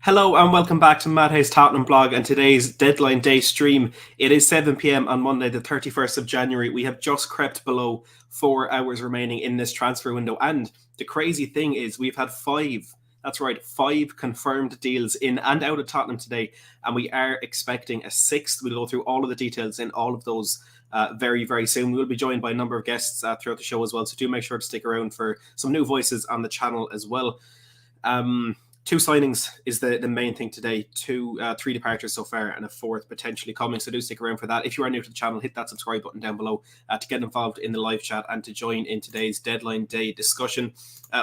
Hello and welcome back to Matt Hayes' Tottenham Blog and today's deadline day stream. It is 7 p.m. on Monday, the 31st of January. We have just crept below 4 hours remaining in this transfer window. And the crazy thing is we've had five confirmed deals in and out of Tottenham today. And we are expecting a sixth. We'll go through all of the details in all of those very, very soon. We'll be joined by a number of guests throughout the show as well. So do make sure to stick around for some new voices on the channel as well. Two signings is the main thing today. Three departures so far and a fourth potentially coming. So do stick around for that. If you are new to the channel, hit that subscribe button down below to get involved in the live chat and to join in today's deadline day discussion.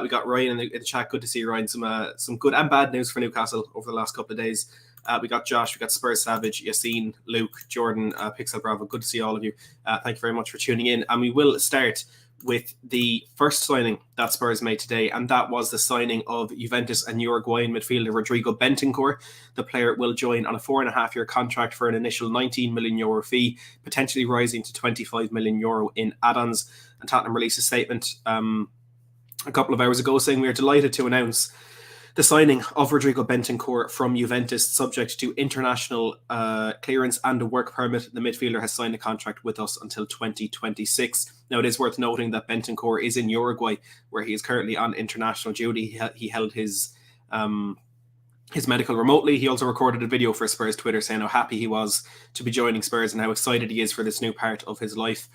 We got Ryan in the chat. Good to see you, Ryan. Some good and bad news for Newcastle over the last couple of days. We got Josh, we got Spurs Savage, Yassine, Luke, Jordan, Pixel Bravo. Good to see all of you. Thank you very much for tuning in. And we will start with the first signing that Spurs made today, and that was the signing of Juventus and Uruguayan midfielder Rodrigo Bentancur. The player will join on a 4.5-year contract for an initial €19 million fee, potentially rising to €25 million in add-ons. And Tottenham released a statement a couple of hours ago saying we are delighted to announce the signing of Rodrigo Bentancur from Juventus, subject to international clearance and a work permit. The midfielder has signed a contract with us until 2026. Now, it is worth noting that Bentancur is in Uruguay, where he is currently on international duty. He held his medical remotely. He also recorded a video for Spurs Twitter saying how happy he was to be joining Spurs and how excited he is for this new part of his life.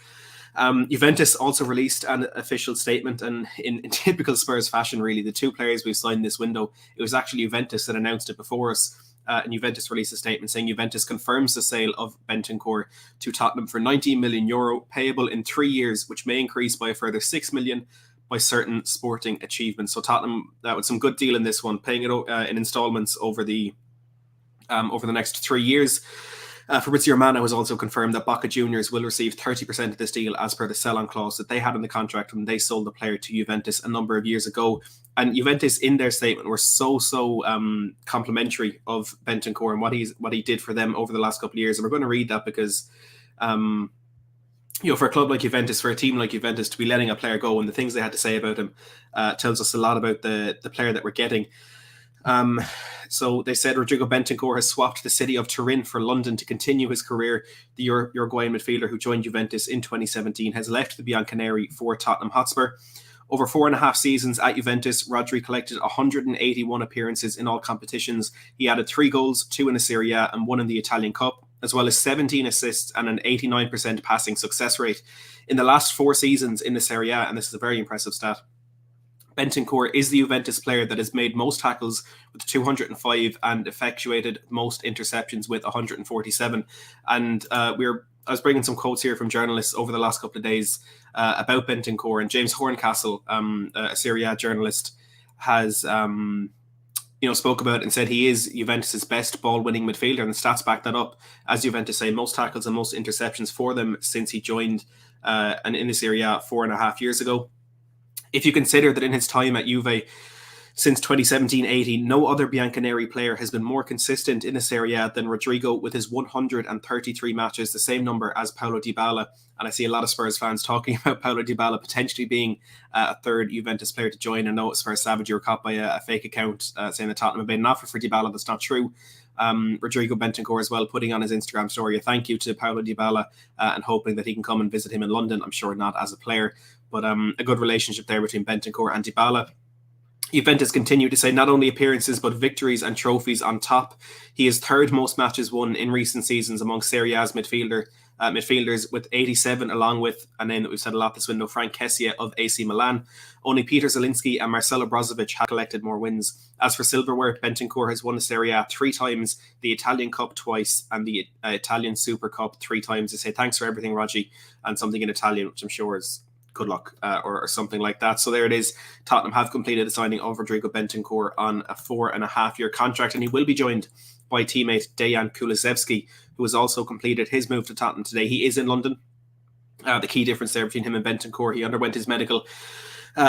Juventus also released an official statement, and in typical Spurs fashion, really, the two players we've signed this window, it was actually Juventus that announced it before us. And Juventus released a statement saying Juventus confirms the sale of Bentancur to Tottenham for €19 million, payable in 3 years, which may increase by a further €6 million by certain sporting achievements. So Tottenham, that was some good deal in this one, paying it in installments over the next 3 years. Fabrizio Romano has also confirmed that Boca Juniors will receive 30% of this deal as per the sell-on clause that they had in the contract when they sold the player to Juventus a number of years ago. And Juventus, in their statement, were so complimentary of Bentancur and what he did for them over the last couple of years. And we're going to read that because, for a club like Juventus, for a team like Juventus, to be letting a player go and the things they had to say about him tells us a lot about the player that we're getting. So they said Rodrigo Bentancur has swapped the city of Turin for London to continue his career. The Uruguayan midfielder who joined Juventus in 2017 has left the Bianconeri for Tottenham Hotspur. Over 4.5 seasons at Juventus, Rodri collected 181 appearances in all competitions. He added 3 goals, 2 in the Serie A and 1 in the Italian Cup, as well as 17 assists and an 89% passing success rate. In the last 4 seasons in the Serie A, and this is a very impressive stat, Bentancur is the Juventus player that has made most tackles with 205 and effectuated most interceptions with 147. And I was bringing some quotes here from journalists over the last couple of days about Bentancur, and James Horncastle, a Serie A journalist, has spoke about it and said he is Juventus's best ball-winning midfielder, and the stats back that up. As Juventus say, most tackles and most interceptions for them since he joined and in the Serie A 4.5 years ago. If you consider that in his time at Juve since 2017-18, no other Bianconeri player has been more consistent in the Serie A than Rodrigo with his 133 matches, the same number as Paulo Dybala. And I see a lot of Spurs fans talking about Paulo Dybala potentially being a third Juventus player to join. I know Spurs Savage, you were caught by a fake account saying that Tottenham have made an offer for Dybala. That's not true. Rodrigo Bentancur as well, putting on his Instagram story a thank you to Paulo Dybala and hoping that he can come and visit him in London. I'm sure not as a player, but a good relationship there between Bentancur and Dybala. Juventus continue to say not only appearances but victories and trophies on top. He is third most matches won in recent seasons among Serie A's midfielders with 87, along with a name that we've said a lot this window, Frank Kessie of AC Milan. Only Peter Zielinski and Marcelo Brozovic have collected more wins. As for silverware, Bentancur has won the Serie A 3 times, the Italian Cup twice, and the Italian Super Cup 3 times. They say thanks for everything, Raji, and something in Italian, which I'm sure is good luck or something like that. So there it is. Tottenham have completed the signing of Rodrigo Bentancur on a 4.5-year contract, and he will be joined by teammate Dejan Kulusevski, who has also completed his move to Tottenham today. He is in London. The key difference there between him and Bentancur, he underwent his medical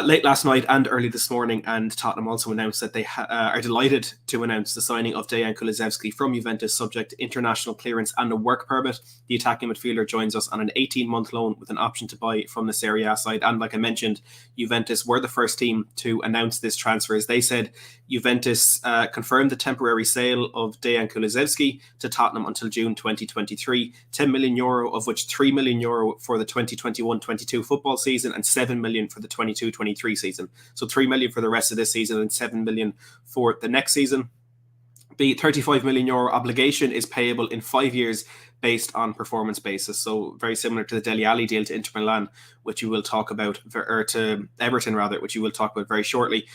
late last night and early this morning, and Tottenham also announced that they are delighted to announce the signing of Dejan Kulusevski from Juventus, subject to international clearance and a work permit. The attacking midfielder joins us on an 18-month loan with an option to buy from the Serie A side. And like I mentioned, Juventus were the first team to announce this transfer. As they said, Juventus confirmed the temporary sale of Dejan Kulusevski to Tottenham until June 2023, €10 million, of which €3 million for the 2021-22 football season and €7 million for the 22-23 season. So €3 million for the rest of this season and €7 million for the next season. The €35 million obligation is payable in 5 years based on performance basis. So very similar to the Dele Alli deal to Inter Milan, which you will talk about, or to Everton rather, which you will talk about very shortly.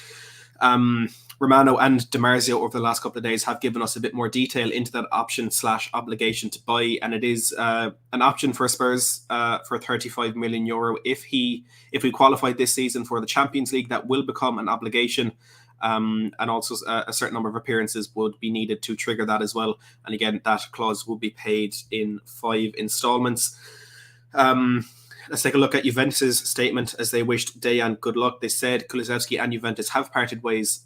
Romano and Di Marzio over the last couple of days have given us a bit more detail into that option/obligation to buy, and it is an option for Spurs for €35 million. If we qualify this season for the Champions League, that will become an obligation, and also a certain number of appearances would be needed to trigger that as well. And again, that clause will be paid in 5 installments. Let's take a look at Juventus' statement as they wished Dejan good luck. They said Kulusevski and Juventus have parted ways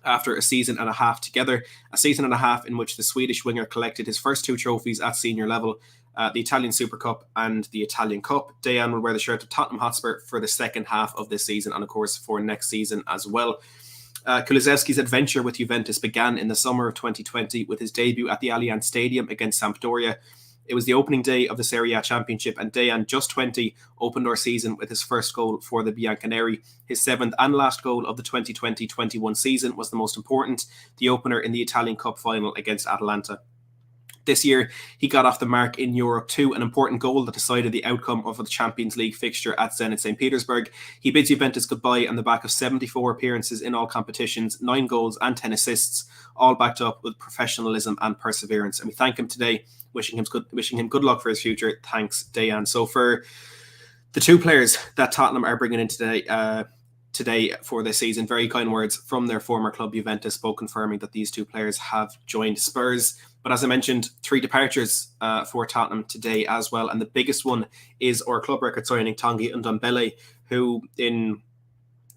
after a season and a half together, a season and a half in which the Swedish winger collected his first 2 trophies at senior level, the Italian Super Cup and the Italian Cup. Dejan will wear the shirt of Tottenham Hotspur for the second half of this season and, of course, for next season as well. Kulusevski's adventure with Juventus began in the summer of 2020 with his debut at the Allianz Stadium against Sampdoria. It was the opening day of the Serie A Championship, and Dejan, just 20, opened our season with his first goal for the Bianconeri. His 7th and last goal of the 2020-21 season was the most important, the opener in the Italian Cup final against Atalanta. This year, he got off the mark in Europe too, an important goal that decided the outcome of the Champions League fixture at Zenit St. Petersburg. He bids Juventus goodbye on the back of 74 appearances in all competitions, 9 goals and 10 assists, all backed up with professionalism and perseverance. And we thank him today, wishing him good luck for his future. Thanks, Dejan. So for the 2 players that Tottenham are bringing in today for this season, very kind words from their former club Juventus, both confirming that these 2 players have joined Spurs. But as I mentioned, 3 departures for Tottenham today as well. And the biggest one is our club record signing, Tanguy Ndombele, who in,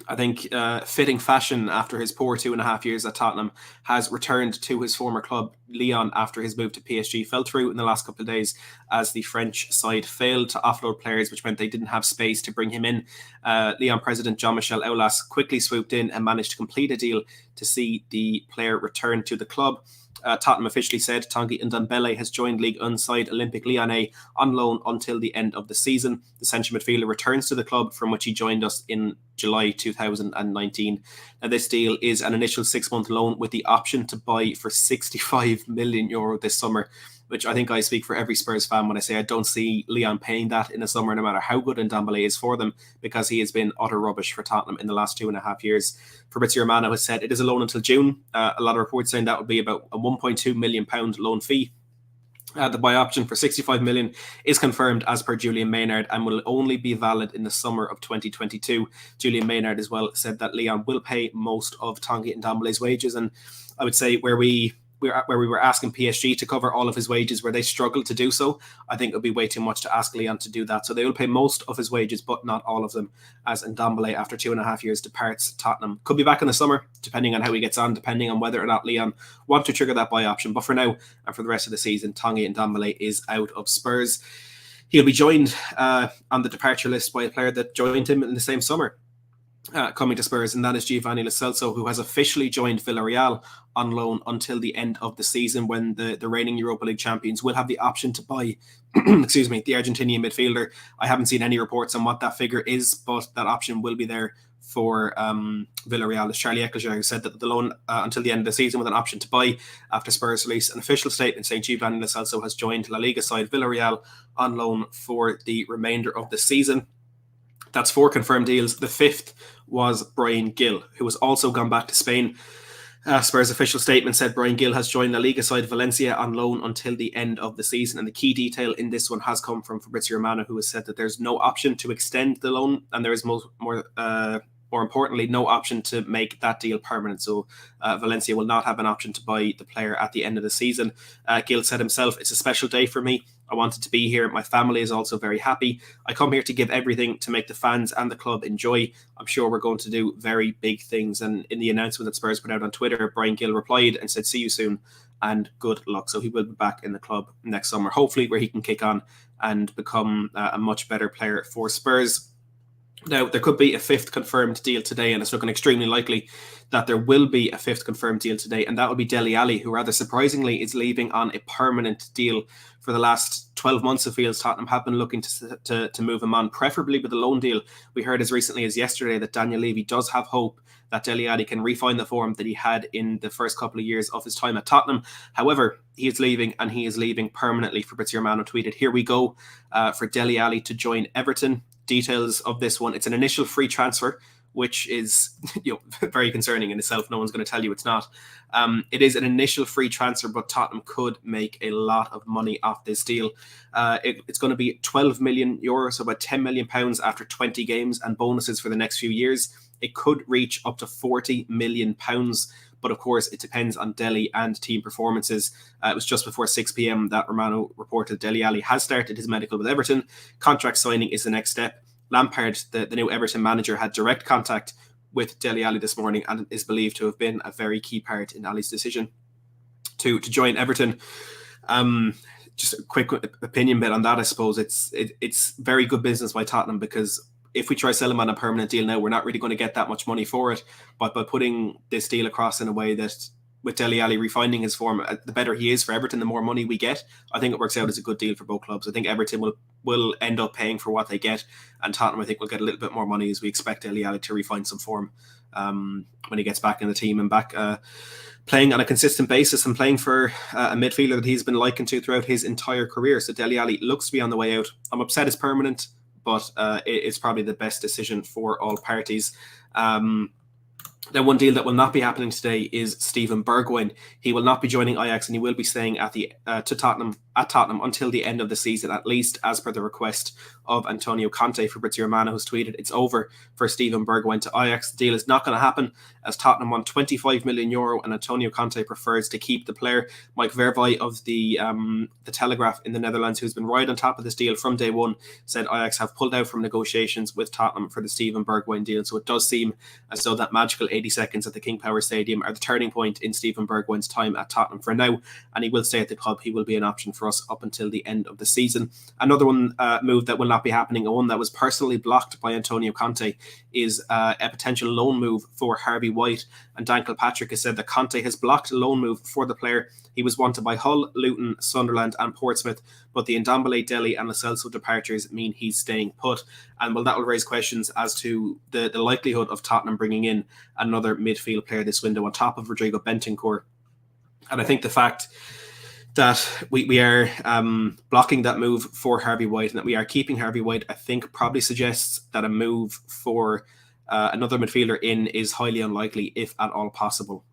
I think, fitting fashion after his poor 2.5 years at Tottenham, has returned to his former club, Lyon, after his move to PSG fell through in the last couple of days as the French side failed to offload players, which meant they didn't have space to bring him in. Lyon president Jean-Michel Aulas quickly swooped in and managed to complete a deal to see the player return to the club. Tottenham officially said Tanguy Ndombele has joined Ligue 1 side Olympique Lyonnais on loan until the end of the season. The central midfielder returns to the club from which he joined us in July 2019. Now, this deal is an initial 6-month loan with the option to buy for €65 million this summer, which I think I speak for every Spurs fan when I say I don't see Lyon paying that in the summer, no matter how good Ndombele is for them, because he has been utter rubbish for Tottenham in the last 2.5 years. Fabrizio Romano has said it is a loan until June. A lot of reports saying that would be about a £1.2 million loan fee. The buy option for €65 million is confirmed as per Julian Maynard and will only be valid in the summer of 2022. Julian Maynard as well said that Lyon will pay most of Tanguy Ndombele's wages, and I would say where we were asking PSG to cover all of his wages, where they struggled to do so, I think it would be way too much to ask Lyon to do that. So they will pay most of his wages, but not all of them, as Ndombele, after 2.5 years, departs Tottenham. Could be back in the summer, depending on how he gets on, depending on whether or not Lyon want to trigger that buy option. But for now, and for the rest of the season, Tanguy Ndombele is out of Spurs. He'll be joined on the departure list by a player that joined him in the same summer, coming to Spurs, and that is Giovanni Lo Celso, who has officially joined Villarreal on loan until the end of the season, when the reigning Europa League champions will have the option to buy the Argentinian midfielder. I haven't seen any reports on what that figure is, but that option will be there for Villarreal. It's Charlie Eckelger who said that the loan until the end of the season with an option to buy after Spurs release an official statement saying Giovanni Lo Celso has joined La Liga side Villarreal on loan for the remainder of the season. That's 4 confirmed deals. The 5th was Bryan Gil, who has also gone back to Spain. Spurs' official statement said Bryan Gil has joined La Liga side Valencia on loan until the end of the season. And the key detail in this one has come from Fabrizio Romano, who has said that there's no option to extend the loan, and there is more importantly, no option to make that deal permanent. So Valencia will not have an option to buy the player at the end of the season. Gil said himself, "It's a special day for me. I wanted to be here. My family is also very happy. I come here to give everything to make the fans and the club enjoy. I'm sure we're going to do very big things. And in the announcement that Spurs put out on Twitter, Brian Gill replied and said, "See you soon and good luck." So he will be back in the club next summer, hopefully, where he can kick on and become a much better player for Spurs. Now, there could be a fifth confirmed deal today, and it's looking extremely likely that there will be a fifth confirmed deal today, and that will be Dele Alli, who rather surprisingly is leaving on a permanent deal. For the last 12 months, it feels Tottenham have been looking to move him on, preferably with a loan deal. We heard as recently as yesterday that Daniel Levy does have hope that Dele Alli can refine the form that he had in the first couple of years of his time at Tottenham. However, he is leaving, and he is leaving permanently. Fabrizio Romano tweeted, "Here we go for Dele Alli to join Everton." Details of this one: it's an initial free transfer, which is very concerning in itself. No one's going to tell you it's not. It is an initial free transfer, but Tottenham could make a lot of money off this deal. It's going to be €12 million, so about £10 million after 20 games and bonuses for the next few years. It could reach up to £40 million. But of course, it depends on Dele and team performances. It was just before 6 p.m. that Romano reported Dele Alli has started his medical with Everton. Contract signing is the next step. Lampard, the new Everton manager, had direct contact with Dele Alli this morning and is believed to have been a very key part in Alli's decision to join Everton. Just a quick opinion bit on that, I suppose. It's very good business by Tottenham, because if we try to sell him on a permanent deal now, we're not really going to get that much money for it. But by putting this deal across in a way that, with Dele Alli refining his form, the better he is for Everton, the more money we get. I think it works out as a good deal for both clubs. I think Everton will end up paying for what they get, and Tottenham, I think, will get a little bit more money, as we expect Dele Alli to refine some form when he gets back in the team and back playing on a consistent basis and playing for a midfielder that he's been likened to throughout his entire career. So Dele Alli looks to be on the way out. I'm upset it's permanent, but it's probably the best decision for all parties. Now, one deal that will not be happening today is Steven Bergwijn. He will not be joining Ajax, and he will be staying at Tottenham until the end of the season, at least as per the request of Antonio Conte. Fabrizio Romano has tweeted, "It's over for Steven Bergwijn to Ajax. The deal is not going to happen, as Tottenham want €25 million, and Antonio Conte prefers to keep the player." Mike Verwij of the Telegraph in the Netherlands, who's been right on top of this deal from day one, said Ajax have pulled out from negotiations with Tottenham for the Steven Bergwijn deal. So it does seem as though that magical 80 seconds at the King Power Stadium are the turning point in Steven Bergwijn's time at Tottenham for now, and he will stay at the club. He will be an option for us up until the end of the season. Another one move that will not be happening, and one that was personally blocked by Antonio Conte, is a potential loan move for Harvey White. And Dan Kilpatrick has said that Conte has blocked a loan move for the player. He was wanted by Hull, Luton, Sunderland and Portsmouth, but the Ndombele, Dele and Lo Celso departures mean he's staying put. And well, that will raise questions as to the likelihood of Tottenham bringing in another midfield player this window on top of Rodrigo Bentancur. And I think the fact that we are blocking that move for Harvey White and that we are keeping Harvey White, I think probably suggests that a move for another midfielder in is highly unlikely, if at all possible.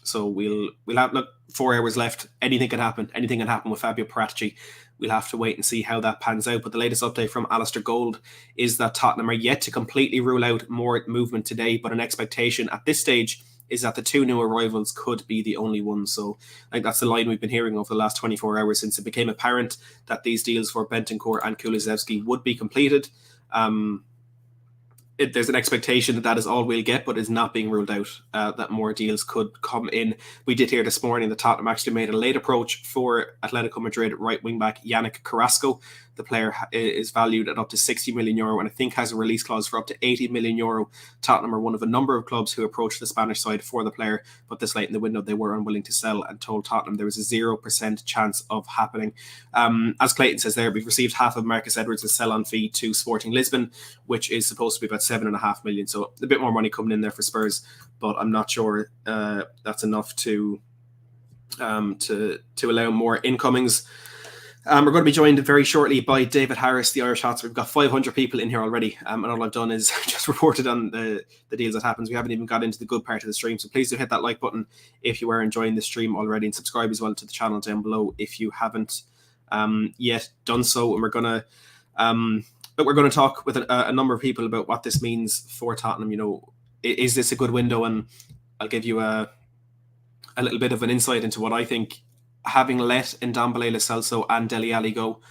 So we'll have 4 hours left. Anything can happen. Anything can happen with Fabio Paratici. We'll have to wait and see how that pans out. But the latest update from Alistair Gold is that Tottenham are yet to completely rule out more movement today, but an expectation at this stage is that the 2 new arrivals could be the only ones. So I think that's the line we've been hearing over the last 24 hours since it became apparent that these deals for Bentancur and Kulusevski would be completed. There's an expectation that is all we'll get, but is not being ruled out that more deals could come in. We did hear this morning that Tottenham actually made a late approach for Atletico Madrid right wing back Yannick Carrasco. The player is valued at up to €60 million and I think has a release clause for up to €80 million. Tottenham are one of a number of clubs who approached the Spanish side for the player, but this late in the window they were unwilling to sell and told Tottenham there was a 0% chance of happening. As Clayton says there, we've received half of Marcus Edwards' sell-on fee to Sporting Lisbon, which is supposed to be about $7.5 million. So a bit more money coming in there for Spurs, but I'm not sure that's enough to allow more incomings. We're going to be joined very shortly by David Harris, the Irish Hots. We've got 500 people in here already, and all I've done is just reported on the deals that happens. We haven't even got into the good part of the stream, so please do hit that like button if you are enjoying the stream already, and subscribe as well to the channel down below if you haven't yet done so. And we're going to talk with a number of people about what this means for Tottenham. You know, is this a good window? And I'll give you a little bit of an insight into what I think having let Ndombele, Lo Celso and Dele Alli go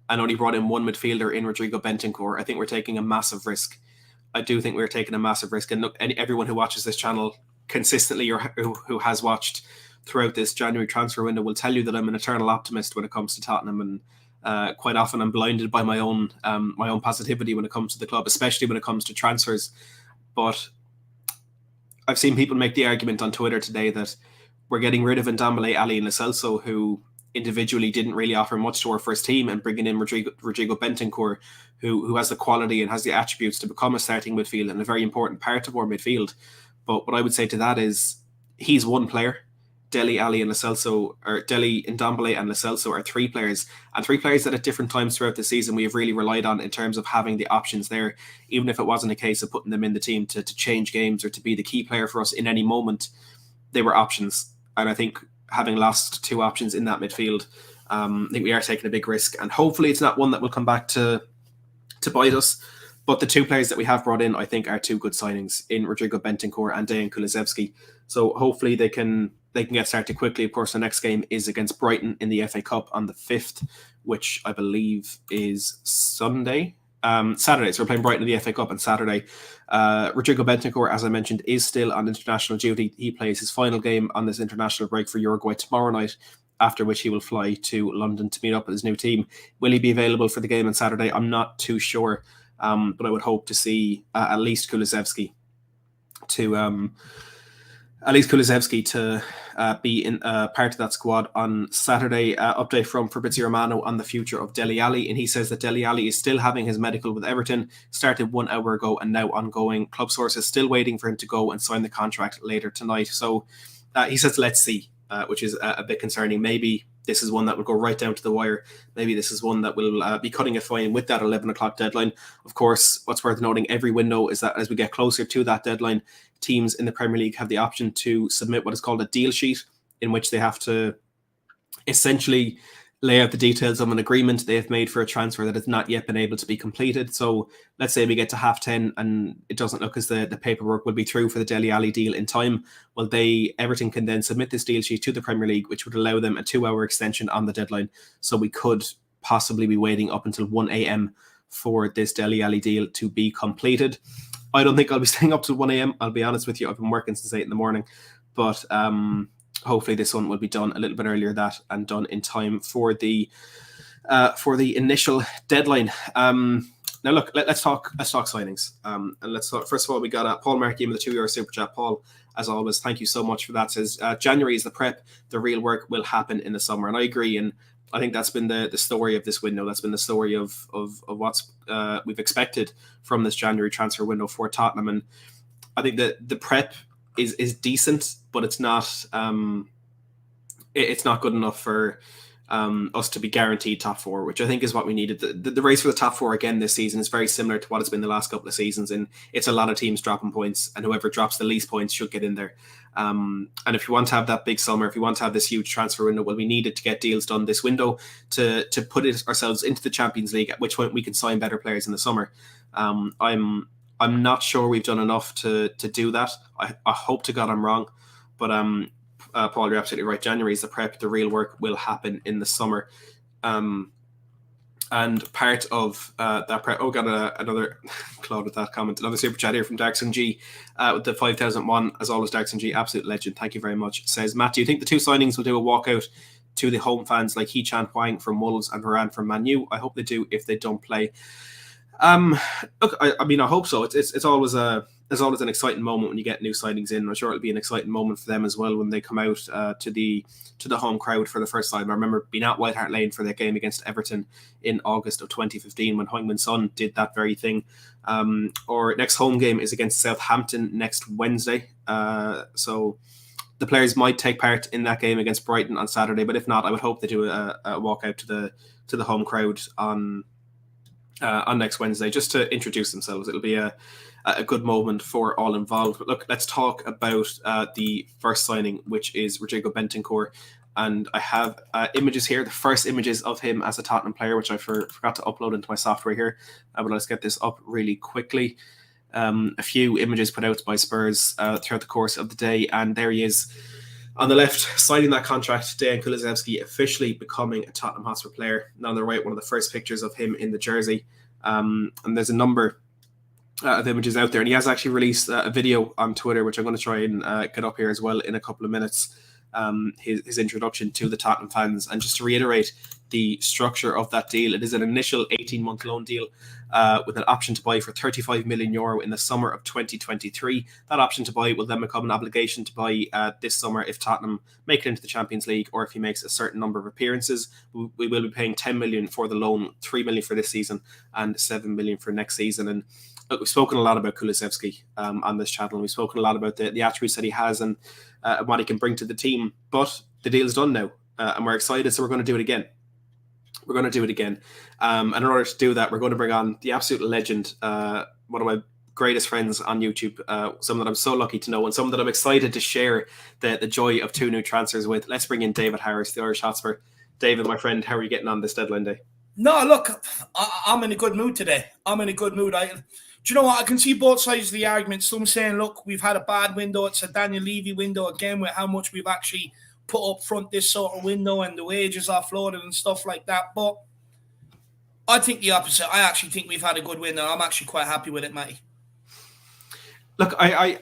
and only brought in one midfielder in Rodrigo Bentancur, I think we're taking a massive risk. I do think we're taking a massive risk. And look, everyone who watches this channel consistently or who has watched throughout this January transfer window will tell you that I'm an eternal optimist when it comes to Tottenham, and quite often I'm blinded by my own positivity when it comes to the club, especially when it comes to transfers. But I've seen people make the argument on Twitter today that we're getting rid of Ndombele, Ali, and Lo Celso, who individually didn't really offer much to our first team, and bringing in Rodrigo Bentancur, who has the quality and has the attributes to become a starting midfield and a very important part of our midfield. But what I would say to that is he's one player. Dele Alli and Lo Celso, or Dele, Ndombele and Lo Celso are three players, and three players that at different times throughout the season we have really relied on in terms of having the options there, even if it wasn't a case of putting them in the team to change games or to be the key player for us in any moment. They were options, and I think having lost two options in that midfield, I think we are taking a big risk, and hopefully it's not one that will come back to bite us. But the two players that we have brought in, I think, are two good signings in Rodrigo Bentancur and Dejan Kulusevski. So hopefully they can get started quickly. Of course, the next game is against Brighton in the FA Cup on the 5th, which I believe is Saturday. So we're playing Brighton in the FA Cup on Saturday. Rodrigo Bentancur, as I mentioned, is still on international duty. He plays his final game on this international break for Uruguay tomorrow night, after which he will fly to London to meet up with his new team. Will he be available for the game on Saturday? I'm not too sure, but I would hope to see at least Kulusevski to be in part of that squad on Saturday. Update from Fabrizio Romano on the future of Dele Alli, and he says that Dele Alli is still having his medical with Everton, started 1 hour ago and now ongoing. Club sources still waiting for him to go and sign the contract later tonight. So he says, let's see, which is a bit concerning. Maybe this is one that will go right down to the wire. Maybe this is one that will be cutting it fine with that 11 o'clock deadline. Of course, what's worth noting every window is that as we get closer to that deadline, teams in the Premier League have the option to submit what is called a deal sheet, in which they have to essentially lay out the details of an agreement they have made for a transfer that has not yet been able to be completed. So let's say we get to 10:30 and it doesn't look as the paperwork will be through for the Dele Alli deal in time. Well, Everton can then submit this deal sheet to the Premier League, which would allow them a 2-hour extension on the deadline. So we could possibly be waiting up until 1 a.m. for this Dele Alli deal to be completed. I don't think I'll be staying up till 1 a.m. I'll be honest with you. I've been working since 8 in the morning, but hopefully this one will be done a little bit earlier and done in time for the initial deadline. Now look, let's talk signings. And let's talk, first of all, we got Paul Markey with the €2 super chat. Paul, as always, thank you so much for that. Says January is the prep, the real work will happen in the summer, and I agree. And I think that's been the story of this window. That's been the story of what's we've expected from this January transfer window for Tottenham. And I think that the prep is decent, but it's not good enough for us to be guaranteed top four, which I think is what we needed. The race for the top four again this season is very similar to what it's been the last couple of seasons, and it's a lot of teams dropping points, and whoever drops the least points should get in there. And if you want to have that big summer, if you want to have this huge transfer window, well, we needed to get deals done this window to put ourselves into the Champions League, at which point we can sign better players in the summer. I'm not sure we've done enough to do that. I hope to God I'm wrong, but Paul, you're absolutely right. January is the prep. The real work will happen in the summer. And part of that prep, got another Claude with that comment. Another super chat here from Darkson G with the 5,001. As always, Darkson G, absolute legend. Thank you very much. Says, Matt, do you think the two signings will do a walkout to the home fans like Hee-Chan Hwang from Wolves and Varane from Man U? I hope they do if they don't play. Look, I mean, I hope so. It's always an exciting moment when you get new signings in. I'm sure it'll be an exciting moment for them as well when they come out to the home crowd for the first time. I remember being at White Hart Lane for their game against Everton in August of 2015 when Heung-min Son did that very thing. Our next home game is against Southampton next Wednesday. So the players might take part in that game against Brighton on Saturday, but if not, I would hope they do a walk out to the home crowd on next Wednesday just to introduce themselves. It'll be a good moment for all involved. But look, let's talk about the first signing, which is Rodrigo Bentancur. And I have images here, the first images of him as a Tottenham player, which I forgot to upload into my software here. But let's get this up really quickly. A few images put out by Spurs throughout the course of the day, and there he is. On the left, signing that contract, Dejan Kulusevski officially becoming a Tottenham Hotspur player. And on the right, one of the first pictures of him in the jersey. And there's a number of images out there. And he has actually released a video on Twitter, which I'm going to try and get up here as well in a couple of minutes. His introduction to the Tottenham fans. And just to reiterate the structure of that deal, it is an initial 18-month loan deal with an option to buy for €35 million in the summer of 2023. That option to buy will then become an obligation to buy this summer if Tottenham make it into the Champions League, or if he makes a certain number of appearances. We will be paying $10 million for the loan, $3 million for this season, and $7 million for next season. And look, we've spoken a lot about Kulusevski on this channel. We've spoken a lot about the attributes that he has and what he can bring to the team. But the deal's done now, and we're excited, so we're going to do it again. We're going to do it again. And in order to do that, we're going to bring on the absolute legend, one of my greatest friends on YouTube, someone that I'm so lucky to know, and someone that I'm excited to share the joy of 2 new transfers with. Let's bring in David Harris, the Irish Hotspur. David, my friend, how are you getting on this deadline day? No, look, I'm in a good mood today. I'm in a good mood. Do you know what? I can see both sides of the argument. Some saying, look, we've had a bad window. It's a Daniel Levy window again, with how much we've actually put up front this sort of window and the wages offloaded and stuff like that. But I think the opposite. I actually think we've had a good window. I'm actually quite happy with it, Matty. Look, I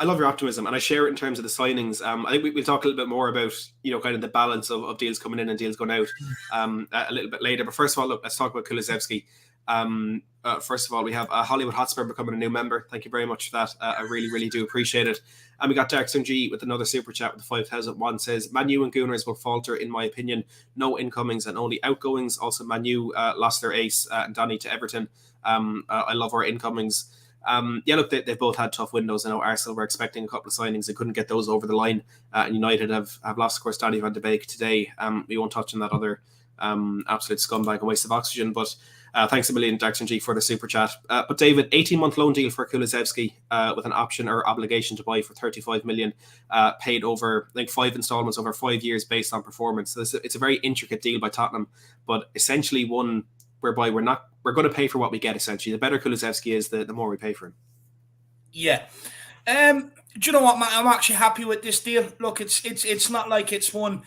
love your optimism, and I share it in terms of the signings. I think we'll talk a little bit more about, kind of the balance of deals coming in and deals going out a little bit later. But first of all, look, let's talk about Kulusevski. First of all, we have Hollywood Hotspur becoming a new member. Thank you very much for that. I really, really do appreciate it. And we got Dark G with another super chat with the 5,001. Says, Man U and Gooners will falter, in my opinion. No incomings and only outgoings. Also, Man U lost their ace, Donny, to Everton. I love our incomings. Look, they've both had tough windows. I know Arsenal were expecting a couple of signings. They couldn't get those over the line. And United have lost, of course, Donny van de Beek today. We won't touch on that other absolute scumbag and waste of oxygen. But thanks a million, Daxon G, for the super chat. But David, 18-month loan deal for Kulusevski with an option or obligation to buy for $35 million, paid over, I think, 5 installments over 5 years based on performance. So it's a very intricate deal by Tottenham, but essentially one whereby we're going to pay for what we get, essentially. The better Kulusevski is, the more we pay for him. Yeah. Do you know what, Matt? I'm actually happy with this deal. Look, it's not like it's one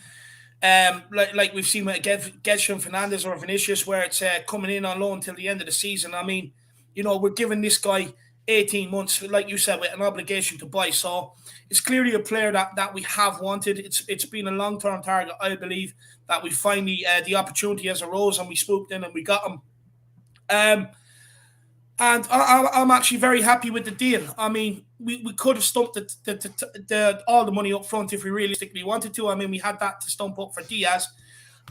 like we've seen with Gedson Fernandes or Vinicius, where it's coming in on loan till the end of the season. I mean, we're giving this guy 18 months, like you said, with an obligation to buy. So it's clearly a player that we have wanted. It's been a long-term target, I believe, that we finally the opportunity has arose and we swooped in and we got him. And I'm actually very happy with the deal. I mean, we could have stumped all the money up front if we realistically wanted to. I mean, we had that to stump up for Diaz,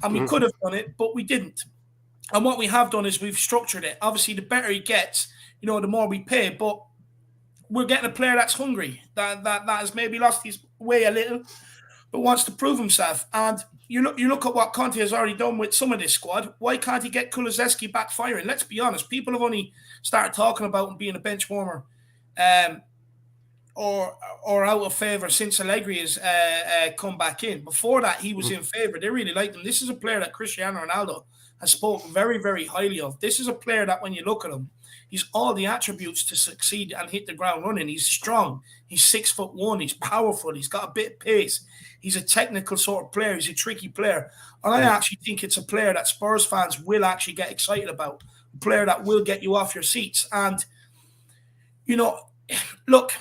and we could have done it, but we didn't. And what we have done is we've structured it. Obviously, the better he gets, the more we pay. But we're getting a player that's hungry, that has maybe lost his way a little, but wants to prove himself. And you look at what Conte has already done with some of this squad. Why can't he get Kulusevski back firing? Let's be honest. People have only started talking about him being a bench warmer or out of favour since Allegri has come back in. Before that, he was in favour. They really liked him. This is a player that Cristiano Ronaldo has spoken very, very highly of. This is a player that when you look at him, he's all the attributes to succeed and hit the ground running. He's strong. He's 6'1". He's powerful. He's got a bit of pace. He's a technical sort of player. He's a tricky player. And I actually think it's a player that Spurs fans will actually get excited about. A player that will get you off your seats. And, look,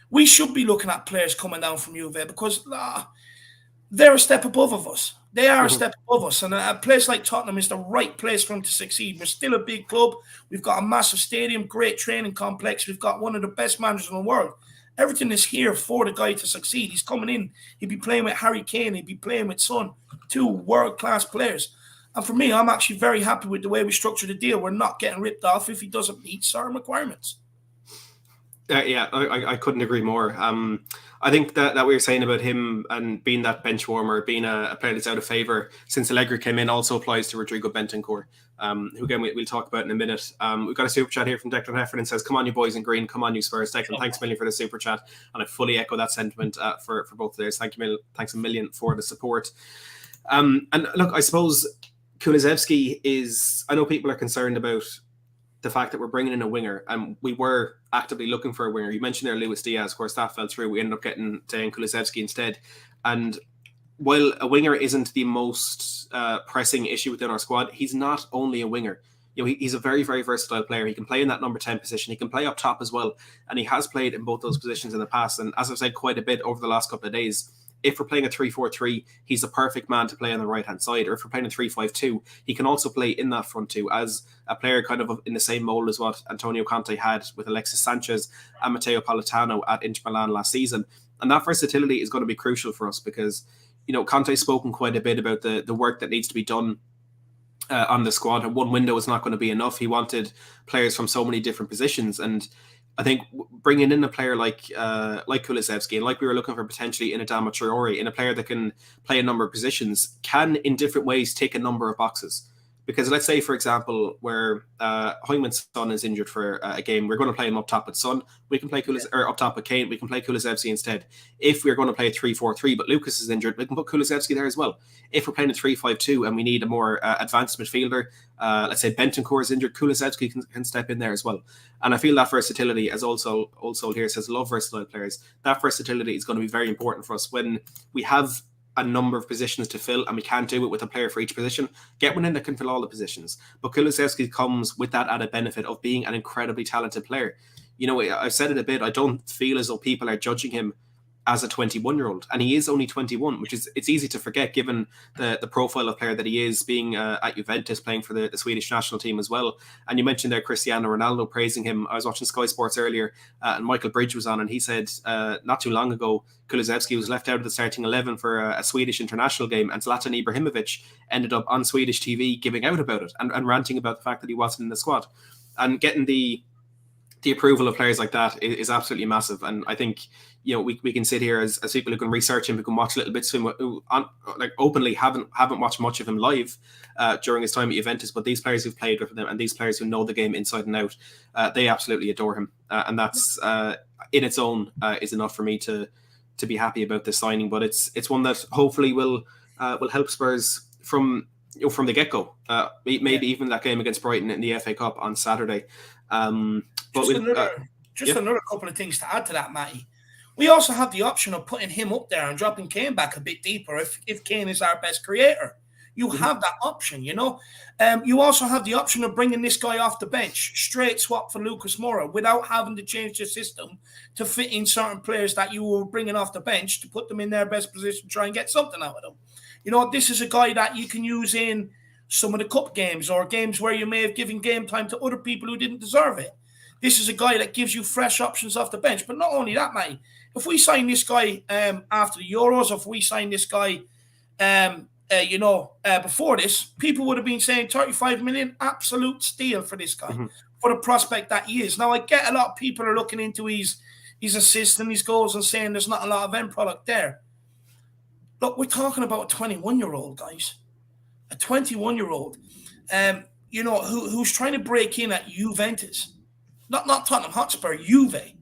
we should be looking at players coming down from Juve because they're a step above us. They are a step above us. And a place like Tottenham is the right place for him to succeed. We're still a big club. We've got a massive stadium, great training complex. We've got one of the best managers in the world. Everything is here for the guy to succeed. He's coming in. He'd be playing with Harry Kane. He'd be playing with Son, 2 world-class players. And for me, I'm actually very happy with the way we structured the deal. We're not getting ripped off if he doesn't meet certain requirements. I couldn't agree more. I think that we were saying about him and being that bench warmer, being a player that's out of favour since Allegri came in, also applies to Rodrigo Bentancur, who again we'll talk about in a minute. We've got a super chat here from Declan Heffernan, says, "Come on, you boys in green, come on, you Spurs." Declan, thanks a million for the super chat, and I fully echo that sentiment for both of theirs. Thanks a million for the support. And look, I suppose Kulusevski is. I know people are concerned about the fact that we're bringing in a winger, and we were actively looking for a winger. You mentioned there Luis Diaz, of course, that fell through. We ended up getting Dejan Kulusevski instead. And while a winger isn't the most pressing issue within our squad, he's not only a winger. He's a very, very versatile player. He can play in that number 10 position. He can play up top as well. And he has played in both those positions in the past. And as I've said quite a bit over the last couple of days, if we're playing a 3-4-3, he's the perfect man to play on the right-hand side. Or if we're playing a 3-5-2, he can also play in that front two as a player kind of in the same mold as what Antonio Conte had with Alexis Sanchez and Matteo Politano at Inter Milan last season. And that versatility is going to be crucial for us because, Conte's spoken quite a bit about the work that needs to be done on the squad. And one window is not going to be enough. He wanted players from so many different positions. And I think bringing in a player like Kulusevski, and like we were looking for potentially in Adama Traore, in a player that can play a number of positions, can in different ways tick a number of boxes. Because let's say, for example, where Heung-Min Son is injured for a game, we're going to play him up top with Son. We can play or up top with Kane. We can play Kulusevski instead. If we're going to play a 3-4-3, but Lucas is injured, we can put Kulusevski there as well. If we're playing a 3-5-2 and we need a more advanced midfielder, let's say Bentancur is injured, Kulusevski can step in there as well. And I feel that versatility, as also here says, love versatile players. That versatility is going to be very important for us when we have a number of positions to fill and we can't do it with a player for each position. Get one in that can fill all the positions. But Kulusevski comes with that added benefit of being an incredibly talented player. I've said it a bit, I don't feel as though people are judging him as a 21-year-old, and he is only 21, which is it's easy to forget given the profile of player that he is, being at Juventus, playing for the Swedish national team as well. And you mentioned there Cristiano Ronaldo praising him. I was watching Sky Sports earlier, and Michael Bridge was on, and he said not too long ago Kulusevski was left out of the starting 11 for a Swedish international game, and Zlatan Ibrahimovic ended up on Swedish TV giving out about it and ranting about the fact that he wasn't in the squad. And getting the approval of players like that is absolutely massive. And I think we can sit here as people who can research him, who can watch little bits of him, who openly haven't watched much of him live during his time at Juventus, but these players who've played with him and these players who know the game inside and out, they absolutely adore him, and that's in its own is enough for me to be happy about this signing. But it's one that hopefully will help Spurs from the get-go, maybe even that game against Brighton in the FA Cup on Saturday. Another couple of things to add to that, Matty. We also have the option of putting him up there and dropping Kane back a bit deeper if Kane is our best creator. You have that option, You also have the option of bringing this guy off the bench, straight swap for Lucas Moura, without having to change the system to fit in certain players that you were bringing off the bench to put them in their best position, try and get something out of them. This is a guy that you can use in some of the cup games or games where you may have given game time to other people who didn't deserve it. This is a guy that gives you fresh options off the bench. But not only that, mate, if we sign this guy after the Euros, or if we sign this guy, before this, people would have been saying 35 million, absolute steal for this guy, for the prospect that he is. Now, I get a lot of people are looking into his assists and his goals and saying there's not a lot of end product there. Look, we're talking about a 21-year-old, guys. A 21-year-old, who's trying to break in at Juventus. Not Tottenham Hotspur, Juve.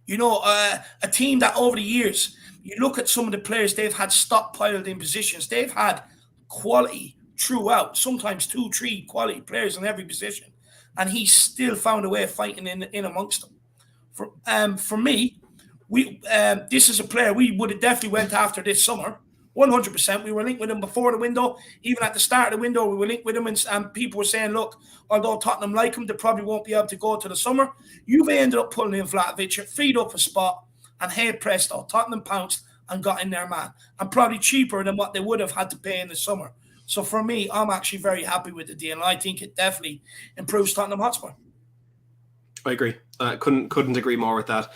A team that over the years, you look at some of the players they've had stockpiled in positions. They've had quality throughout, sometimes 2-3 quality players in every position. And he still found a way of fighting in amongst them. For me, this is a player we would have definitely went after this summer. 100%. We were linked with him before the window. Even at the start of the window, we were linked with him, and people were saying, look, although Tottenham like him, they probably won't be able to go to the summer. Juve ended up pulling in Vlahovic, freed up a spot, and hey presto, Tottenham pounced and got in their man. And probably cheaper than what they would have had to pay in the summer. So for me, I'm actually very happy with the deal, and I think it definitely improves Tottenham Hotspur. I agree. Couldn't agree more with that.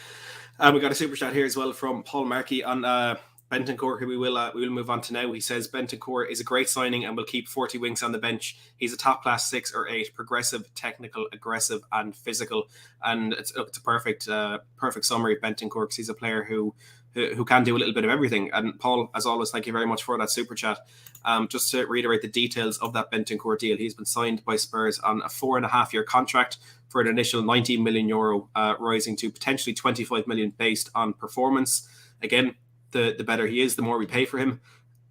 We got a super chat here as well from Paul Markey on Bentancur, who we will move on to now. He says Bentancur is a great signing and will keep 40 winks on the bench. He's a top class 6 or 8, progressive, technical, aggressive, and physical. And it's a perfect summary of Bentancur, because he's a player who can do a little bit of everything. And Paul, as always, thank you very much for that super chat. Just to reiterate the details of that Bentancur deal, he's been signed by Spurs on a 4.5-year contract for an initial €19 million, rising to potentially 25 million based on performance. Again, the better he is, the more we pay for him.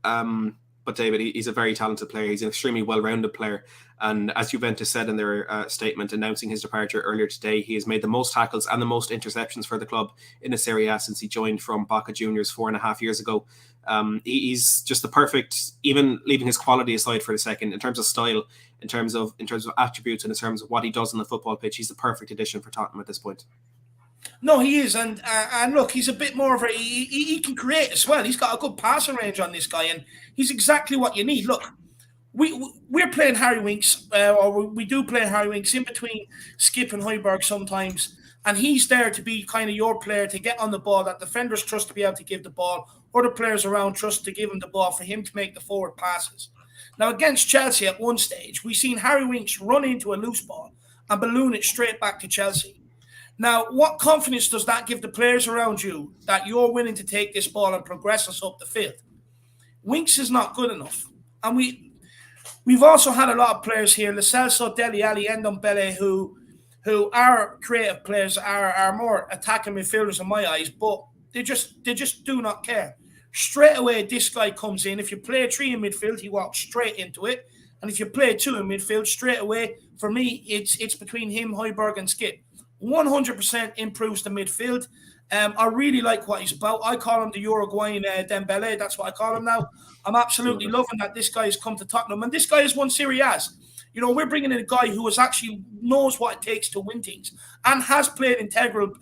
But David, he's a very talented player. He's an extremely well-rounded player. And as Juventus said in their statement announcing his departure earlier today, he has made the most tackles and the most interceptions for the club in the Serie A since he joined from Boca Juniors 4.5 years ago. He's just the perfect, even leaving his quality aside for a second, in terms of style, in terms of attributes, and in terms of what he does on the football pitch, he's the perfect addition for Tottenham at this point. No, he is, and look, he's a bit more of a. He can create as well. He's got a good passing range on this guy, and he's exactly what you need. Look, we're playing Harry Winks, or we do play Harry Winks in between Skip and Højbjerg sometimes, and he's there to be kind of your player to get on the ball that defenders trust to be able to give the ball, or the players around trust to give him the ball for him to make the forward passes. Now against Chelsea at one stage, we seen Harry Winks run into a loose ball and balloon it straight back to Chelsea. Now, what confidence does that give the players around you that you're willing to take this ball and progress us up the field? Winks is not good enough, and we've also had a lot of players here, Lo Celso, Dele Alli, Ndombele, who are creative players, are more attacking midfielders in my eyes, but they just do not care. Straight away, this guy comes in. If you play a 3 in midfield, he walks straight into it, and if you play 2 in midfield, straight away, for me, it's between him, Højbjerg, and Skip. 100% improves the midfield. I really like what he's about. I call him the Uruguayan Dembele. That's what I call him now. I'm absolutely loving that this guy has come to Tottenham, and this guy has won Serie A's. You know, we're bringing in a guy who actually knows what it takes to win things and has played integral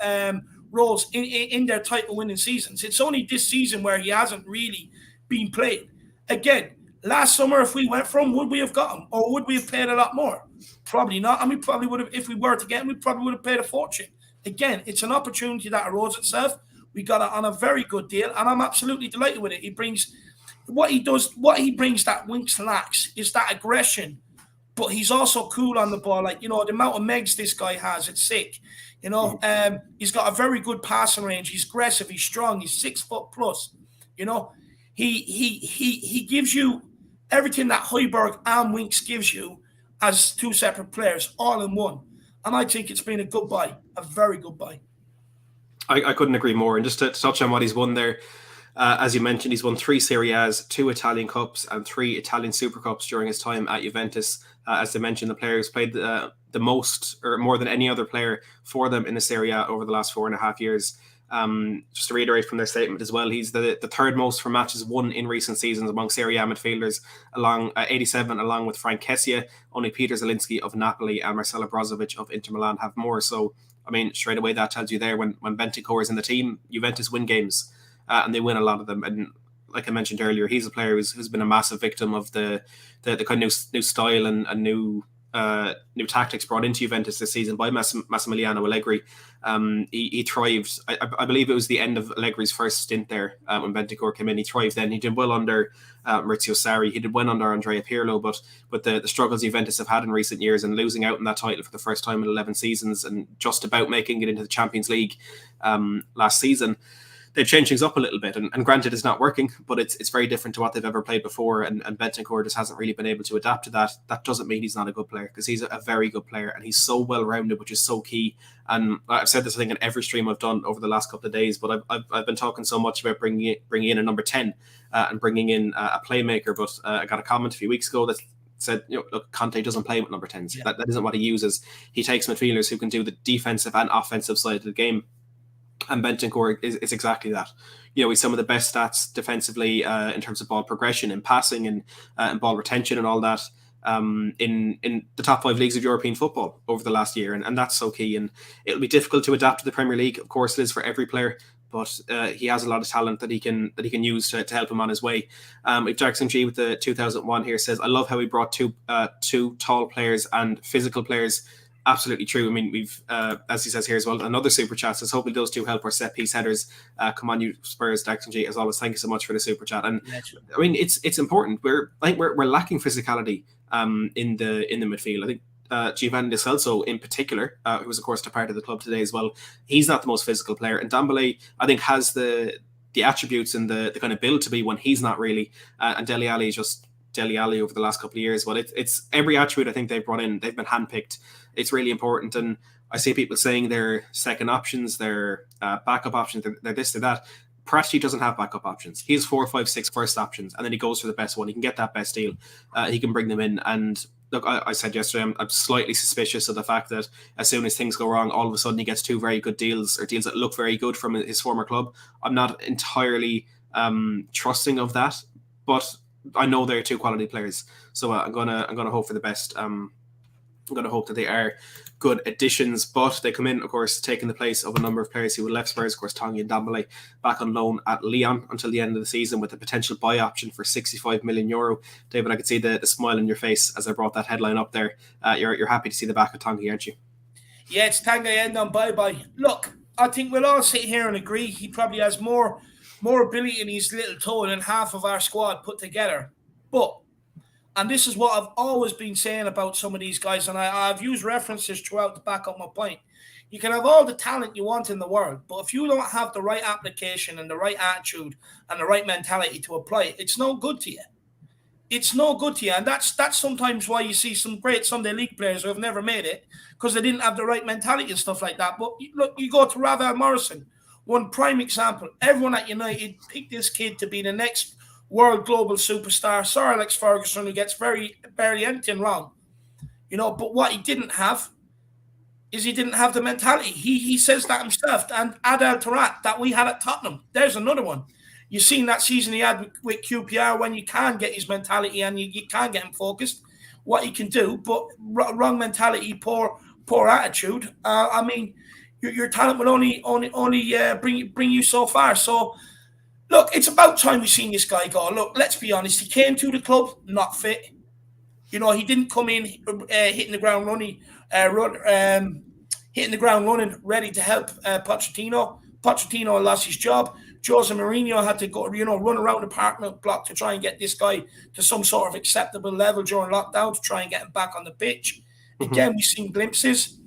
roles in their title-winning seasons. It's only this season where he hasn't really been played. Again, last summer, if we went from, would we have got him, or would we have paid a lot more? Probably not, and we probably would have, if we were to get him, we probably would have paid a fortune. Again, it's an opportunity that arose itself. We got it on a very good deal, and I'm absolutely delighted with it. He brings what he brings that Winks lacks is that aggression, but he's also cool on the ball. Like, you know, the amount of megs this guy has, it's sick. You know, he's got a very good passing range. He's aggressive. He's strong. He's 6 foot plus. You know, he gives you everything that Højbjerg and Winks gives you as 2 separate players, all in one. And I think it's been a good buy, a very good buy. I couldn't agree more. And just to touch on what he's won there, as you mentioned, he's won 3 Serie A's, 2 Italian Cups, and 3 Italian Super Cups during his time at Juventus. As I mentioned, the player who's played the most, or more than any other player for them in the Serie A over the last 4.5 years. Just to reiterate from their statement as well, he's the third most for matches won in recent seasons among Serie A midfielders, along 87, along with Frank Kessie. Only Peter Zielinski of Napoli and Marcelo Brozovic of Inter Milan have more. So, I mean, straight away that tells you there, when Bentancur is in the team, Juventus win games, and they win a lot of them. And like I mentioned earlier, he's a player who's been a massive victim of the kind of new style and new tactics brought into Juventus this season by Massimiliano Allegri. He thrived. I believe it was the end of Allegri's first stint there when Bentancur came in. He thrived then. He did well under Maurizio Sarri. He did well under Andrea Pirlo, but the struggles Juventus have had in recent years and losing out in that title for the first time in 11 seasons and just about making it into the Champions League last season, they've changed things up a little bit, and granted it's not working, but it's very different to what they've ever played before, and Bentancur just hasn't really been able to adapt to that. That doesn't mean he's not a good player, because he's a very good player, and he's so well-rounded, which is so key. And I've said this, I think, in every stream I've done over the last couple of days, but I've been talking so much about bringing in a number 10 and bringing in a playmaker, but I got a comment a few weeks ago that said, you know, look, Conte doesn't play with number 10s. Yeah. That isn't what he uses. He takes midfielders who can do the defensive and offensive side of the game. And Bentancur is exactly that. You know, he's some of the best stats defensively in terms of ball progression and passing and ball retention and all that in the top 5 leagues of European football over the last year. And that's so key. And it'll be difficult to adapt to the Premier League. Of course, it is for every player. But he has a lot of talent that he can use to help him on his way. If Jackson G with the 2001 here says, I love how he brought two tall players and physical players. Absolutely true. I mean, we've, as he says here as well, another super chat says, hopefully those two help our set piece headers. Come on, you Spurs, Jackson G, as always. Thank you so much for the super chat. And I mean, it's important. We're lacking physicality in the midfield. I think Giovanni Lo Celso in particular, who was of course a part of the club today as well, he's not the most physical player, and Ndombele I think has the attributes and the kind of build to be when he's not really, and Dele Alli is just Dele Alli over the last couple of years. Well, it's every attribute I think they've brought in, they've been handpicked. It's really important, and I see people saying they're second options, they're backup options, they're this, they're that. Presti doesn't have backup options. He has 4, 5, 6 first options, and then he goes for the best one. He can get that best deal. He can bring them in, and look, I said yesterday, I'm slightly suspicious of the fact that as soon as things go wrong, all of a sudden he gets two very good deals, or deals that look very good from his former club. I'm not entirely trusting of that, but I know they're two quality players, so I'm gonna hope for the best. I'm gonna hope that they are good additions, but they come in, of course, taking the place of a number of players who had left Spurs. Of course, Tanguy Ndombele back on loan at Lyon until the end of the season with a potential buy option for €65 million. David, I could see the smile on your face as I brought that headline up there. You're happy to see the back of Tanguy, aren't you? Yeah, it's Tanguy Ndombele. Look, I think we'll all sit here and agree he probably has more ability in his little toe than half of our squad put together. But, and this is what I've always been saying about some of these guys, and I've used references throughout to back up my point. You can have all the talent you want in the world, but if you don't have the right application and the right attitude and the right mentality to apply it, it's no good to you. It's no good to you. And that's sometimes why you see some great Sunday League players who have never made it, because they didn't have the right mentality and stuff like that. But look, you go to Ravel Morrison, one prime example. Everyone at United picked this kid to be the next world global superstar. Sir Alex Ferguson, who gets barely anything wrong. But what he didn't have is he didn't have the mentality. He says that himself. And Adel Taarabt that we had at Tottenham, there's another one. You've seen that season he had with QPR when you can get his mentality and you can get him focused, what he can do, but wrong mentality, poor attitude. I mean, your talent will only bring you so far. So, look, it's about time we've seen this guy go. Look, let's be honest. He came to the club not fit. He didn't come in hitting the ground running, ready to help Pochettino. Pochettino lost his job. Jose Mourinho had to go, run around the apartment block to try and get this guy to some sort of acceptable level during lockdown to try and get him back on the pitch. Again, we've seen glimpses.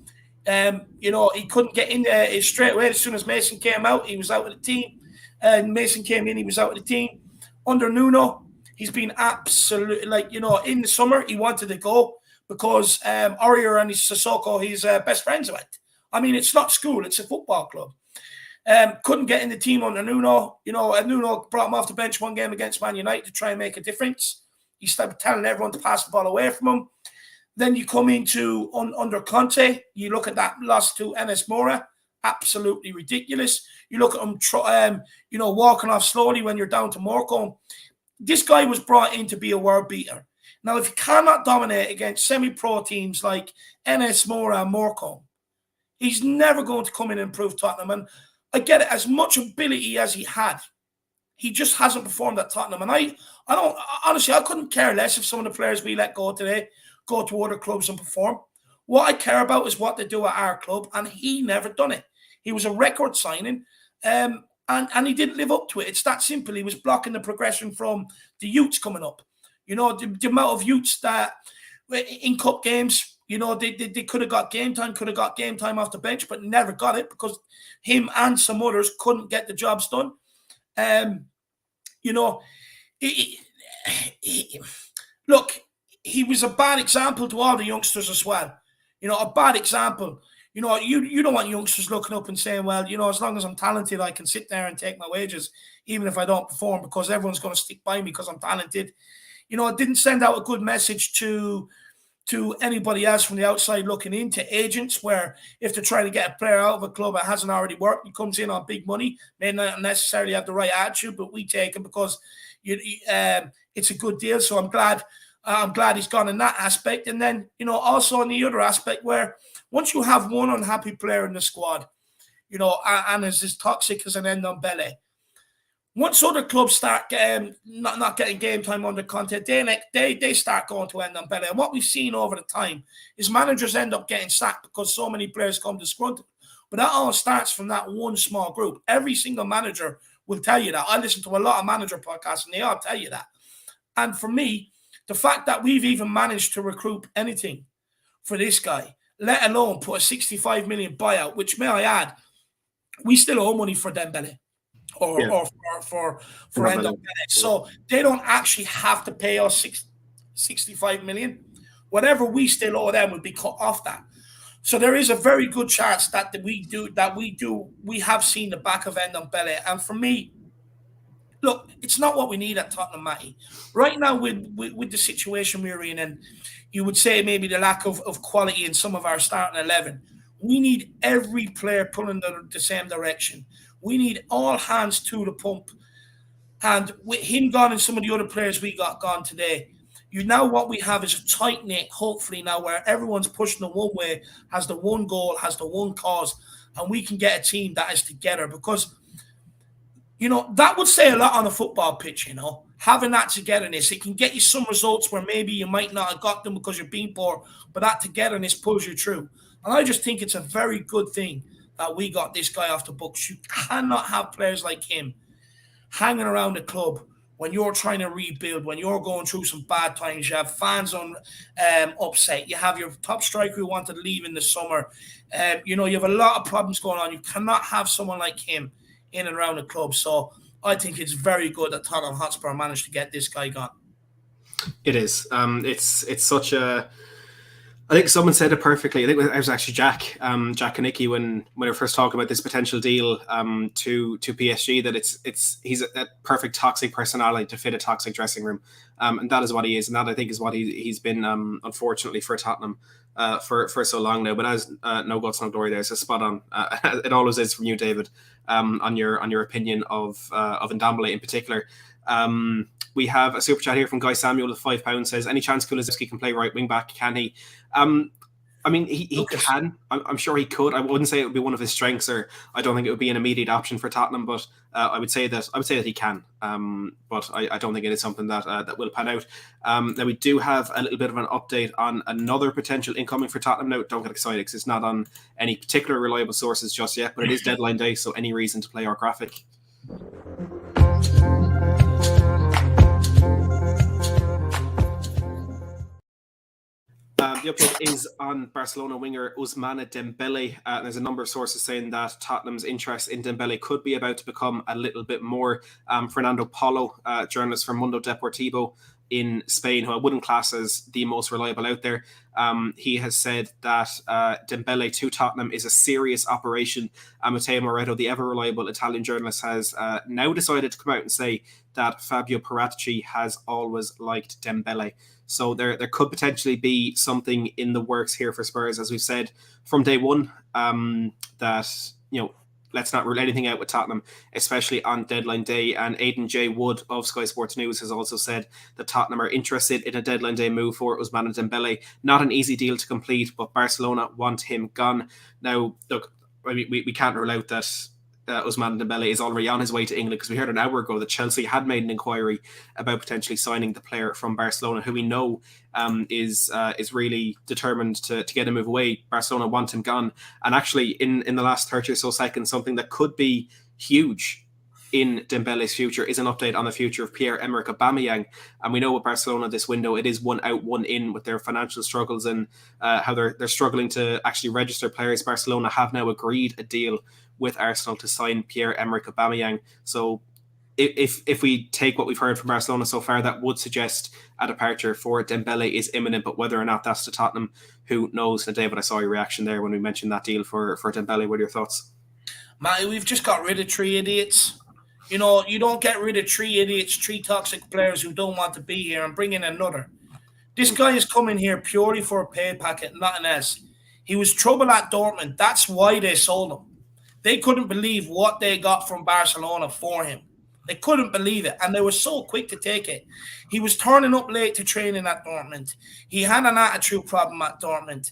He couldn't get in there straight away. As soon as Mason came out, he was out of the team. And Mason came in, he was out of the team. Under Nuno, he's been absolutely, in the summer, he wanted to go because Aurier and Sissoko, his best friends went. I mean, it's not school, it's a football club. Couldn't get in the team under Nuno. Nuno brought him off the bench one game against Man United to try and make a difference. He started telling everyone to pass the ball away from him. Then you come into under Conte. You look at that loss to Enes Mora, absolutely ridiculous. You look at him, walking off slowly when you're down to Morecambe. This guy was brought in to be a world beater. Now, if you cannot dominate against semi-pro teams like Enes Mora and Morecambe, he's never going to come in and improve Tottenham. And I get it, as much ability as he had, he just hasn't performed at Tottenham. And I don't, honestly, I couldn't care less if some of the players we let go today go to other clubs and perform. What I care about is what they do at our club, and he never done it. He was a record signing, and he didn't live up to it. It's that simple. He was blocking the progression from the youths coming up. The amount of youths that in cup games, they could have got game time off the bench, but never got it because him and some others couldn't get the jobs done. Look, he was a bad example to all the youngsters as well. A bad example. You don't want youngsters looking up and saying, well, as long as I'm talented, I can sit there and take my wages, even if I don't perform, because everyone's going to stick by me because I'm talented. It didn't send out a good message to anybody else from the outside looking into agents, where if they're trying to get a player out of a club that hasn't already worked, he comes in on big money, may not necessarily have the right attitude, but we take him because it's a good deal. So I'm glad he's gone in that aspect. And then, also on the other aspect where once you have one unhappy player in the squad, and is as toxic as an Ndombele, once other clubs start not getting game time under Conte, they start going to Ndombele. And what we've seen over the time is managers end up getting sacked because so many players come disgruntled. But that all starts from that one small group. Every single manager will tell you that. I listen to a lot of manager podcasts, and they all tell you that. And for me, the fact that we've even managed to recruit anything for this guy, let alone put a 65 million buyout, which, may I add, we still owe money for Dembele. Or for Ndombele. So they don't actually have to pay us 65 million. Whatever we still owe them will be cut off that. So there is a very good chance that we have seen the back of Ndombele. And for me, look, it's not what we need at Tottenham, Matty. Right now, with the situation we're in, and you would say maybe the lack of quality in some of our starting 11, we need every player pulling the same direction. We need all hands to the pump. And with him gone and some of the other players we got gone today, what we have is a tight knit, hopefully now where everyone's pushing the one way, has the one goal, has the one cause, and we can get a team that is together because that would say a lot on a football pitch, having that togetherness. It can get you some results where maybe you might not have got them because you're being poor, but that togetherness pulls you through. And I just think it's a very good thing that we got this guy off the books. You cannot have players like him hanging around the club when you're trying to rebuild, when you're going through some bad times. You have fans on upset. You have your top striker who wanted to leave in the summer. You have a lot of problems going on. You cannot have someone like him in and around the club. So I think it's very good that Tottenham Hotspur managed to get this guy gone. It is. It's such a. I think someone said it perfectly. I think it was actually Jack Kanicki when we were first talking about this potential deal to PSG, that he's a perfect toxic personality to fit a toxic dressing room, and that is what he is, and that I think is what he's been unfortunately for Tottenham for so long now. But as no guts no glory there, so spot on. It always is from you, David, on your opinion of Ndombele in particular. We have a super chat here from Guy Samuel with £5 says, any chance Kulusevski can play right wing back? Can he? I mean, he can. I'm sure he could. I wouldn't say it would be one of his strengths, or I don't think it would be an immediate option for Tottenham. But I would say that he can. But I don't think it is something that will pan out. Now we do have a little bit of an update on another potential incoming for Tottenham. Now don't get excited because it's not on any particular reliable sources just yet, but it is deadline day, so any reason to play our graphic. The update is on Barcelona winger Ousmane Dembele. There's a number of sources saying that Tottenham's interest in Dembele could be about to become a little bit more. Fernando Polo, journalist from Mundo Deportivo in Spain, who I wouldn't class as the most reliable out there, he has said that Dembele to Tottenham is a serious operation. Matteo Moretto, the ever-reliable Italian journalist, has now decided to come out and say that Fabio Paratici has always liked Dembele. So there could potentially be something in the works here for Spurs, as we've said from day one, that, let's not rule anything out with Tottenham, especially on deadline day. And Aidan J. Wood of Sky Sports News has also said that Tottenham are interested in a deadline day move for Ousmane Dembele. Not an easy deal to complete, but Barcelona want him gone. Now, look, I mean, we can't rule out that Ousmane Dembele is already on his way to England, because we heard an hour ago that Chelsea had made an inquiry about potentially signing the player from Barcelona, who we know is really determined to get a move away. Barcelona want him gone. And actually, in the last 30 or so seconds, something that could be huge in Dembele's future is an update on the future of Pierre-Emerick Aubameyang. And we know with Barcelona this window, it is one out, one in with their financial struggles and how they're struggling to actually register players. Barcelona have now agreed a deal with Arsenal to sign Pierre-Emerick Aubameyang. So if we take what we've heard from Barcelona so far, that would suggest a departure for Dembele is imminent, but whether or not that's to Tottenham, who knows? And David, I saw your reaction there when we mentioned that deal for Dembele. What are your thoughts? Matty, we've just got rid of 3 idiots. You don't get rid of 3 idiots, 3 toxic players who don't want to be here and bring in another. This guy is coming here purely for a pay packet, nothing else. He was trouble at Dortmund. That's why they sold him. They couldn't believe what they got from Barcelona for him. They couldn't believe it, and they were so quick to take it. He was turning up late to training at Dortmund. He had an attitude problem at Dortmund.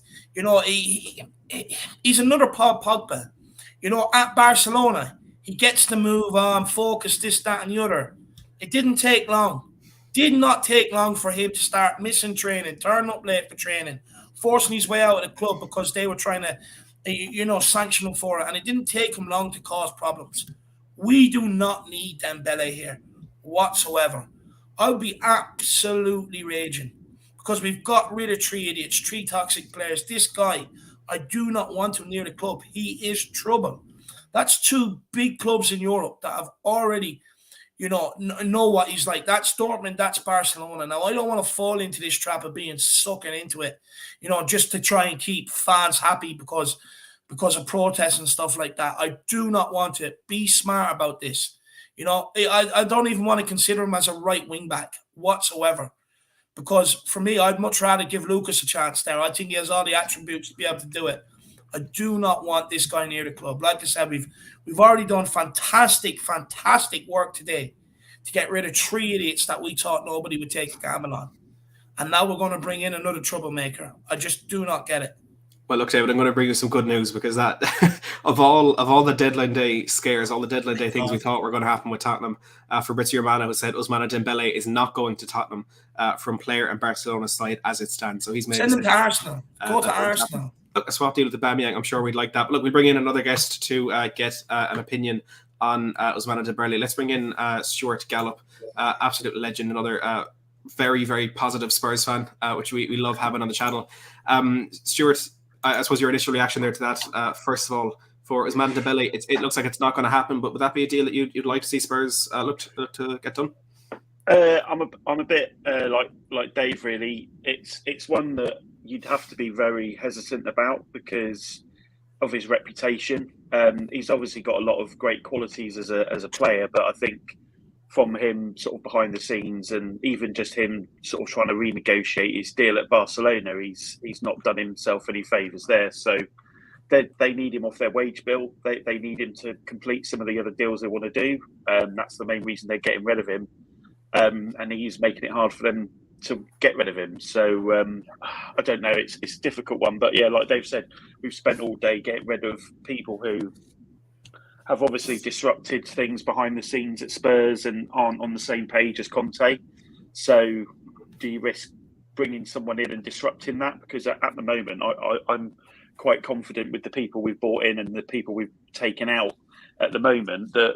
He's another Paul Pogba. At Barcelona, he gets to move on, focus, this, that, and the other. It didn't take long. Did not take long for him to start missing training, turning up late for training, forcing his way out of the club because they were trying to sanction him for it, and it didn't take him long to cause problems. We do not need Dembele here whatsoever. I'll be absolutely raging because we've got rid of 3 idiots, 3 toxic players. This guy, I do not want him near the club. He is trouble. That's 2 big clubs in Europe that have already, know what he's like. That's Dortmund, that's Barcelona. Now, I don't want to fall into this trap of being sucking into it, just to try and keep fans happy because of protests and stuff like that. I do not want to. Be smart about this. You know, I don't even want to consider him as a right wing back whatsoever. Because for me, I'd much rather give Lucas a chance there. I think he has all the attributes to be able to do it. I do not want this guy near the club. Like I said, we've already done fantastic work today to get rid of 3 idiots that we thought nobody would take a gamble on. And now we're going to bring in another troublemaker. I just do not get it. Well, look, David, I'm going to bring you some good news, because that of all the deadline day scares, all the deadline day things we thought were going to happen with Tottenham, Fabrizio Romano has said Ousmane Dembele is not going to Tottenham from player and Barcelona's side as it stands. So he's made Send him to Arsenal. Go to Arsenal. Look, a swap deal with the Aubameyang, I'm sure we'd like that. But look, we'll bring in another guest to get an opinion on Ousmane Dembele. Let's bring in Stuart Gallup, absolute legend, another very, very positive Spurs fan, which we love having on the channel. Stuart, I suppose your initial reaction there to that, first of all, for Ousmane Dembele, it looks like it's not going to happen, but would that be a deal that you'd like to see Spurs look to get done? I'm a bit like Dave, really. It's one that you'd have to be very hesitant about because of his reputation. He's obviously got a lot of great qualities as a player, but I think from him sort of behind the scenes and even just him sort of trying to renegotiate his deal at Barcelona, he's not done himself any favours there. So they need him off their wage bill. They need him to complete some of the other deals they want to do. That's the main reason they're getting rid of him. And he's making it hard for them to get rid of him. So I don't know. It's a difficult one. But yeah, like Dave said, we've spent all day getting rid of people who have obviously disrupted things behind the scenes at Spurs and aren't on the same page as Conte. So do you risk bringing someone in and disrupting that? Because at the moment, I'm quite confident with the people we've brought in and the people we've taken out at the moment that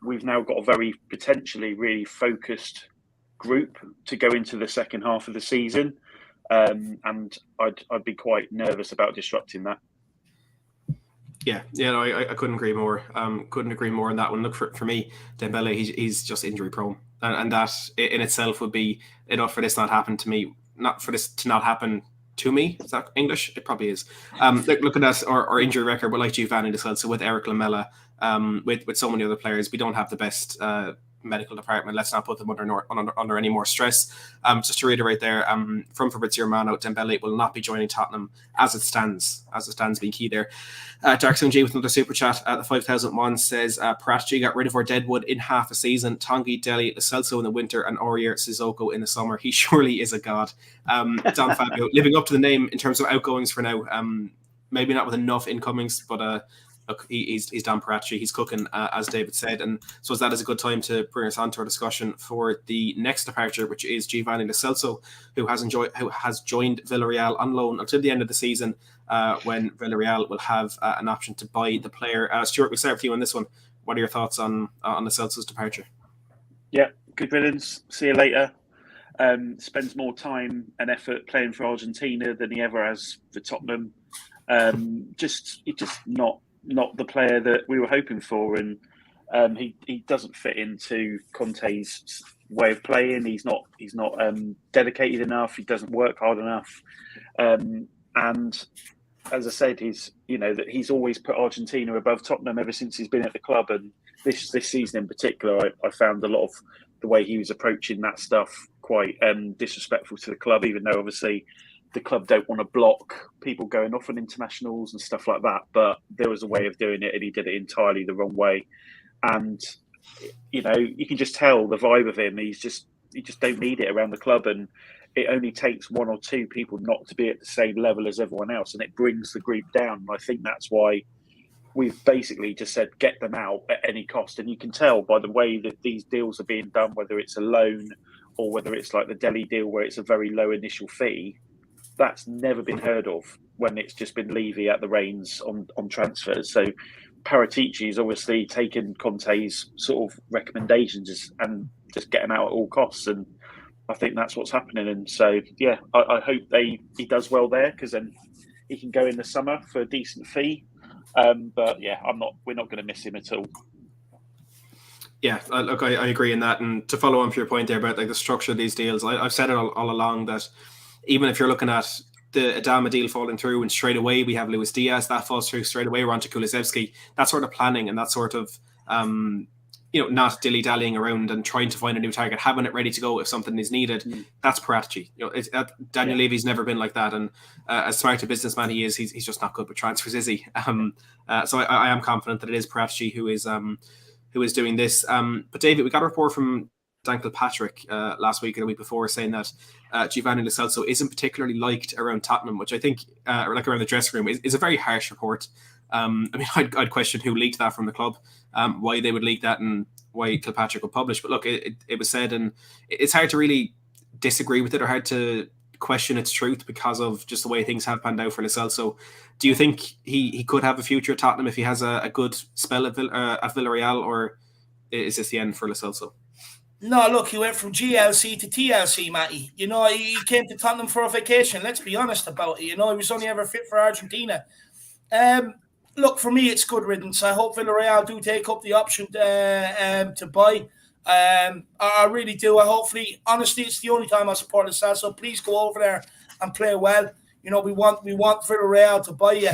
we've now got a very potentially really focused group to go into the second half of the season. And I'd be quite nervous about disrupting that. Yeah, no, I couldn't agree more. Couldn't agree more on that one. Look, for me, Dembele, he's just injury prone, and that in itself would be enough for this not happen to me. Not for this to not happen to me. Is that English? It probably is. Look at that, our injury record. We're like Giovanni Lo Celso with Eric Lamela, with so many other players. We don't have the best medical department. Let's not put them under any more stress. Just to reiterate there, from Fabrizio Romano, Dembele will not be joining Tottenham as it stands. Being key there. Darkson G with another super chat at the 5,001 says Paratici got rid of our Deadwood in half a season. Tanguy, Dele, Lo Celso in the winter, and Aurier Sissoko in the summer. He surely is a god. Don Fabio living up to the name in terms of outgoings for now. Maybe not with enough incomings, but look, he's Don Paratici. He's cooking, as David said, and so that is a good time to bring us on to our discussion for the next departure, which is Giovanni Lo Celso, who has joined Villarreal on loan until the end of the season, when Villarreal will have an option to buy the player. Stuart, we'll start with you on this one. What are your thoughts on Lo Celso's departure? Yeah, good riddance. See you later. Spends more time and effort playing for Argentina than he ever has for Tottenham. He's just not the player that we were hoping for, and he doesn't fit into Conte's way of playing. He's not dedicated enough. He doesn't work hard enough, and as I said, he's always put Argentina above Tottenham ever since he's been at the club. And this season in particular, I found a lot of the way he was approaching that stuff quite disrespectful to the club, even though obviously the club don't want to block people going off on internationals and stuff like that. But there was a way of doing it, and he did it entirely the wrong way. And, you can just tell the vibe of him. You just don't need it around the club. And it only takes one or two people not to be at the same level as everyone else, and it brings the group down. And I think that's why we've basically just said, get them out at any cost. And you can tell by the way that these deals are being done, whether it's a loan or whether it's like the Dele deal where it's a very low initial fee. That's never been heard of when it's just been Levy at the reins on transfers. So Paratici is obviously taken Conte's sort of recommendations and just getting out at all costs. And I think that's what's happening. And so, yeah, I hope he does well there, because then he can go in the summer for a decent fee. But yeah, we're not going to miss him at all. Yeah, look, I agree in that. And to follow on for your point there about like the structure of these deals, I've said it all along that even if you're looking at the Adama deal falling through and straight away we have Luis Diaz, that falls through straight away, we're on to Kulusevski, that sort of planning and that sort of not dilly-dallying around and trying to find a new target, having it ready to go if something is needed. That's Paratici. Daniel Levy's never been like that, and as smart a businessman he is, he's just not good with transfers, is he? So I am confident that it is Paratici who is doing this. But David, we got a report from Dan Kilpatrick last week or the week before saying that Giovanni Lo Celso isn't particularly liked around Tottenham, which I think, or like around the dressing room, is a very harsh report. I mean, I'd question who leaked that from the club, why they would leak that, and why Kilpatrick would publish. But look, it was said, and it's hard to really disagree with it or hard to question its truth because of just the way things have panned out for Lo Celso. Do you think he could have a future at Tottenham if he has a good spell at Villarreal, or is this the end for Lo Celso? No, look, he went from GLC to TLC, Matty. He came to Tottenham for a vacation. Let's be honest about it. He was only ever fit for Argentina. Look, for me, it's good riddance. I hope Villarreal do take up the option to buy. I really do. Honestly, it's the only time I support Lo Celso. So please go over there and play well. We want Villarreal to buy you.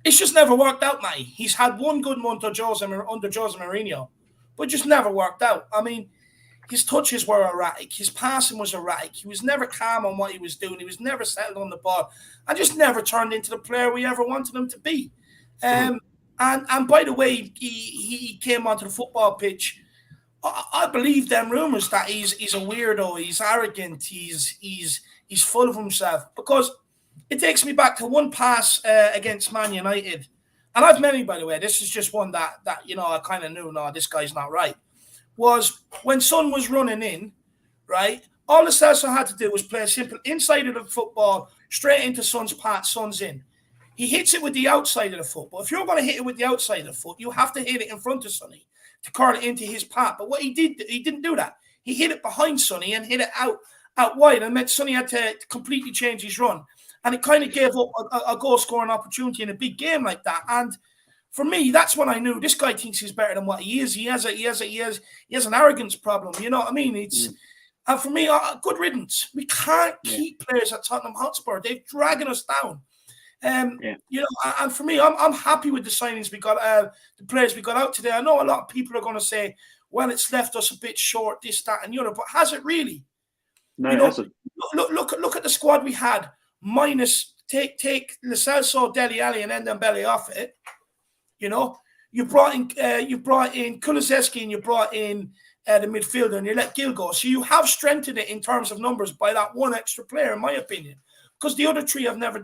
It's just never worked out, Matty. He's had one good month under Jose Mourinho, but just never worked out. I mean, his touches were erratic. His passing was erratic. He was never calm on what he was doing. He was never settled on the ball, and just never turned into the player we ever wanted him to be. And by the way, he came onto the football pitch. I believe them rumors that he's a weirdo. He's arrogant. He's full of himself, because it takes me back to one pass against Man United, and I've many, by the way. This is just one that I kind of knew. No, this guy's not right. Was when Son was running in, right? All Lo Celso had to do was play a simple inside of the football, straight into Son's path. Son's in. He hits it with the outside of the foot. But if you're going to hit it with the outside of the foot, you have to hit it in front of Sonny to curl it into his path. But what he didn't do that. He hit it behind Sonny and hit it out wide, and meant Sonny had to completely change his run. And it kind of gave up a goal-scoring opportunity in a big game like that. And for me, that's when I knew this guy thinks he's better than what he is. He has an arrogance problem. You know what I mean? And for me, good riddance. We can't keep players at Tottenham Hotspur. They're dragging us down. And for me, I'm happy with the signings we got, the players we got out today. I know a lot of people are going to say, well, it's left us a bit short, this, that, and the other, but has it really? No, it hasn't. Look at the squad we had. Minus take Lo Celso, Dele Alli, and Ndombele off it. You brought in Kulusevski, and you brought in the midfielder, and you let Gil go. So you have strengthened it in terms of numbers by that one extra player, in my opinion. Because the other three have never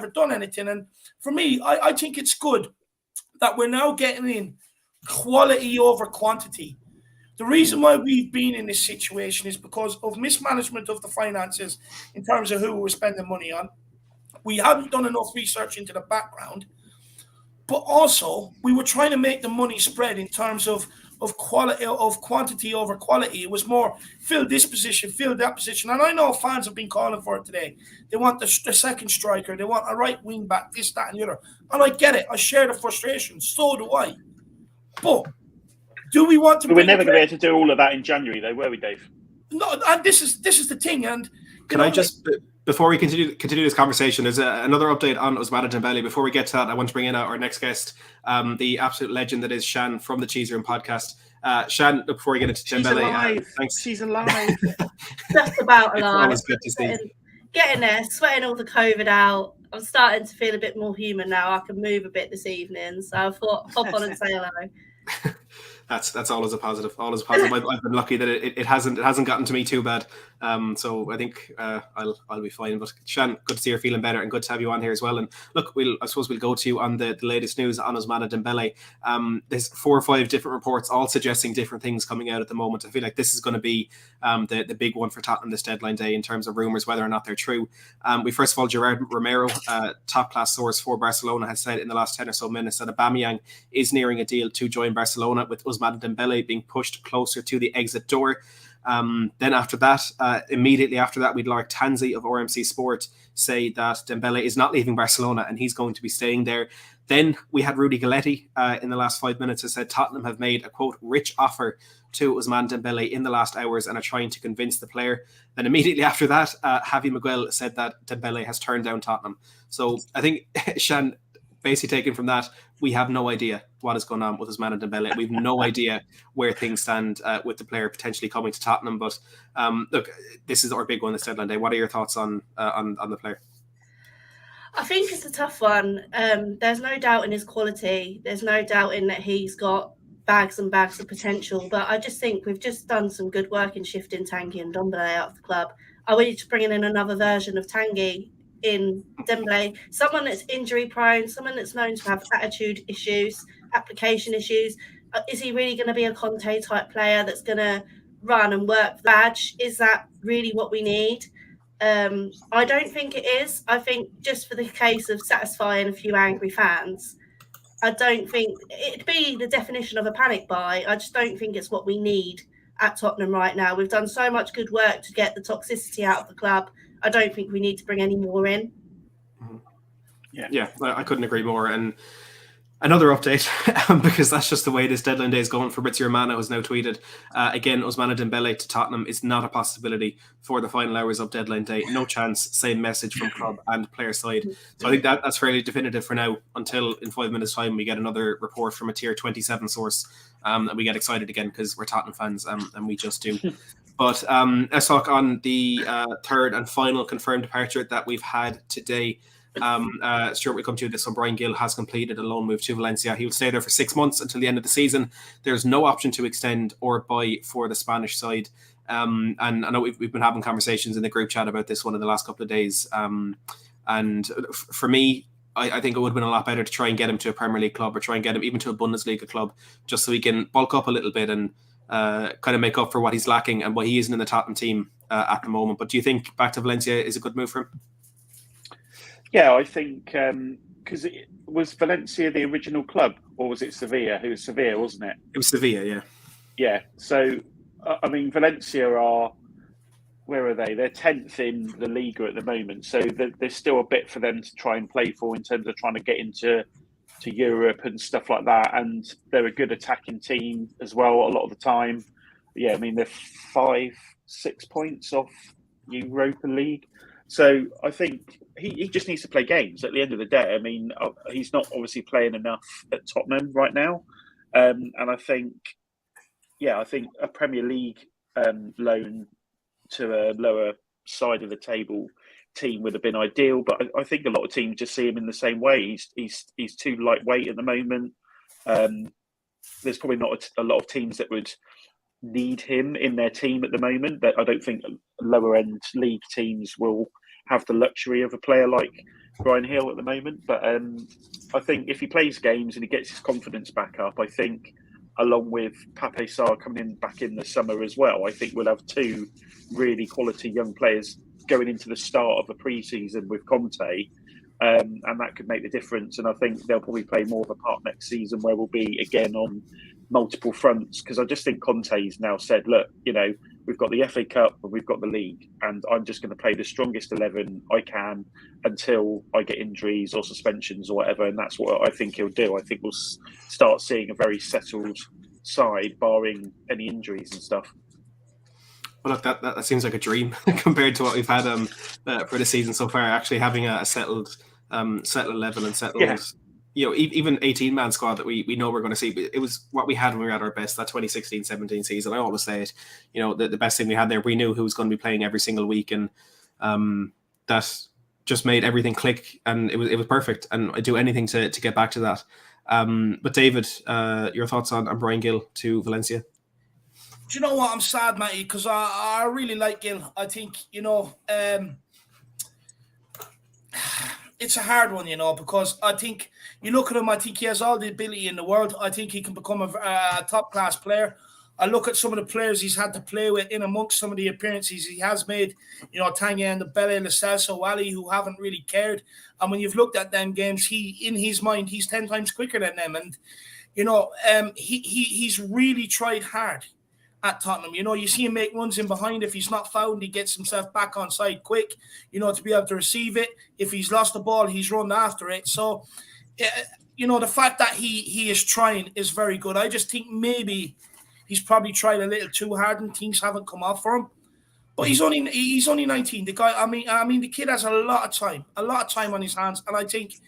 done anything. And for me, I think it's good that we're now getting in quality over quantity. The reason why we've been in this situation is because of mismanagement of the finances in terms of who we're spending money on. We haven't done enough research into the background. But also, we were trying to make the money spread in terms of quality, of quantity over quality. It was more fill this position, fill that position. And I know fans have been calling for it today. They want the second striker. They want a right wing back, this, that, and the other. And I get it. I share the frustration. So do I. But do we want to? We're never going to be able to do all of that in January, though, were we, Dave? No, and this is the thing. And can I just? Before we continue this conversation, there's another update on Ousmane Dembele. Before we get to that, I want to bring in our next guest, the absolute legend that is Shan from the Cheese Room podcast. Shan, before we get into Dembele, thanks. She's alive. Just about alive. Always good to see. Getting there, sweating all the COVID out. I'm starting to feel a bit more human now. I can move a bit this evening, so I thought hop on and say hello. That's always a positive. Always a positive. I've been lucky that it hasn't gotten to me too bad. So I think I'll be fine. But Shan, good to see you're feeling better, and good to have you on here as well. And look, I suppose we'll go to you on the latest news on Ousmane Dembele. There's 4 or 5 different reports, all suggesting different things coming out at the moment. I feel like this is going to be the big one for Tottenham this deadline day in terms of rumours, whether or not they're true. We first of all, Gerard Romero, top class source for Barcelona, has said in the last 10 or so minutes that Aubameyang is nearing a deal to join Barcelona, with Ousmane Dembele being pushed closer to the exit door. Then after that, immediately after that, we'd Lark Tanzi of RMC Sport say that Dembele is not leaving Barcelona and he's going to be staying there. Then we had Rudy Galletti in the last 5 minutes, who said Tottenham have made a, quote, rich offer to Ousmane Dembele in the last hours and are trying to convince the player. Then immediately after that, Javi Miguel said that Dembele has turned down Tottenham. So I think, Shan, basically taken from that, we have no idea what is going on with Ousmane Dembele. We've no idea where things stand with the player potentially coming to Tottenham. But look, this is our big one this deadline day. What are your thoughts on the player? I think it's a tough one. There's no doubt in his quality. There's no doubt in that he's got bags and bags of potential. But I just think we've just done some good work in shifting Tanguy and Dembele out of the club. I want you to bring in another version of Tanguy in Dembele, someone that's injury prone, someone that's known to have attitude issues, application issues. Is he really going to be a Conte type player that's going to run and work the badge? Is that really what we need? I don't think it is. I think just for the case of satisfying a few angry fans, I don't think it'd be the definition of a panic buy. I just don't think it's what we need at Tottenham right now. We've done so much good work to get the toxicity out of the club. I don't think we need to bring any more in. Yeah, I couldn't agree more. And another update, because that's just the way this deadline day is going. Fabrizio Romano has now tweeted, again, Ousmane Dembele to Tottenham is not a possibility for the final hours of deadline day. No chance, same message from club and player side. So I think that's fairly definitive for now, until in 5 minutes' time we get another report from a tier 27 source, and we get excited again because we're Tottenham fans, and we just do. But let's talk on the third and final confirmed departure that we've had today. Stuart, we come to this one. Brian Gill has completed a loan move to Valencia. He will stay there for 6 months until the end of the season. There's no option to extend or buy for the Spanish side. And I know we've been having conversations in the group chat about this one in the last couple of days. And for me, I think it would have been a lot better to try and get him to a Premier League club, or try and get him even to a Bundesliga club, just so he can bulk up a little bit and kind of make up for what he's lacking and what he isn't in the Tottenham team at the moment. But do you think back to Valencia is a good move for him? Yeah, I think because was Valencia the original club, or was it Sevilla? It was Sevilla, wasn't it? It was Sevilla, yeah. Yeah. So, I mean, Valencia are, where are they? They're 10th in the Liga at the moment. So there's still a bit for them to try and play for in terms of trying to get into Europe and stuff like that. And they're a good attacking team as well a lot of the time. Yeah, I mean, they're 5-6 points off Europa League. So I think he just needs to play games at the end of the day. I mean, he's not obviously playing enough at Tottenham right now. And I think a Premier League loan to a lower side of the table team would have been ideal. But I think a lot of teams just see him in the same way. He's too lightweight at the moment. There's probably not a lot of teams that would need him in their team at the moment. But I don't think lower end league teams will have the luxury of a player like Brian Hill at the moment. But I think if he plays games and he gets his confidence back up, I think along with Pape Sarr coming back in the summer as well, I think we'll have two really quality young players going into the start of the pre-season with Conte. And that could make the difference. And I think they'll probably play more of a part next season where we'll be again on multiple fronts. Because I just think Conte's now said, look, we've got the FA Cup and we've got the league, and I'm just going to play the strongest 11 I can until I get injuries or suspensions or whatever. And that's what I think he'll do. I think we'll start seeing a very settled side, barring any injuries and stuff. Well, look, that seems like a dream compared to what we've had for the season so far. Actually, having a settled 11 and settled, even 18-man squad that we know we're going to see. It was what we had when we were at our best, that 2016-17 season. I always say it. The best thing we had there, we knew who was going to be playing every single week, and that just made everything click, and it was perfect. And I'd do anything to get back to that. But David, your thoughts on Brian Gill to Valencia? Do you know what? I'm sad, Matty, because I really like Gill. I think, it's a hard one, because I think you look at him, I think he has all the ability in the world. I think he can become a top-class player. I look at some of the players he's had to play with in amongst some of the appearances he has made, Tanguy and Dembele, Lo Celso, Wally, who haven't really cared. And when you've looked at them games, in his mind, he's 10 times quicker than them. And, he's really tried hard at Tottenham. You see him make runs in behind. If he's not fouled, he gets himself back on side quick, to be able to receive it. If he's lost the ball, he's run after it. So, the fact that he is trying is very good. I just think maybe he's probably tried a little too hard and things haven't come off for him. But he's only 19. The guy, I mean, the kid has a lot of time on his hands. And I think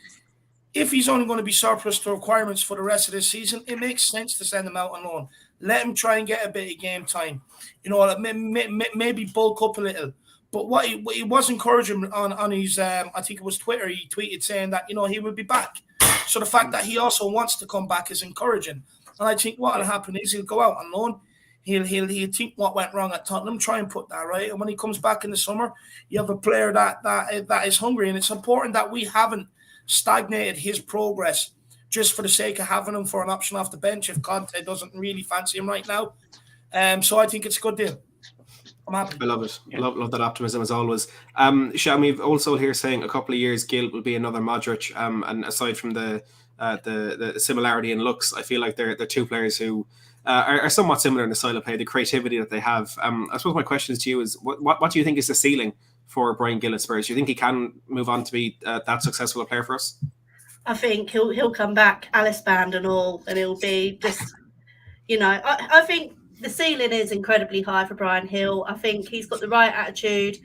if he's only going to be surplus to requirements for the rest of the season, it makes sense to send him out on loan. Let him try and get a bit of game time. Maybe bulk up a little. But what he was encouraging on his, I think it was Twitter, he tweeted saying that, he would be back. So the fact that he also wants to come back is encouraging. And I think what will happen is he'll go out on loan. He'll think what went wrong at Tottenham, try and put that right. And when he comes back in the summer, you have a player that is hungry. And it's important that we haven't stagnated his progress just for the sake of having him for an option off the bench if Conte doesn't really fancy him right now. So I think it's a good deal. I'm happy. I love it. Yeah. Love that optimism as always. Shami also here saying a couple of years Gil will be another Modric. And aside from the similarity in looks, I feel like they're two players who are somewhat similar in the style of play, the creativity that they have. I suppose my question to you is, what do you think is the ceiling for Brian Gill at Spurs? Do you think he can move on to be that successful a player for us? I think he'll come back, Alice band and all, and it'll be just, I think the ceiling is incredibly high for Brian Hill. I think he's got the right attitude.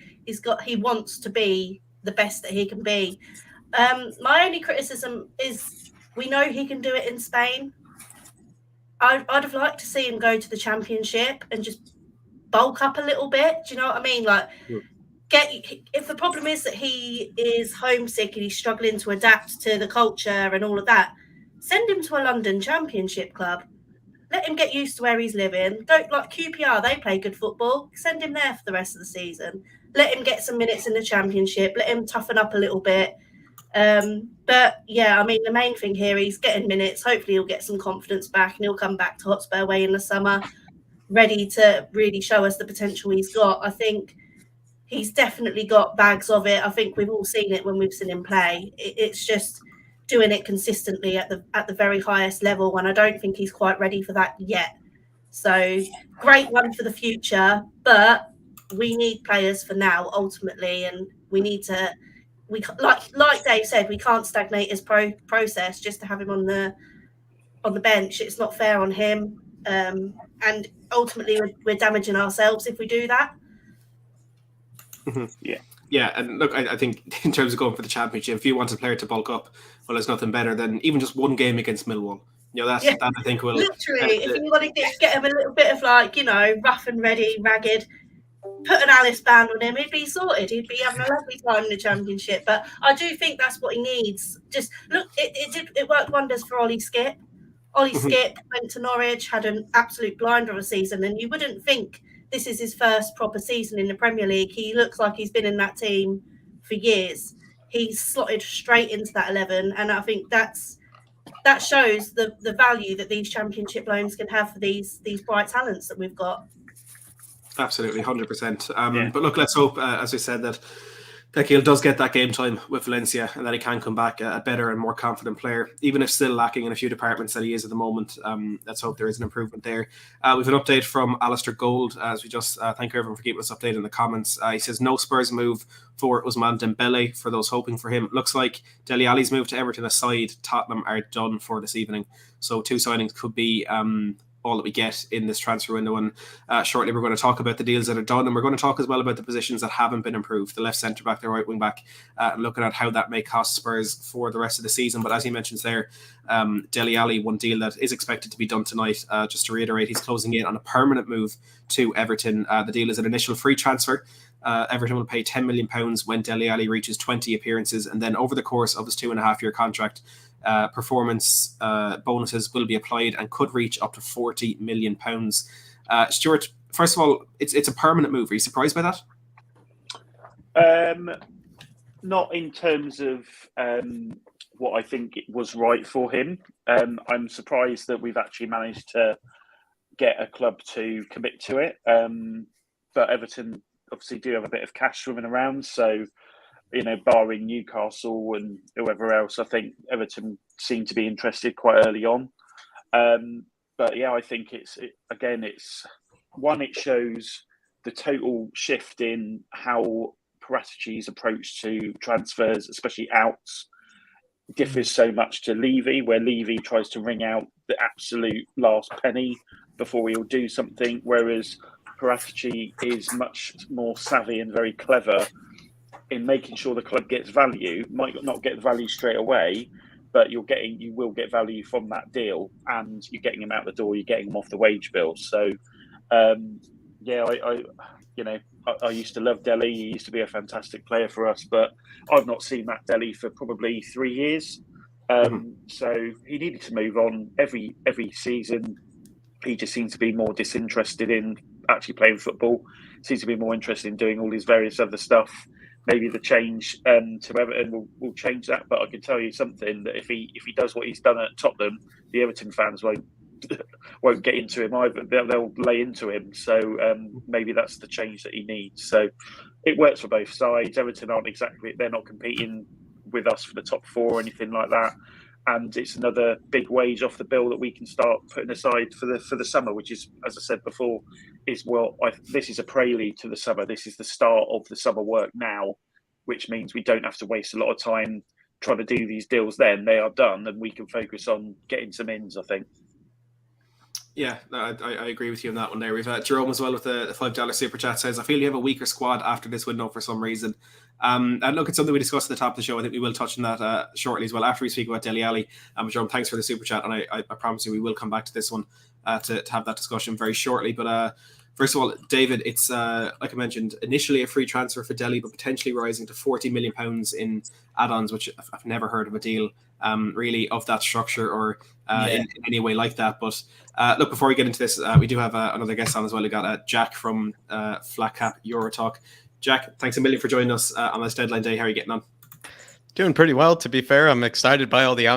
He wants to be the best that he can be. My only criticism is we know he can do it in Spain. I'd have liked to see him go to the Championship and just bulk up a little bit. Do you know what I mean? Like, if the problem is that he is homesick and he's struggling to adapt to the culture and all of that, send him to a London Championship club. Let him get used to where he's living. Don't like QPR, they play good football. Send him there for the rest of the season. Let him get some minutes in the Championship. Let him toughen up a little bit. But yeah, I mean, the main thing here, he's getting minutes. Hopefully he'll get some confidence back and he'll come back to Hotspur Way in the summer, ready to really show us the potential he's got. I think he's definitely got bags of it. I think we've all seen it when we've seen him play. It's just doing it consistently at the very highest level, and I don't think he's quite ready for that yet. So great one for the future, but we need players for now ultimately, and we need to. Like Dave said, we can't stagnate his process just to have him on the bench. It's not fair on him, and ultimately we're damaging ourselves if we do that. Yeah, and look, I think in terms of going for the Championship, if you want a player to bulk up, well, there's nothing better than even just one game against Millwall. That I think will literally. If you want to get him a little bit of rough and ready, ragged, put an Alice band on him, he'd be sorted. He'd be having a lovely time in the Championship. But I do think that's what he needs. Just look, it worked wonders for Ollie Skipp. Ollie Skipp went to Norwich, had an absolute blinder of a season, and you wouldn't think this is his first proper season in the Premier League. He looks like he's been in that team for years. He's slotted straight into that 11, and I think that shows the value that these Championship loans can have for these bright talents that we've got. Absolutely, 100%. But look, let's hope, as we said, that Gil does get that game time with Valencia and that he can come back a better and more confident player, even if still lacking in a few departments that he is at the moment. Let's hope there is an improvement there. We have an update from Alistair Gold, as we just thank everyone for keeping us updated in the comments. He says, no Spurs move for Ousmane Dembele for those hoping for him. Looks like Dele Alli's move to Everton aside, Tottenham are done for this evening. So 2 signings could be all that we get in this transfer window, and shortly we're going to talk about the deals that are done, and we're going to talk as well about the positions that haven't been improved, the left centre back, the right wing back, and looking at how that may cost Spurs for the rest of the season. But as he mentions there, Dele Alli, one deal that is expected to be done tonight. Just to reiterate, he's closing in on a permanent move to Everton. The deal is an initial free transfer. Everton will pay £10 million when Dele Alli reaches 20 appearances, and then over the course of his 2.5-year contract, performance bonuses will be applied and could reach up to £40 million. Stuart, first of all, it's a permanent move. Are you surprised by that? Not in terms of what I think it was right for him. I'm surprised that we've actually managed to get a club to commit to it. But Everton obviously do have a bit of cash swimming around, so barring Newcastle and whoever else, I think Everton seem to be interested quite early on. But yeah, I think it shows the total shift in how Paratici's approach to transfers, especially outs, differs so much to Levy, where Levy tries to wring out the absolute last penny before he'll do something, whereas Paratici is much more savvy and very clever in making sure the club gets value, might not get value straight away, but you will get value from that deal, and you're getting him out the door, you're getting him off the wage bill. So, yeah, I used to love Dele. He used to be a fantastic player for us, but I've not seen Matt Dele for probably 3 years. So he needed to move on. Every season, he just seems to be more disinterested in actually playing football. Seems to be more interested in doing all these various other stuff. Maybe the change to Everton will change that. But I can tell you something, that if he does what he's done at Tottenham, the Everton fans won't get into him either. They'll lay into him. So maybe that's the change that he needs. So it works for both sides. Everton they're not competing with us for the top 4 or anything like that. And it's another big wage off the bill that we can start putting aside for the summer, which is, as I said before, this is a prelude to the summer. This is the start of the summer work now, which means we don't have to waste a lot of time trying to do these deals then. They are done, and we can focus on getting some ins, I think. Yeah, I agree with you on that one there. We've Jerome as well with the $5 super chat says, I feel you have a weaker squad after this window for some reason. And look, it's something we discussed at the top of the show. I think we will touch on that shortly as well after we speak about Dele Alli. Jerome, thanks for the super chat, and I promise you we will come back to this one to have that discussion very shortly. But first of all, David, it's like I mentioned, initially a free transfer for Dele, but potentially rising to £40 million in add-ons, which I've never heard of a deal really of that structure or in any way like that. But look, before we get into this, we do have another guest on as well. We got Jack from Flat Cap Eurotalk. Jack, thanks a million for joining us on this deadline day. How are you getting on? Doing pretty well, to be fair. I'm excited by all the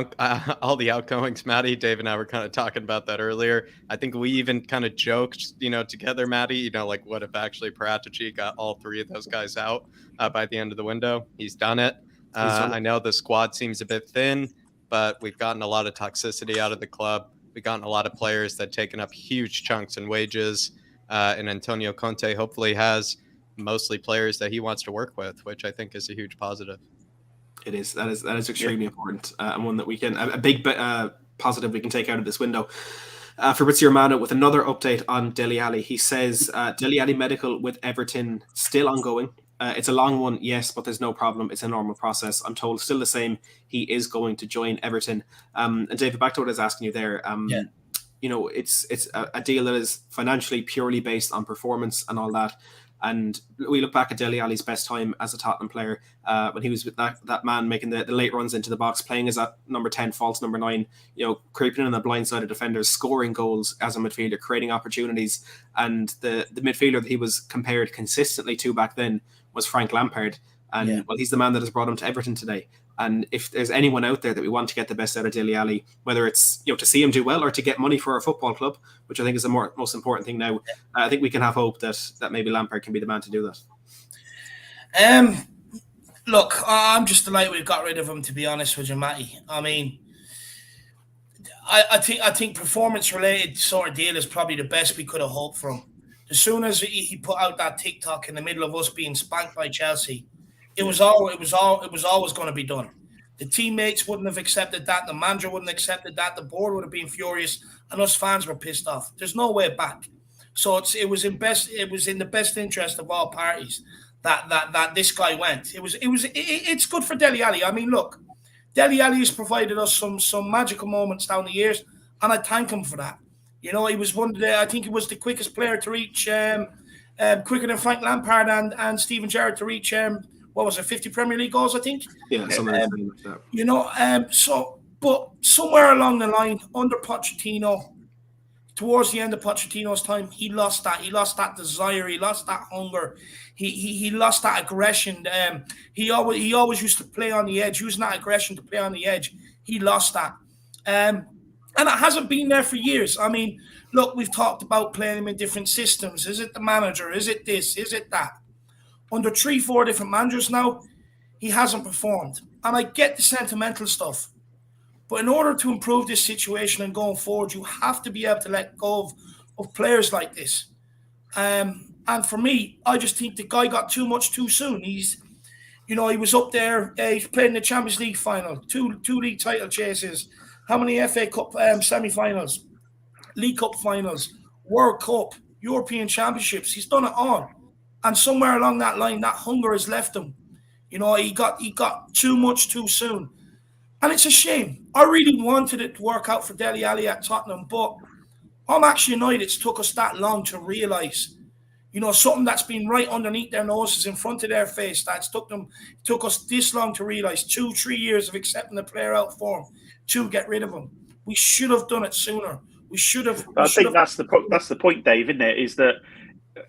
outgoings, Maddie. Dave and I were kind of talking about that earlier. I think we even kind of joked, together, Maddie, like what if actually Paratici got all 3 of those guys out by the end of the window? He's done it. I know the squad seems a bit thin, but we've gotten a lot of toxicity out of the club. We've gotten a lot of players that taken up huge chunks in wages, and Antonio Conte hopefully has mostly players that he wants to work with, which I think is a huge positive. It is. That is extremely important, and one that we can a big positive we can take out of this window. Fabrizio Romano with another update on Dele Alli. He says Dele Alli medical with Everton still ongoing. It's a long one, yes, but there's no problem. It's a normal process. I'm told still the same. He is going to join Everton. And David, back to what I was asking you there. It's a deal that is financially purely based on performance and all that. And we look back at Dele Alli's best time as a Tottenham player when he was with that man making the late runs into the box, playing as that number 10, false number 9, creeping in on the blind side of defenders, scoring goals as a midfielder, creating opportunities. And the midfielder that he was compared consistently to back then was Frank Lampard. And well, he's the man that has brought him to Everton today. And if there's anyone out there that we want to get the best out of Dele Alli, whether it's to see him do well or to get money for our football club, which I think is the most important thing now, I think we can have hope that maybe Lampard can be the man to do that. Look, I'm just delighted we've got rid of him, to be honest with you, Matty. I mean, I think performance-related sort of deal is probably the best we could have hoped for him. As soon as he put out that TikTok in the middle of us being spanked by Chelsea, it was always going to be done. The teammates wouldn't have accepted that. The manager wouldn't have accepted that. The board would have been furious, and us fans were pissed off. There's no way back. So it was in the best interest of all parties that this guy went. It's good for Dele Alli. I mean, look, Dele Alli has provided us some magical moments down the years, and I thank him for that. He was I think he was the quickest player to reach, quicker than Frank Lampard and Steven Gerrard to reach. 50 Premier League goals, I think? Yeah, something like that. But somewhere along the line, under Pochettino, towards the end of Pochettino's time, he lost that. He lost that desire. He lost that hunger. He lost that aggression. He always used to play on the edge, using that aggression to play on the edge. He lost that. And it hasn't been there for years. I mean, look, we've talked about playing him in different systems. Is it the manager? Is it this? Is it that? Under 3-4 different managers now, he hasn't performed. And I get the sentimental stuff. But in order to improve this situation and going forward, you have to be able to let go of players like this. And for me, I just think the guy got too much too soon. He was up there. He's played in the Champions League final, two league title chases. How many FA Cup semi-finals, League Cup finals, World Cup, European Championships. He's done it all. And somewhere along that line, that hunger has left him. He got too much too soon. And it's a shame. I really wanted it to work out for Dele Alli at Tottenham, but I'm actually annoyed it's took us that long to realise, something that's been right underneath their noses, in front of their face, took us this long to realise. 2-3 years of accepting the player out for him to get rid of him. We should have done it sooner. We should have. I think that's the point, Dave, isn't it? Is that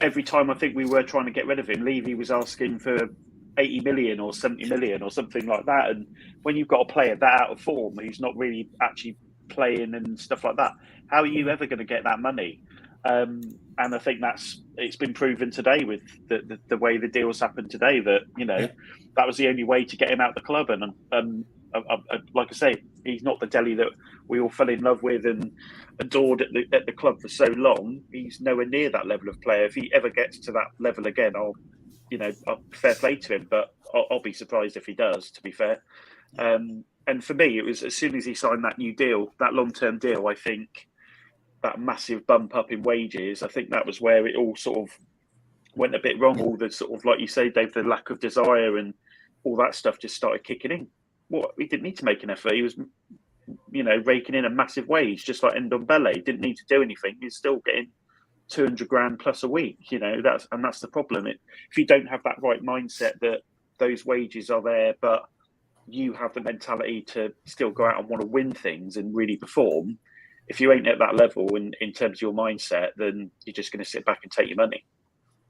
every time I think we were trying to get rid of him, Levy was asking for 80 million or 70 million or something like that. And when you've got a player that out of form, who's not really actually playing and stuff like that, how are you ever going to get that money? And I think it's been proven today with the way the deals happened today that, that was the only way to get him out of the club. And like I say, he's not the Dele that we all fell in love with and adored at the club for so long. He's nowhere near that level of player. If he ever gets to that level again, I'll fair play to him, but I'll be surprised if he does, to be fair. And for me, it was as soon as he signed that new deal, that long-term deal, I think that massive bump up in wages, I think that was where it all sort of went a bit wrong. All the sort of, like you say, Dave, the lack of desire and all that stuff just started kicking in. He didn't need to make an effort. He was, raking in a massive wage, just like Ndombele. He didn't need to do anything. He's still getting 200 grand plus a week. That's the problem. If you don't have that right mindset that those wages are there, but you have the mentality to still go out and want to win things and really perform, if you ain't at that level in terms of your mindset, then you're just going to sit back and take your money.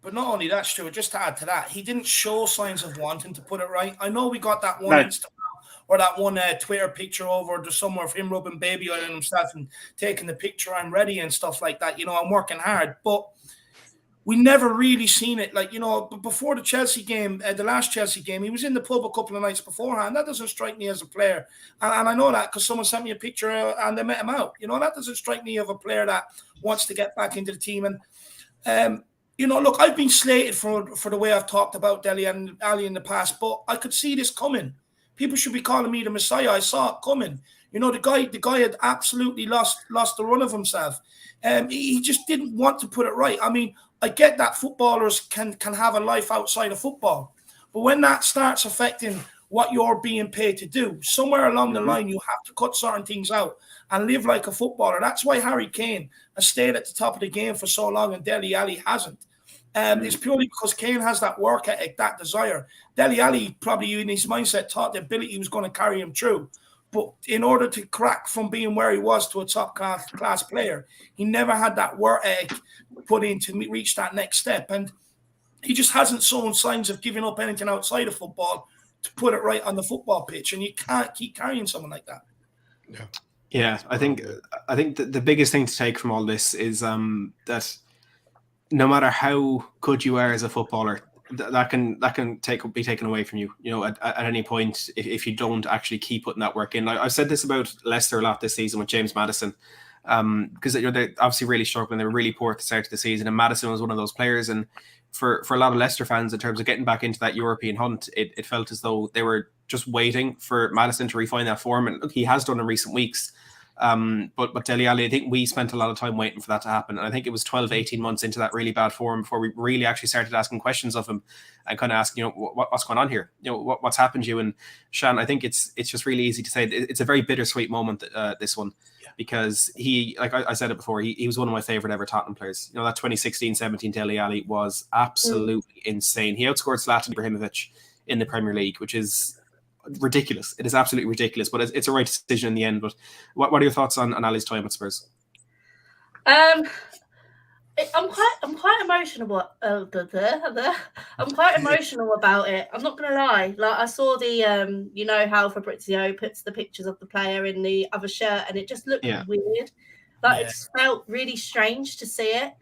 But not only that, Stuart, just to add to that, he didn't show signs of wanting to put it right. I know we got that one Instagram or that one Twitter picture over to somewhere of him rubbing baby oil on himself and taking the picture, I'm ready and stuff like that. I'm working hard. But we never really seen it. Before the Chelsea game, the last Chelsea game, he was in the pub a couple of nights beforehand. That doesn't strike me as a player. And I know that because someone sent me a picture and they met him out. That doesn't strike me of a player that wants to get back into the team. And, look, I've been slated for the way I've talked about Dele Alli in the past, but I could see this coming. People should be calling me the Messiah. I saw it coming. The guy had absolutely lost the run of himself. He just didn't want to put it right. I mean, I get that footballers can have a life outside of football, but when that starts affecting what you're being paid to do, somewhere along the line, you have to cut certain things out and live like a footballer. That's why Harry Kane has stayed at the top of the game for so long and Dele Alli hasn't. It's purely because Kane has that work ethic, that desire. Dele Alli probably in his mindset thought the ability was going to carry him through. But in order to crack from being where he was to a top class player, he never had that work ethic put in to reach that next step. And he just hasn't shown signs of giving up anything outside of football to put it right on the football pitch. And you can't keep carrying someone like that. Yeah, I think the biggest thing to take from all this is that no matter how good you are as a footballer, that can be taken away from you. At any point if you don't actually keep putting that work in. I've said this about Leicester a lot this season with James Maddison, because they're obviously really struggling. They were really poor at the start of the season, and Maddison was one of those players. And for a lot of Leicester fans, in terms of getting back into that European hunt, it felt as though they were just waiting for Maddison to refine that form, and look, he has done in recent weeks. But Dele Alli, I think we spent a lot of time waiting for that to happen. And I think it was 12, 18 months into that really bad form before we really actually started asking questions of him and kind of asking, what's going on here? What's happened to you? And Shan, I think it's just really easy to say it's a very bittersweet moment, this one, because he, like I said it before, he was one of my favorite ever Tottenham players. That 2016-17 Dele Alli was absolutely insane. He outscored Zlatan Ibrahimovic in the Premier League, which is ridiculous. It is absolutely ridiculous, but it's a right decision in the end. But what are your thoughts on Ali's time at Spurs? I'm quite emotional. I'm quite emotional about it. I'm not gonna lie. Like, I saw the how Fabrizio puts the pictures of the player in the other shirt, and it just looked weird. It just felt really strange to see it.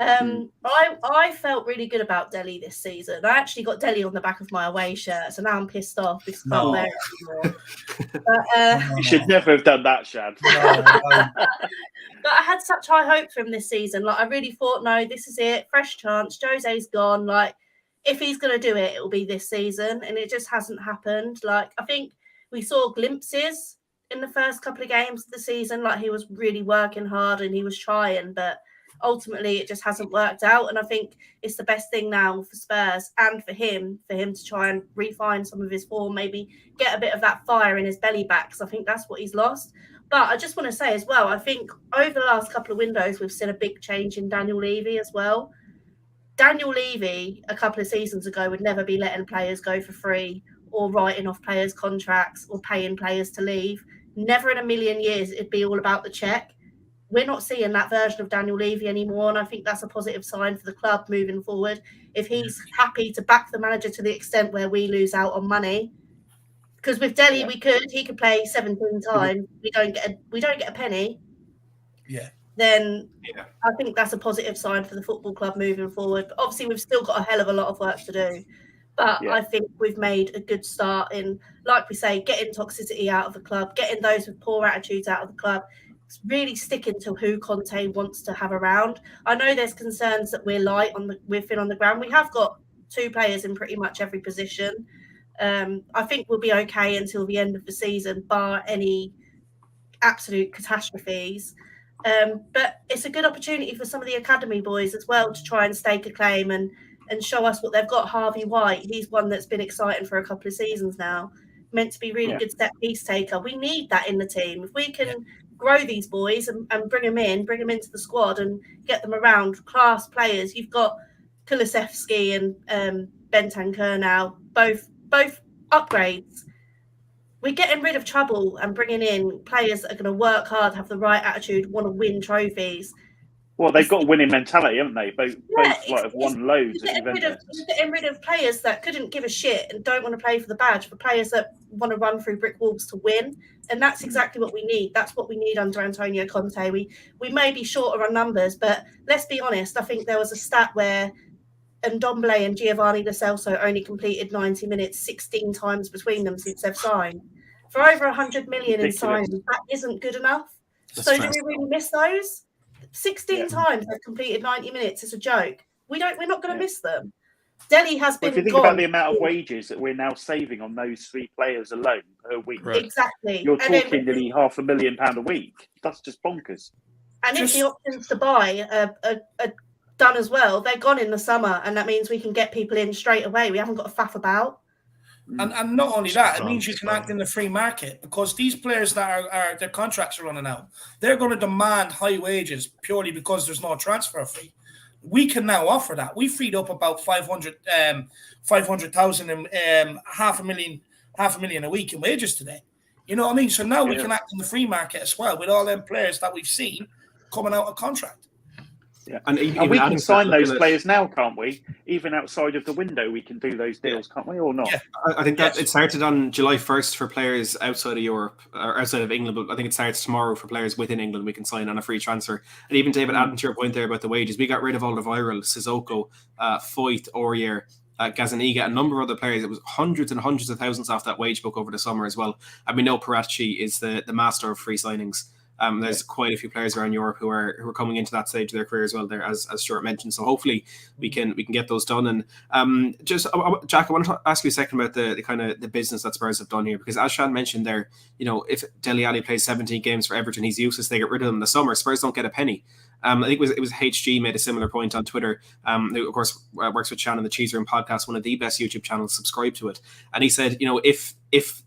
I felt really good about Dele this season. I actually got Dele on the back of my away shirt, so now I'm pissed off because I can't wear it anymore. You should never have done that, Shad. But I had such high hope for him this season. I really thought, no, this is it, fresh chance. Jose's gone. If he's going to do it, it will be this season, and it just hasn't happened. I think we saw glimpses in the first couple of games of the season. He was really working hard and he was trying, but ultimately it just hasn't worked out. And I think it's the best thing now for Spurs and for him to try and refine some of his form, maybe get a bit of that fire in his belly back, because I think that's what he's lost. But I just want to say as well, I think over the last couple of windows, we've seen a big change in Daniel Levy as well. Daniel Levy, a couple of seasons ago, would never be letting players go for free or writing off players' contracts or paying players to leave. Never in a million years it'd be all about the check. We're not seeing that version of Daniel Levy anymore, and I think that's a positive sign for the club moving forward. If he's happy to back the manager to the extent where we lose out on money, because with Dele he could play 17 times, we don't get a penny. Yeah. Then I think that's a positive sign for the football club moving forward. But obviously, we've still got a hell of a lot of work to do. But I think we've made a good start in, like we say, getting toxicity out of the club, getting those with poor attitudes out of the club, really sticking to who Conte wants to have around. I know there's concerns that we're thin on the ground. We have got 2 players in pretty much every position. I think we'll be okay until the end of the season, bar any absolute catastrophes. But it's a good opportunity for some of the academy boys as well to try and stake a claim and show us what they've got. Harvey White, he's one that's been exciting for a couple of seasons now, meant to be really good set piece taker. We need that in the team. If we can grow these boys and bring them into the squad and get them around class players. You've got Kulusevski and Bentancur now, both upgrades. We're getting rid of trouble and bringing in players that are going to work hard, have the right attitude, want to win trophies. Well, they've got a winning mentality, haven't they? Both have won loads. You're getting rid of players that couldn't give a shit and don't want to play for the badge, for players that want to run through brick walls to win. And that's exactly what we need. That's what we need under Antonio Conte. We may be shorter on numbers, but let's be honest. I think there was a stat where Ndombele and Giovanni Lo Celso only completed 90 minutes 16 times between them since they've signed. For over 100 million in signings, that isn't good enough. Do we really miss those? 16 times they've completed 90 minutes. It's a joke. We're not going to miss them. Dele has been. If you think about the amount of wages that we're now saving on those 3 players alone per week, exactly, you're talking nearly £500,000 a week. That's just bonkers. And if the options to buy are done as well, they're gone in the summer, and that means we can get people in straight away. We haven't got to faff about. And not only that, it means you can act in the free market, because these players that are their contracts are running out, they're going to demand high wages purely because there's no transfer fee. We can now offer that. We freed up about 500,000 and half a million a week in wages today. You know what I mean? So now we can act in the free market as well with all them players that we've seen coming out of contract. Yeah. And we can sign those players now, can't we? Even outside of the window, we can do those deals, can't we, or not? Yeah. I think that it started on July 1st for players outside of Europe or outside of England, but I think it starts tomorrow for players within England. We can sign on a free transfer. And even David, adding to your point there about the wages, we got rid of all the viral Sissoko, Foyt, Aurier, Gazzaniga, a number of other players. It was hundreds and hundreds of thousands off that wage book over the summer as well. And we know Paratici is the master of free signings. There's quite a few players around Europe who are coming into that stage of their career as well there, as Stuart mentioned. So hopefully we can get those done. And Jack, I want to ask you a second about the kind of the business that Spurs have done here, because as Shan mentioned there, if Dele Alli plays 17 games for Everton, he's useless. They get rid of him in the summer. Spurs don't get a penny. I think it was HG made a similar point on Twitter. Who of course works with Shan on the Cheese Room podcast, one of the best YouTube channels. Subscribe to it. And he said, if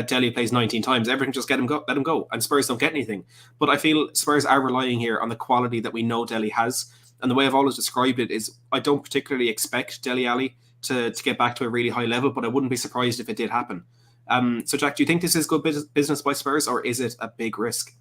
Dele plays 19 times, Everton just let him go, and Spurs don't get anything. But I feel Spurs are relying here on the quality that we know Dele has, and the way I've always described it is I don't particularly expect Dele Alli to get back to a really high level, but I wouldn't be surprised if it did happen. So Jack, do you think this is good business by Spurs, or is it a big risk?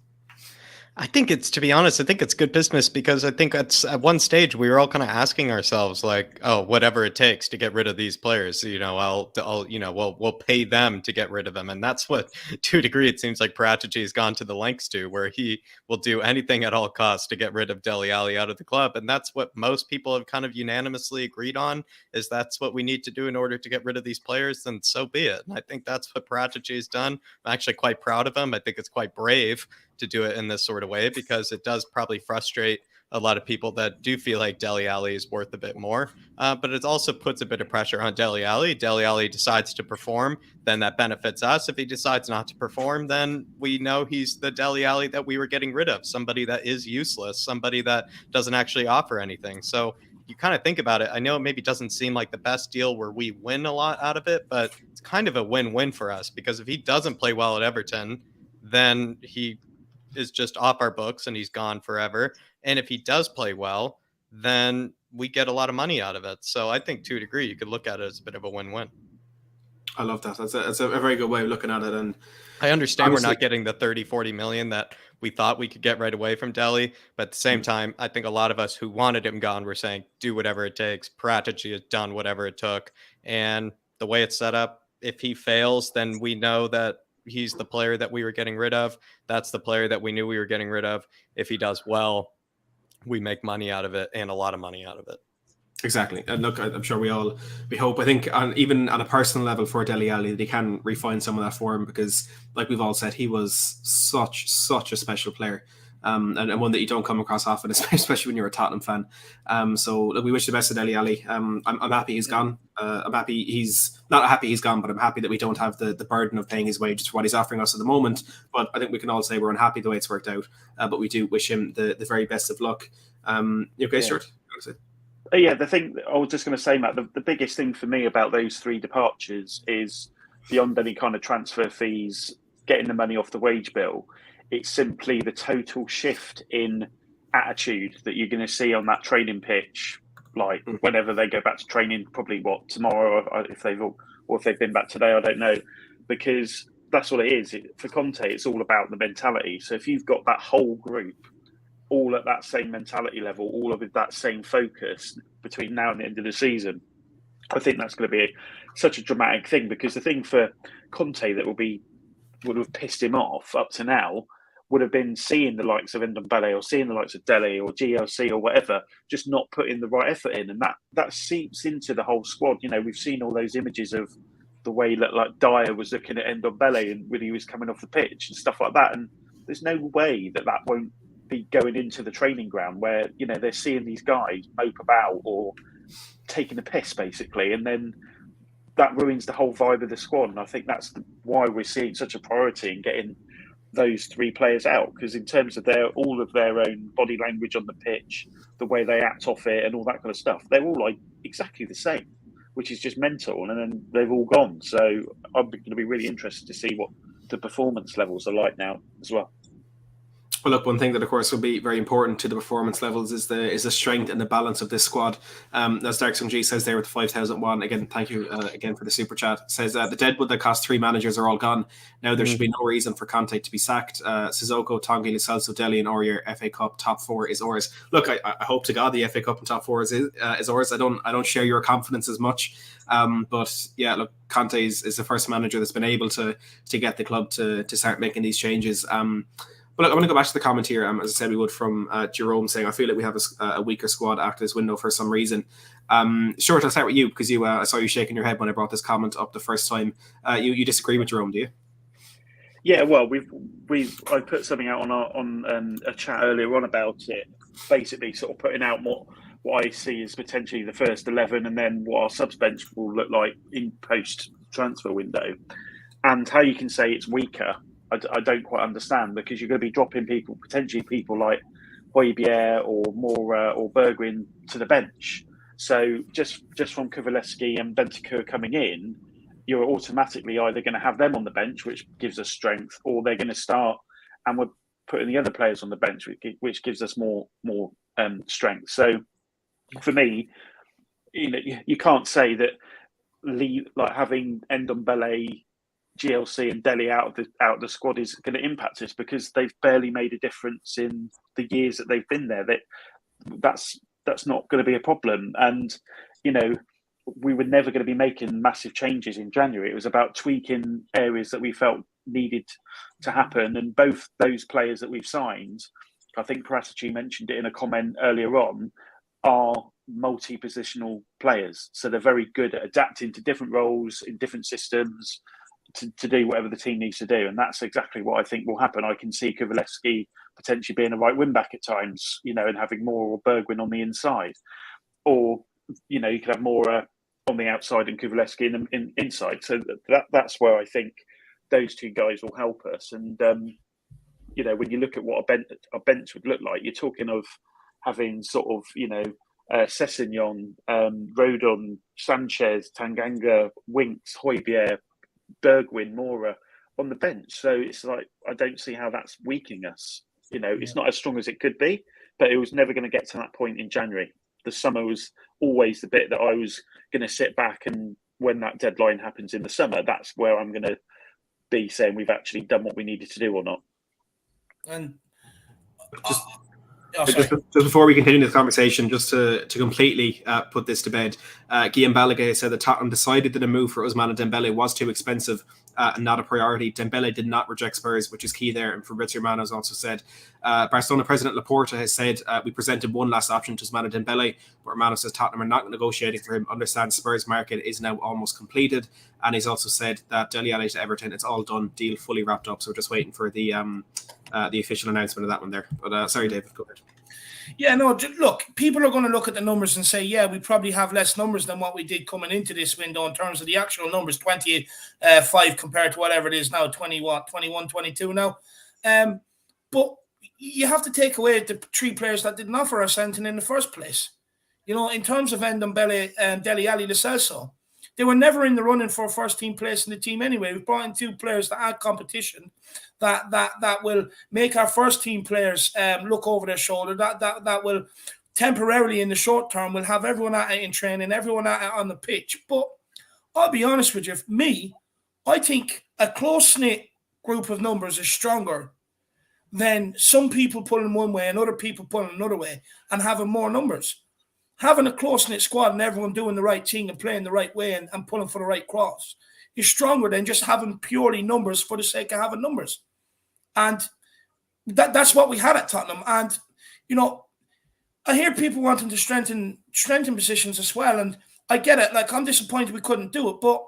To be honest, I think it's good business, because I think at one stage we were all kind of asking ourselves, like, oh, whatever it takes to get rid of these players, we'll pay them to get rid of them. And that's what, to a degree, it seems like Paratici has gone to the lengths to, where he will do anything at all costs to get rid of Dele Alli out of the club. And that's what most people have kind of unanimously agreed on, is that's what we need to do in order to get rid of these players. Then so be it. And I think that's what Paratici has done. I'm actually quite proud of him. I think it's quite brave to do it in this sort of way, because it does probably frustrate a lot of people that do feel like Dele Alli is worth a bit more. But it also puts a bit of pressure on Dele Alli. Dele Alli decides to perform, then that benefits us. If he decides not to perform, then we know he's the Dele Alli that we were getting rid of, somebody that is useless, somebody that doesn't actually offer anything. So you kind of think about it. I know it maybe doesn't seem like the best deal where we win a lot out of it, but it's kind of a win-win for us, because if he doesn't play well at Everton, then he is just off our books and he's gone forever. And if he does play well, then we get a lot of money out of it. So I think, to a degree, you could look at it as a bit of a win-win. I love that. That's a very good way of looking at it. And I understand we're not getting the 30-40 million that we thought we could get right away from Dele, but at the same time, I think a lot of us who wanted him gone were saying, do whatever it takes. Paratici has done whatever it took. And the way it's set up, if he fails, then we know that he's the player that we were getting rid of. That's the player that we knew we were getting rid of. If he does well, we make money out of it, and a lot of money out of it. Exactly. And look, I'm sure we hope, I think, even on a personal level for Dele Alli, that he can refine some of that form, because like we've all said, he was such a special player. And one that you don't come across often, especially when you're a Tottenham fan. So look, we wish the best of Dele Alli. I'm happy he's gone. I'm happy he's gone, but I'm happy that we don't have the burden of paying his wages for what he's offering us at the moment. But I think we can all say we're unhappy the way it's worked out. But we do wish him the very best of luck. Okay, Stuart? Yeah, the thing I was just going to say, Matt, the biggest thing for me about those three departures is, beyond any kind of transfer fees, getting the money off the wage bill, it's simply the total shift in attitude that you're going to see on that training pitch, like whenever they go back to training, probably tomorrow, or if they've been back today, I don't know, because that's what it is. For Conte, it's all about the mentality. So if you've got that whole group all at that same mentality level, all of that same focus between now and the end of the season, I think that's going to be such a dramatic thing, because the thing for Conte that would have pissed him off up to now would have been seeing the likes of Ndombele or seeing the likes of Dele or GLC or whatever just not putting the right effort in, and that seeps into the whole squad. You know, we've seen all those images of the way that like Dyer was looking at Ndombele and when he was coming off the pitch and stuff like that, and there's no way that won't be going into the training ground where, you know, they're seeing these guys mope about or taking a piss basically, and then that ruins the whole vibe of the squad. And I think that's why we're seeing such a priority in getting those three players out, because in terms of all of their own body language on the pitch, the way they act off it and all that kind of stuff, they're all like exactly the same, which is just mental. And then they've all gone. So I'm going to be really interested to see what the performance levels are like now as well. Well, look, one thing that, of course, will be very important to the performance levels is the strength and the balance of this squad. As Dark Sun G says there with the 5,001, again, thank you again for the super chat, says the deadwood that cost 3 managers are all gone. Now there should be no reason for Conte to be sacked. Sissoko, Tongi, Lo Celso, Dele and Aurier, FA Cup top 4 is ours. Look, I hope to God the FA Cup and top 4 is ours. I don't share your confidence as much. But yeah, look, Conte is the first manager that's been able to get the club to start making these changes. But look, I'm going to go back to the comment here, as I said we would, from Jerome, saying, I feel like we have a weaker squad after this window for some reason. Stuart, I'll start with you, because I saw you shaking your head when I brought this comment up the first time. You disagree with Jerome, do you? Yeah, well, I put something out on a chat earlier on about it, basically sort of putting out what I see as potentially the first 11 and then what our subs bench will look like in post-transfer window. And how you can say it's weaker, I don't quite understand, because you're going to be dropping potentially people like Højbjerg or Mora or Bergwijn to the bench. So just from Kulusevski and Bentancur coming in, you're automatically either going to have them on the bench, which gives us strength, or they're going to start and we're putting the other players on the bench, which gives us more strength. So for me, you can't say that like having Ndombele, GLC and Dele out of the squad is going to impact us, because they've barely made a difference in the years that they've been there. That's not going to be a problem. And we were never going to be making massive changes in January. It was about tweaking areas that we felt needed to happen. And both those players that we've signed, I think Paratici mentioned it in a comment earlier on, are multi-positional players. So they're very good at adapting to different roles in different systems to do whatever the team needs to do. And that's exactly what I think will happen. I can see Kulusevski potentially being a right wing back at times, and having more Bergwijn on the inside, or you could have more on the outside and Kulusevski in inside. So that's where I think those two guys will help us. And when you look at what a bench would look like, you're talking of having sort of Sessegnon, Rodon, Sanchez, Tanganga, Winks, Højbjerg, Bergwijn, Mora on the bench. So it's like, I don't see how that's weakening us. It's not as strong as it could be, but it was never going to get to that point in January. The summer was always the bit that I was going to sit back, and when that deadline happens in the summer, that's where I'm going to be saying we've actually done what we needed to do or not. And just before we continue this conversation, just to completely put this to bed, Guillaume Balaguer said that Tottenham decided that a move for Ousmane Dembele was too expensive and not a priority. Dembele did not reject Spurs, which is key there. And Fabrizio Romano has also said, Barcelona President Laporta has said, we presented one last option to Ousmane Dembele, but Romano says Tottenham are not negotiating for him. Understands Spurs market is now almost completed. And he's also said that Dele Alli to Everton, it's all done, deal fully wrapped up. So we're just waiting for the official announcement of that one there. But sorry, David, go ahead. Yeah, no, look, people are going to look at the numbers and say, yeah, we probably have less numbers than what we did coming into this window in terms of the actual numbers, 25 compared to whatever it is now, 21, 22 now. But you have to take away the three players that didn't offer us anything in the first place. In terms of Ndombele and Dele Alli, Lo Celso, they were never in the running for a first-team place in the team anyway. We brought in two players that had competition, that will make our first-team players look over their shoulder, that will temporarily in the short term will have everyone at it in training, everyone at it on the pitch. But I'll be honest with you, I think a close-knit group of numbers is stronger than some people pulling one way and other people pulling another way and having more numbers. Having a close-knit squad and everyone doing the right thing and playing the right way and pulling for the right cross is stronger than just having purely numbers for the sake of having numbers. And that's what we had at Tottenham. And, I hear people wanting to strengthen positions as well. And I get it. Like, I'm disappointed we couldn't do it. But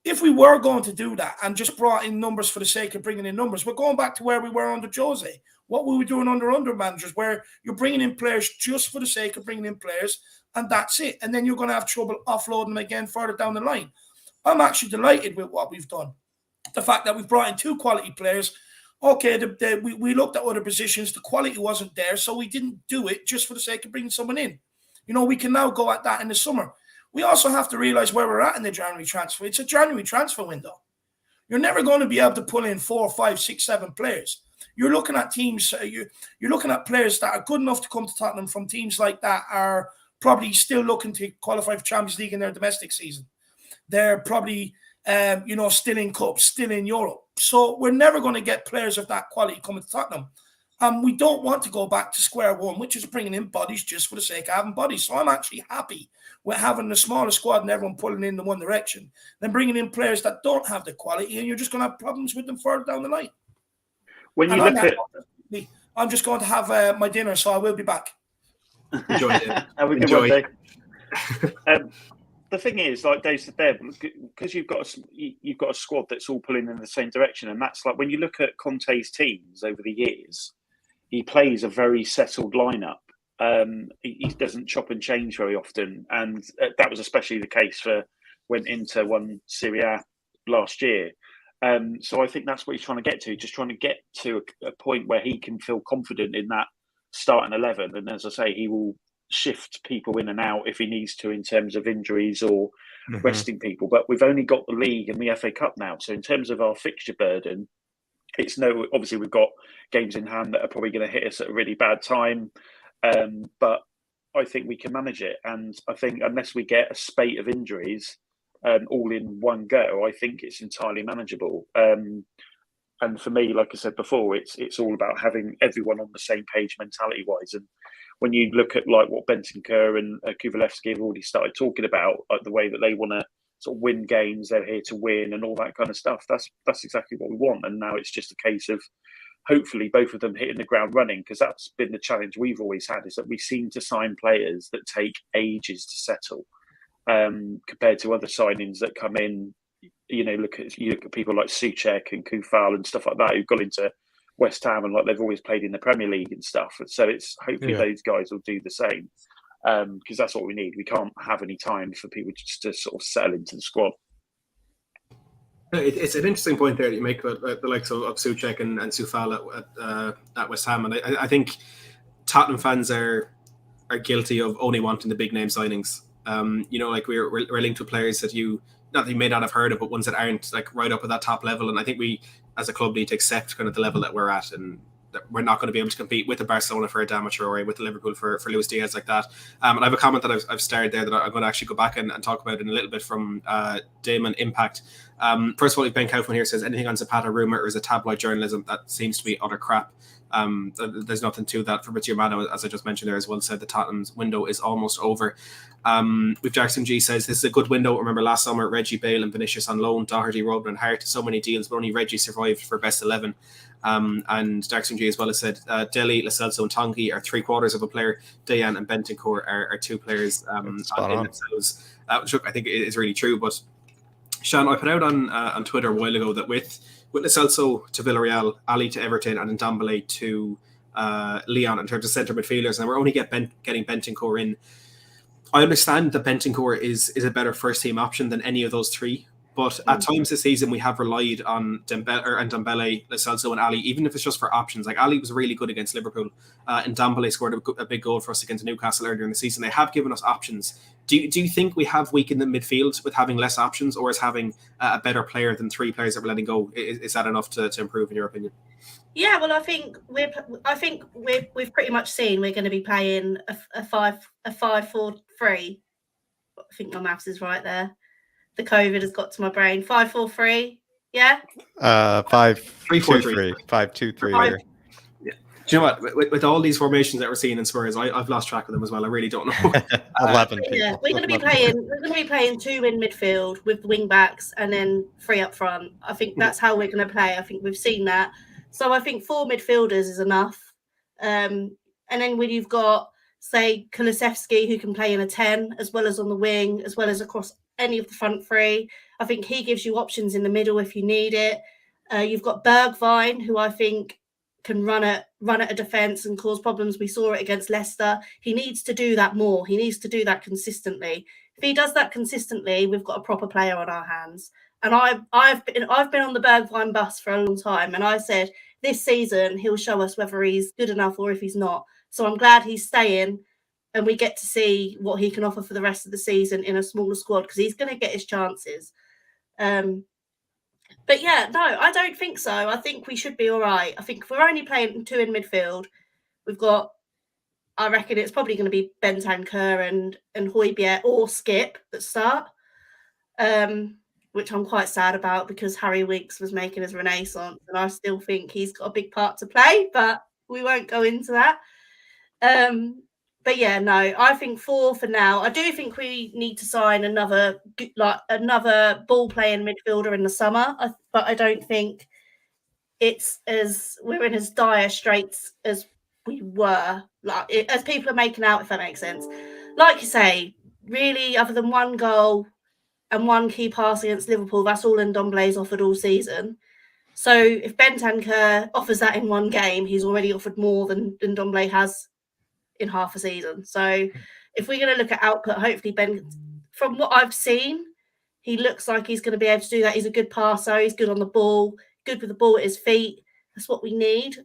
if we were going to do that and just brought in numbers for the sake of bringing in numbers, we're going back to where we were under Jose. What we were doing under managers, where you're bringing in players just for the sake of bringing in players, and that's it. And then you're going to have trouble offloading them again further down the line. I'm actually delighted with what we've done. The fact that we've brought in two quality players. Okay, we looked at other positions. The quality wasn't there, so we didn't do it just for the sake of bringing someone in. We can now go at that in the summer. We also have to realize where we're at in the January transfer. It's a January transfer window. You're never going to be able to pull in 4, 5, 6, 7 players. You're looking at teams, you're looking at players that are good enough to come to Tottenham from teams like that are probably still looking to qualify for Champions League in their domestic season. They're probably, still in cups, still in Europe. So we're never going to get players of that quality coming to Tottenham. We don't want to go back to square one, which is bringing in bodies just for the sake of having bodies. So I'm actually happy with having the smaller squad and everyone pulling in the one direction, then bringing in players that don't have the quality, and you're just going to have problems with them further down the line. When you look at, I'm just going to have my dinner, so I will be back. Enjoy it. Have a good one, Dave. The thing is, like Dave said there, because you've got a squad that's all pulling in the same direction, and that's like when you look at Conte's teams over the years, he plays a very settled lineup. He doesn't chop and change very often, and that was especially the case for when Inter won Serie A last year. So I think that's what he's trying to get to, just trying to get to a point where he can feel confident in that starting 11. And as I say, he will shift people in and out if he needs to in terms of injuries or resting people. But we've only got the league and the FA Cup now. So in terms of our fixture burden, obviously we've got games in hand that are probably going to hit us at a really bad time. But I think we can manage it. And I think unless we get a spate of injuries all in one go, I think it's entirely manageable. And for me, like I said before, it's all about having everyone on the same page mentality-wise. And when you look at like what Bentancur and Kulusevski have already started talking about, like the way that they want to sort of win games, they're here to win and all that kind of stuff. That's exactly what we want. And now it's just a case of hopefully both of them hitting the ground running, because that's been the challenge we've always had, is that we seem to sign players that take ages to settle compared to other signings that come in. You look at people like Souček and Kufal and stuff like that who've got into West Ham and like they've always played in the Premier League and stuff. And so it's hopefully those guys will do the same, because that's what we need. We can't have any time for people just to sort of settle into the squad. It's an interesting point there that you make about the likes of Souček and Soufal at West Ham, and I think Tottenham fans are guilty of only wanting the big name signings. Like we're linked to players that you may not have heard of, but ones that aren't like right up at that top level. And I think we, as a club, need to accept kind of the level that we're at, and that we're not going to be able to compete with the Barcelona for Adama Traoré, with the Liverpool for Luis Diaz like that. And I have a comment that I've started there that I'm going to actually go back and talk about in a little bit from Damon Impact. First of all, Ben Kaufman here says, anything on Zapata rumor or is it tabloid journalism? That seems to be utter crap. There's nothing to that. Fabrizio Romano, as I just mentioned there as well, said the Tottenham's window is almost over. With Jackson G says, this is a good window. Remember last summer, Reggie, Bale and Vinicius on loan, Doherty, Robben and Hart, so many deals, but only Reggie survived for best 11. And Jackson G as well has said, Dele, Lo Celso and Tongi are 3/4 of a player. Dayan and Bentancur are 2 players in themselves, which I think is really true. But Sean, I put out on Twitter a while ago that with Lo Celso to Villarreal, Ali to Everton and Ndombele to Lyon in terms of centre midfielders, and we're only getting Bentancur in. I understand that Bentancur is a better first team option than any of those 3. But at times this season, we have relied on Ndombele, Lo Celso and Ali, even if it's just for options. Like Ali was really good against Liverpool, and Ndombele scored a big goal for us against Newcastle earlier in the season. They have given us options. Do you think we have weakened the midfield with having less options, or is having a better player than 3 players that we're letting go, is that enough to improve in your opinion? Yeah, well, I think we've pretty much seen we're going to be playing a 5-4-3. I think my maths is right there. The COVID has got to my brain. 5-4-3. Yeah. 5-3-3. 5-2-3. Yeah. Do you know what? With all these formations that we're seeing in Spurs, I've lost track of them as well. I really don't know. 11 people. Yeah, we're going to be playing 2 in midfield with the wing backs and then 3 up front. I think that's how we're going to play. I think we've seen that. So I think 4 midfielders is enough. And then when you've got, say, Kulusevski, who can play in a 10 as well as on the wing, as well as across any of the front 3, I think he gives you options in the middle if you need it. You've got Bergwijn, who I think can run at a defence and cause problems. We saw it against Leicester. He needs to do that more. He needs to do that consistently. If he does that consistently, we've got a proper player on our hands. And I've been on the Bergwijn bus for a long time, and I said this season he'll show us whether he's good enough or if he's not. So I'm glad he's staying, and we get to see what he can offer for the rest of the season in a smaller squad, because he's going to get his chances. But yeah, no, I don't think so. I think we should be all right. I think if we're only playing 2 in midfield, we've got, I reckon it's probably going to be Bentancur and Højbjerg or Skip that start, which I'm quite sad about, because Harry Winks was making his renaissance, and I still think he's got a big part to play, but we won't go into that. But yeah, no, I think 4 for now. I do think we need to sign another ball playing midfielder in the summer, but I don't think we're in as dire straits as we were, as people are making out, if that makes sense. Like you say, really, other than 1 goal and 1 key pass against Liverpool, that's all Ndombele's offered all season. So if Bentancur offers that in 1 game, he's already offered more than Ndombele has in half a season. So if we're going to look at output, hopefully from what I've seen, he looks like he's going to be able to do that. He's a good passer. He's good on the ball, good with the ball at his feet. That's what we need.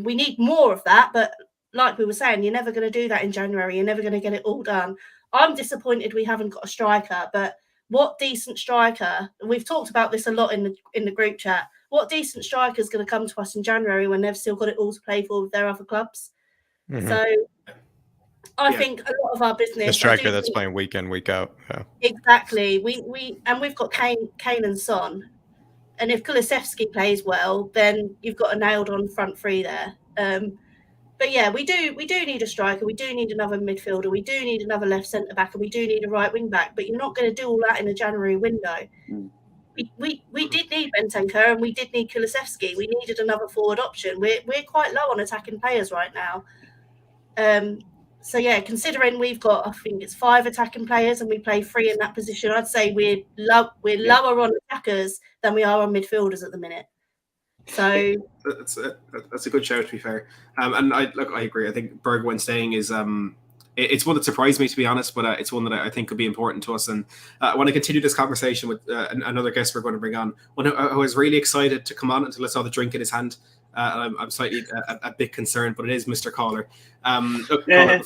We need more of that. But like we were saying, you're never going to do that in January. You're never going to get it all done. I'm disappointed we haven't got a striker, but what decent striker, we've talked about this a lot in the group chat, what decent striker is going to come to us in January when they've still got it all to play for with their other clubs? Mm-hmm. So I think a lot of our business, the striker that's playing week in, week out. Yeah. Exactly. We've got Kane and Son, and if Kulusevski plays well, then you've got a nailed on front 3 there. But yeah, we do need a striker. We do need another midfielder. We do need another left centre back, and we do need a right wing back. But you're not going to do all that in a January window. We did need Bentancur and we did need Kulusevski. We needed another forward option. We're quite low on attacking players right now. So yeah, considering we've got, I think it's 5 attacking players and we play 3 in that position, I'd say we're lower on attackers than we are on midfielders at the minute. So that's a good shout, to be fair. And I agree. I think Bergwijn staying is it's one that surprised me, to be honest, but it's one that I think could be important to us. And I want to continue this conversation with another guest we're going to bring on, one who was really excited to come on until I saw the drink in his hand. And I'm slightly a bit concerned, but it is Mr. Caller. Look, Caller,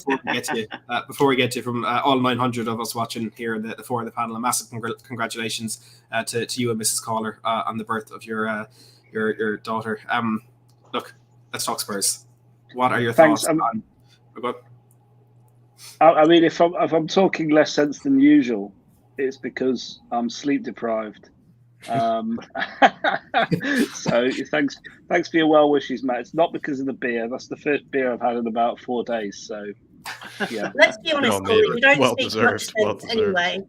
before we get to you, from all 900 of us watching here, the four in the panel, a massive congratulations to you and Mrs. Caller on the birth of your daughter. Look, let's talk Spurs. What are your thoughts on? I mean, if I'm talking less sense than usual, it's because I'm sleep deprived. So thanks for your well wishes, Matt. It's not because of the beer. That's the first beer I've had in about 4 days. So yeah. Let's be honest, Corey, you don't speak much sense anyway.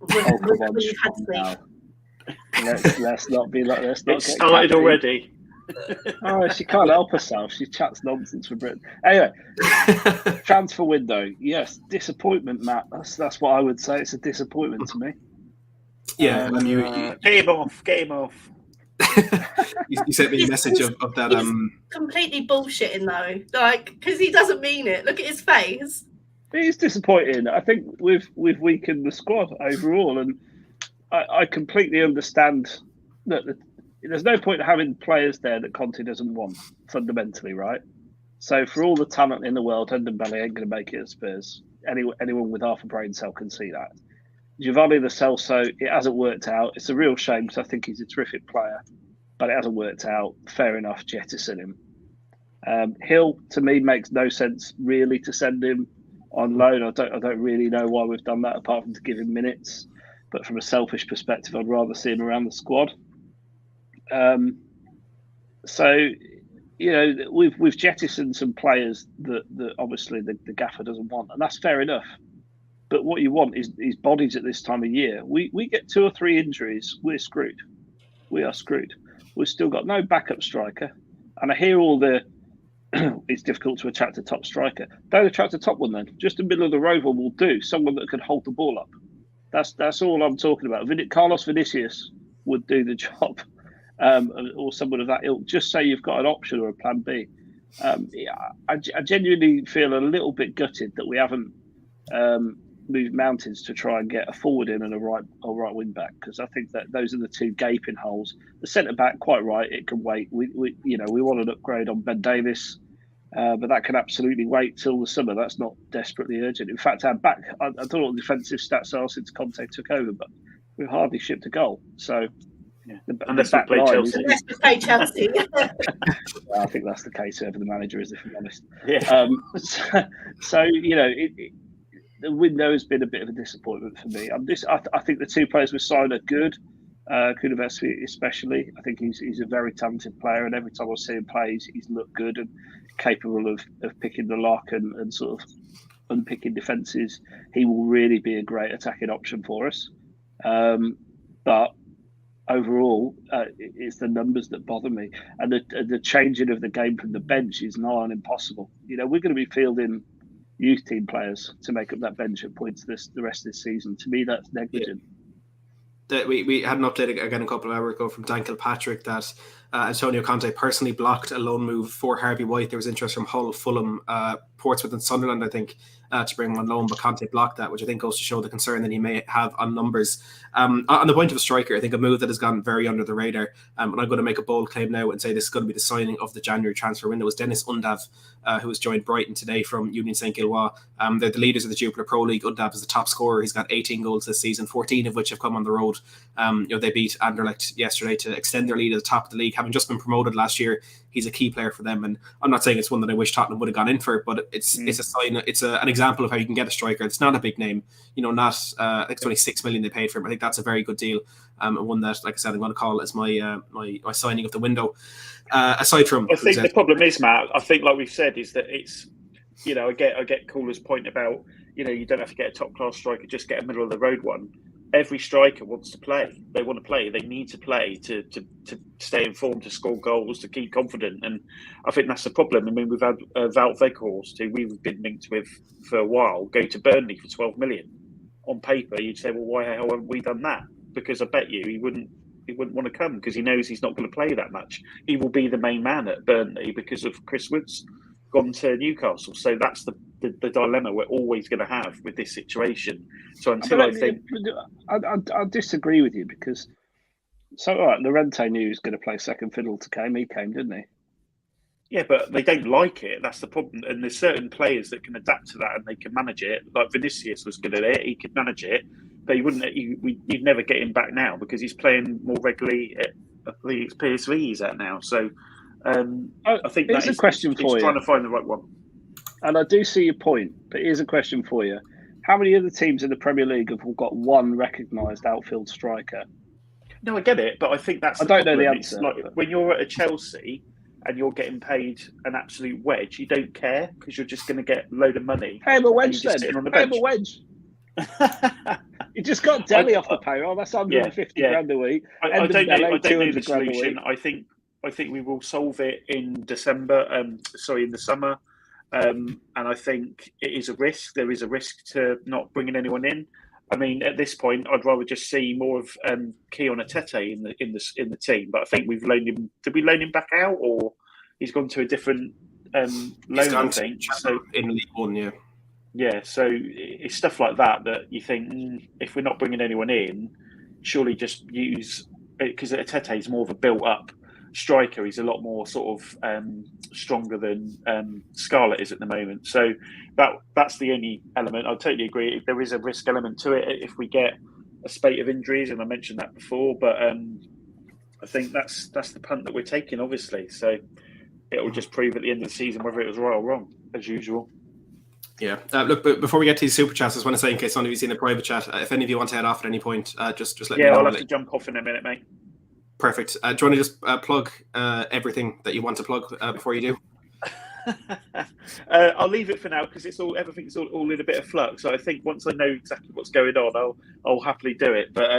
You've had sleep. Let's not be like this. It started already. Oh, she can't help herself. She chats nonsense for Britain. Anyway, transfer window. Yes, disappointment, Matt. That's what I would say. It's a disappointment to me. Yeah, game off. you sent me a message of that. Completely bullshitting though, like, because he doesn't mean it. Look at his face. It is disappointing. I think we've weakened the squad overall, and I completely understand that there's no point in having players there that Conte doesn't want, fundamentally, right? So for all the talent in the world, Ndombele ain't going to make it at Spurs. Anyone with half a brain cell can see that. Giovanni Lo Celso, it hasn't worked out. It's a real shame because I think he's a terrific player, but it hasn't worked out. Fair enough, jettison him. Hill, to me, makes no sense really to send him on loan. I don't really know why we've done that apart from to give him minutes. But from a selfish perspective, I'd rather see him around the squad. So, you know, we've jettisoned some players that obviously the gaffer doesn't want, and that's fair enough. But what you want is bodies at this time of year. We get 2 or 3 injuries, we're screwed. We are screwed. We've still got no backup striker, and I hear all the it's difficult to attract a top striker. Don't attract a top one then. Just a middle of the road one will do. Someone that can hold the ball up. That's all I'm talking about. Carlos Vinicius would do the job. Or someone of that ilk, just say you've got an option or a plan B. I genuinely feel a little bit gutted that we haven't moved mountains to try and get a forward in and a right wing back, because I think that those are the 2 gaping holes. The centre back, quite right, it can wait. We want an upgrade on Ben Davis, but that can absolutely wait till the summer. That's not desperately urgent. In fact, our back, I don't know what the defensive stats are since Conte took over, but we've hardly shipped a goal. So. Yeah. Unless we play Chelsea. Unless we play Chelsea. I think that's the case, whoever the manager is, if I'm honest. Yeah. So you know, the window has been a bit of a disappointment for me. I think the 2 players we signed are good. Kulusevski especially. I think he's a very talented player, and every time I see him play, he's looked good and capable of picking the lock and sort of unpicking defences. He will really be a great attacking option for us. But overall, it's the numbers that bother me, and the changing of the game from the bench is nigh on impossible. You know, we're going to be fielding youth team players to make up that bench at points the rest of this season. To me, that's negligent. We had an update again a couple of hours ago from Dan Kilpatrick that Antonio Conte personally blocked a loan move for Harvey White. There was interest from Hull, Fulham, Portsmouth and Sunderland, I think, to bring him on loan, but Conte blocked that, which I think goes to show the concern that he may have on numbers. On the point of a striker, I think a move that has gone very under the radar, and I'm going to make a bold claim now and say this is going to be the signing of the January transfer window, is Dennis Undav, who has joined Brighton today from Union St Gilloise. They're the leaders of the Jupiler Pro League. Undav is the top scorer. He's got 18 goals this season, 14 of which have come on the road. They beat Anderlecht yesterday to extend their lead at the top of the league, having just been promoted last year. He's a key player for them, and I'm not saying it's one that I wish Tottenham would have gone in for, but it's a sign. It's an example of how you can get a striker. It's not a big name, I think it's only 6 million they paid for him. I think that's a very good deal, and one that, like I said, I'm going to call as my signing of the window. Aside from, I think the problem is, Matt, I think, like we've said, is that it's, I get Caller's point about, you don't have to get a top class striker, just get a middle of the road one. Every striker wants to play. They want to play. They need to play to stay informed, to score goals, to keep confident. And I think that's the problem. I mean, we've had Wout Weghorst, who we've been linked with for a while, go to Burnley for 12 million. On paper, you'd say, well, why the hell haven't we done that? Because I bet you he he wouldn't want to come because he knows he's not going to play that much. He will be the main man at Burnley because of Chris Wood's gone to Newcastle. So that's the dilemma we're always going to have with this situation. So until I disagree with you because all right, Llorente knew he was going to play second fiddle to Kane. He came, didn't he? Yeah, but they don't like it. That's the problem. And there's certain players that can adapt to that and they can manage it. Like Vinicius was good at it; he could manage it, but he wouldn't. You'd never get him back now because he's playing more regularly at the PSV he's at now. So I think that's a question for you. Trying to find the right one. And I do see your point, but here's a question for you: how many other teams in the Premier League have got one recognised outfield striker? No, I get it, but I think that's. I don't know the answer. It's like when you're at a Chelsea and you're getting paid an absolute wedge, you don't care because you're just going to get a load of money. Pay him a wedge then. Pay him a wedge. You just got Delhi off the payroll. That's 150 grand a week. I don't know the solution. I think we will solve it in December. In the summer. And I think it is a risk. There is a risk to not bringing anyone in. I mean, at this point, I'd rather just see more of Keon Atete in the team. But I think we've loaned him. Did we loan him back out, or he's gone to a different loan? I think so in League One, yeah. Yeah, so it's stuff like that you think if we're not bringing anyone in, surely just use because Atete is more of a built-up striker. He's a lot more sort of stronger than Scarlett is at the moment. So that's the only element. I totally agree. There is a risk element to it if we get a spate of injuries, and I mentioned that before. But I think that's the punt that we're taking, obviously. So it will just prove at the end of the season whether it was right or wrong, as usual. Yeah. Look, but before we get to these super chats, I just want to say, in case some of you've seen the private chat, if any of you want to head off at any point, just let me know. Yeah, I'll have to jump off in a minute, mate. Perfect. Do you want to just plug everything that you want to plug before you do? I'll leave it for now because everything's all in a bit of flux. So I think once I know exactly what's going on, I'll happily do it. But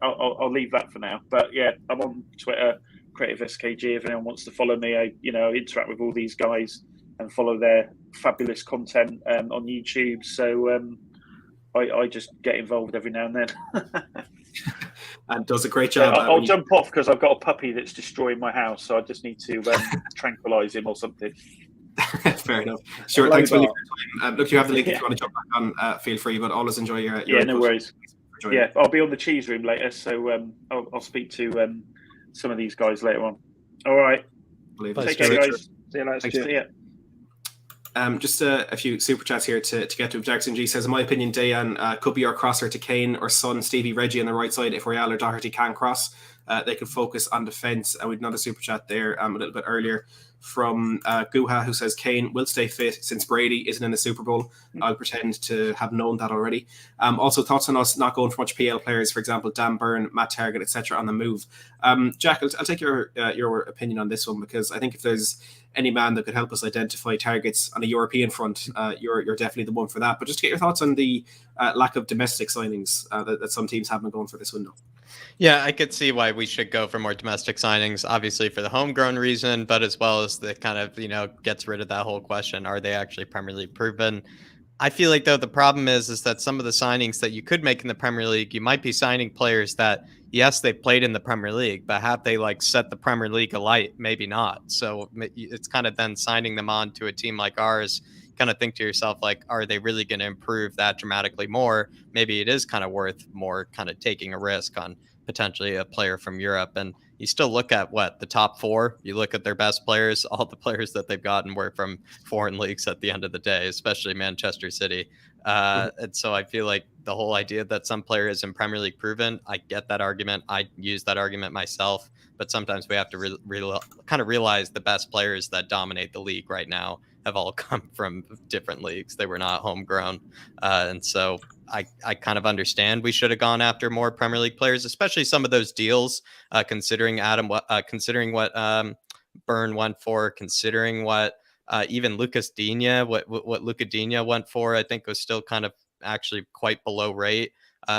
I'll leave that for now. But yeah, I'm on Twitter, Creative SKG. If anyone wants to follow me, I interact with all these guys and follow their fabulous content on YouTube. So I just get involved every now and then. And does a great job. I'll jump off because I've got a puppy that's destroying my house, so I just need to tranquilise him or something. Fair enough. Sure, thanks for your time. Look, you have the link if you want to jump back on. Feel free, but always enjoy your no worries. Yeah, I'll be on the cheese room later, so I'll speak to some of these guys later on. All right. Take care, guys. See you later. See ya. Just a few super chats here to get to. Jackson G says, in my opinion, Dejan could be our crosser to Kane or Son, Stevie Reggie on the right side. If Royale or Doherty can cross, they could focus on defence. And we've another super chat there a little bit earlier from Guha, who says Kane will stay fit since Brady isn't in the Super Bowl. I'll pretend to have known that already. Also, thoughts on us not going for much PL players, for example, Dan Burn, Matt Targett, etc. on the move. Jack, I'll take your opinion on this one, because I think if there's any man that could help us identify targets on a European front, you're definitely the one for that. But just to get your thoughts on the lack of domestic signings that some teams have been going for this window. Yeah, I could see why we should go for more domestic signings, obviously for the homegrown reason, but as well as the kind of, gets rid of that whole question. Are they actually Premier League proven? I feel like, though, the problem is that some of the signings that you could make in the Premier League, you might be signing players that, yes, they played in the Premier League, but have they set the Premier League alight? Maybe not. So it's kind of then signing them on to a team like ours. Kind of think to yourself, are they really going to improve that dramatically more? Maybe it is kind of worth more kind of taking a risk on potentially a player from Europe. And you still look at the top four, you look at their best players, all the players that they've gotten were from foreign leagues at the end of the day, especially Manchester City. And so I feel like the whole idea that some player isn't Premier League proven, I get that argument. I use that argument myself, but sometimes we have to kind of realize the best players that dominate the league right now have all come from different leagues. They were not homegrown. And so I kind of understand we should have gone after more Premier League players, especially some of those deals, considering what Byrne went for, considering what even Lucas Digne, what Luca Digne went for, I think was still kind of actually quite below rate.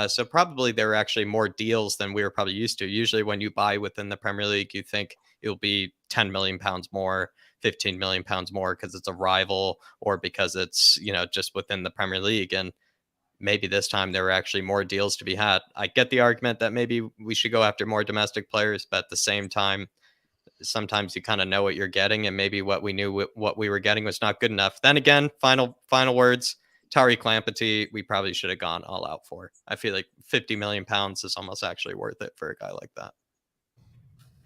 So probably there were actually more deals than we were probably used to. Usually when you buy within the Premier League, you think it'll be £10 million more, £15 million more because it's a rival or because it's, just within the Premier League. And maybe this time there were actually more deals to be had. I get the argument that maybe we should go after more domestic players, but at the same time, sometimes you kind of know what you're getting, and maybe what we knew what we were getting was not good enough. Then again, final words, Tariq Lamptey, we probably should have gone all out for. I feel like £50 million is almost actually worth it for a guy like that.